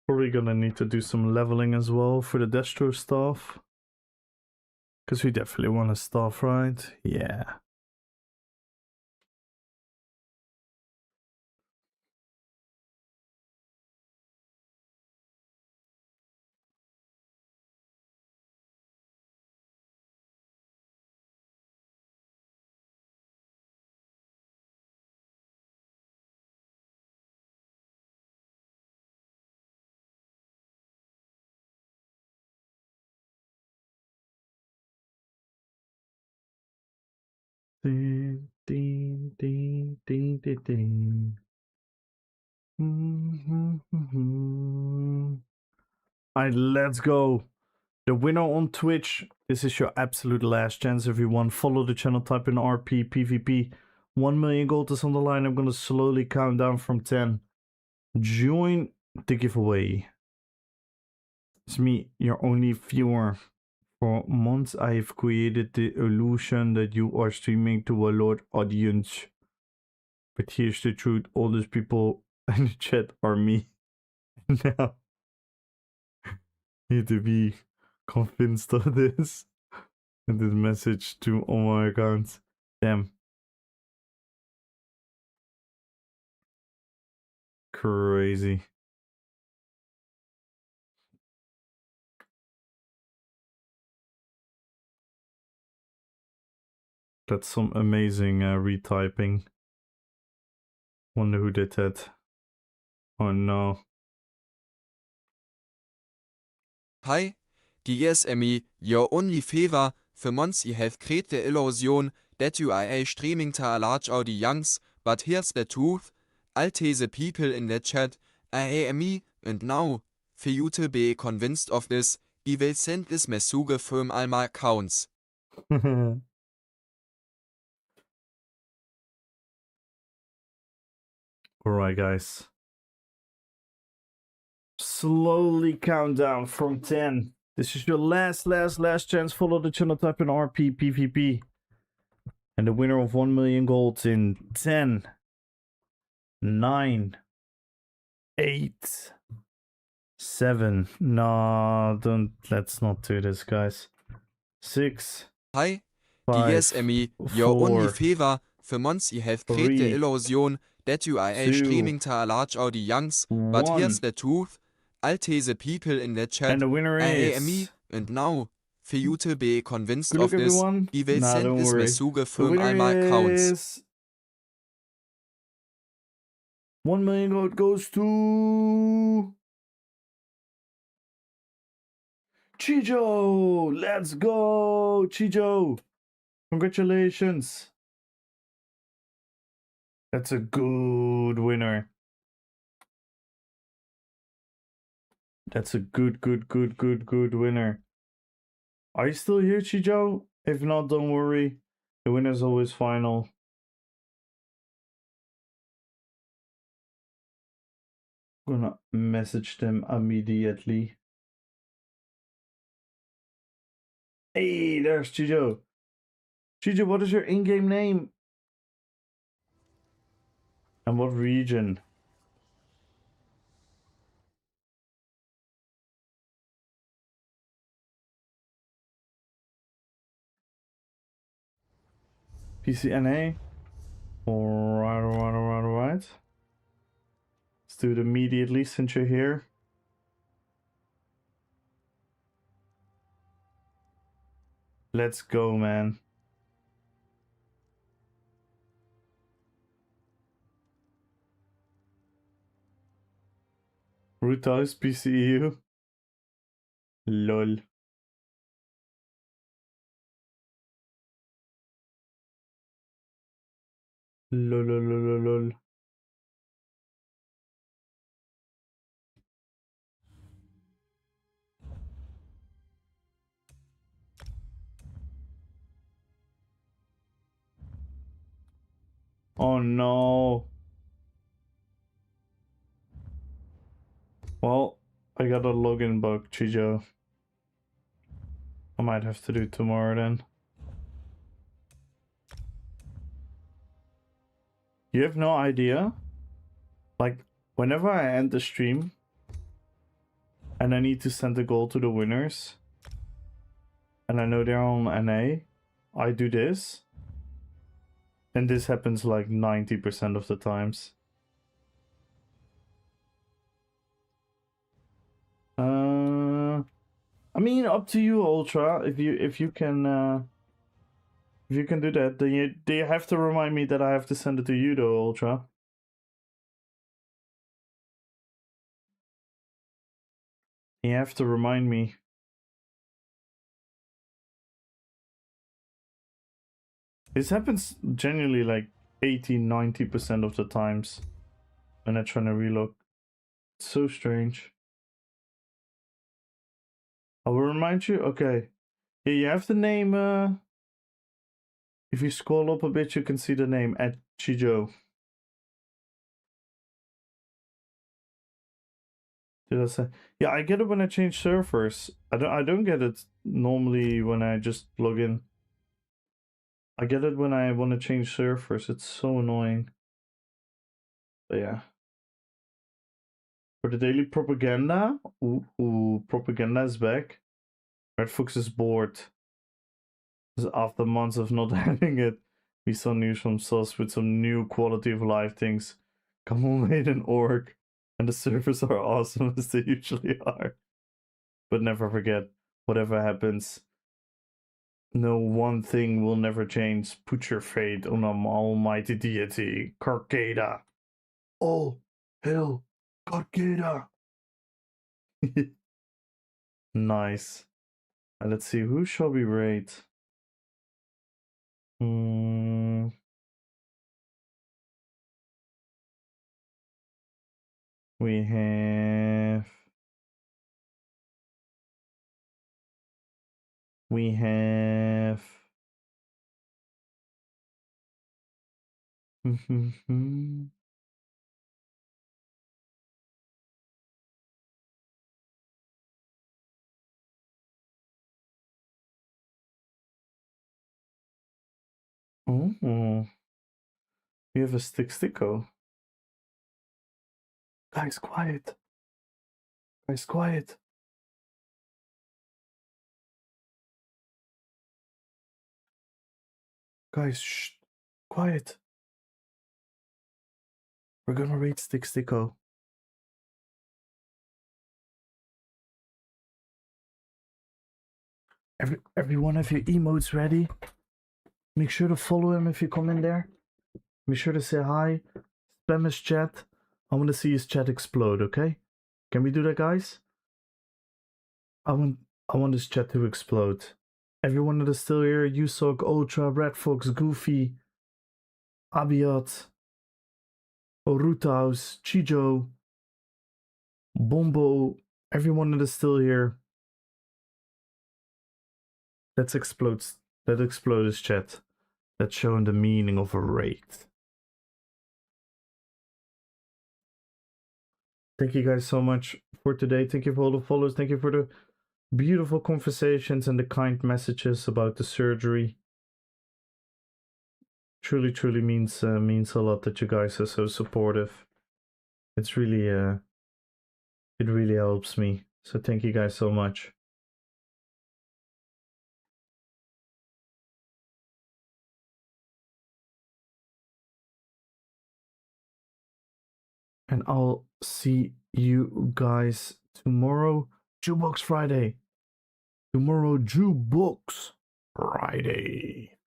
Probably gonna need to do some leveling as well for the Destro staff. Because we definitely want a staff, right? Yeah. Ding, ding, ding, ding, ding, ding. Alright, let's go. The winner on Twitch. This is your absolute last chance, everyone. Follow the channel, type in RPPVP. 1 million gold is on the line. I'm gonna slowly count down from 10. Join the giveaway. It's me, your only viewer. For months, I've created the illusion that you are streaming to a large audience. But here's the truth, all these people in the chat are me. Now, need to be convinced of this. And this message to all my accounts. Damn. Crazy. That's some amazing retyping. Wonder who did that. Oh no. Hi, DSME, your only favor, for months you have created the illusion that you are streaming to a large audience, but here's the truth, all the people in the chat are me, and now, for you to be convinced of this, I will send this message from all my accounts. Alright guys. Slowly count down from 10. This is your last chance. Follow the channel, type in RPPVP. And the winner of 1 million gold in 10, 9, 8, 7. No, let's not do this, guys. 6. Hi, 5, DSME, your 4, only favor, for months you have created the 3, illusion that you are 2, streaming to a large audience, but 1. here's the truth, all the people in the chat And the winner are me, is... and now, for you to be convinced Good of luck, this, everyone. I will Nah, send don't this worry. message The from all winner my accounts. is... 1 million gold goes to... Chijo! Let's go, Chijo! Congratulations! That's a good winner. That's a good winner. Are you still here, Chijo? If not, don't worry. The winner's always final. I'm gonna message them immediately. Hey, there's Chijo. Chijo, what is your in-game name? And what region? PCNA? Alright. Let's do it immediately since you're here. Let's go, man. Root house PCU. LOL. Lol. Oh no. Well, I got a login bug, Chijo. I might have to do it tomorrow then. You have no idea? Like, whenever I end the stream and I need to send the goal to the winners and I know they're on NA, I do this. And this happens like 90% of the times. I mean, up to you, Ultra. If you can do that, then you have to remind me that I have to send it to you, though, Ultra. You have to remind me. This happens genuinely like 80-90% of the times when I try to reload. It's so strange. I will remind you. Okay. Yeah, you have the name. If you scroll up a bit, you can see the name at Chijo. Did I say? Yeah, I get it when I change servers. I don't get it normally when I just log in. I get it when I want to change servers. It's so annoying. But yeah. For the daily propaganda, ooh, propaganda is back. Red Fox is bored. After months of not having it, we saw news from SOS with some new quality of life things. Come on, made an org, and the servers are awesome as they usually are. But never forget, whatever happens, no one thing will never change. Put your faith on an almighty deity, Carcada. All hail Carcada. Nice. And let's see, who shall we rate? We have oh, we have a sticko. Guys, quiet. Guys, quiet. Guys, shh. Quiet. We're gonna rate sticko. Everyone have your emotes ready. Make sure to follow him if you come in there. Make sure to say hi. Spam his chat. I want to see his chat explode, okay? Can we do that, guys? I want his chat to explode. Everyone that is still here, ESOxLOTRxWOW, Red Fox, Goofy, Abiat, Orutaus, Chijo, Bombo, everyone that is still here. Let's explode his chat. Let's show him the meaning of a raid. Thank you guys so much for today. Thank you for all the follows. Thank you for the beautiful conversations and the kind messages about the surgery. Truly, truly means a lot that you guys are so supportive. It's really it really helps me. So thank you guys so much. And I'll see you guys tomorrow. Jukebox Friday. Tomorrow, Jukebox Friday.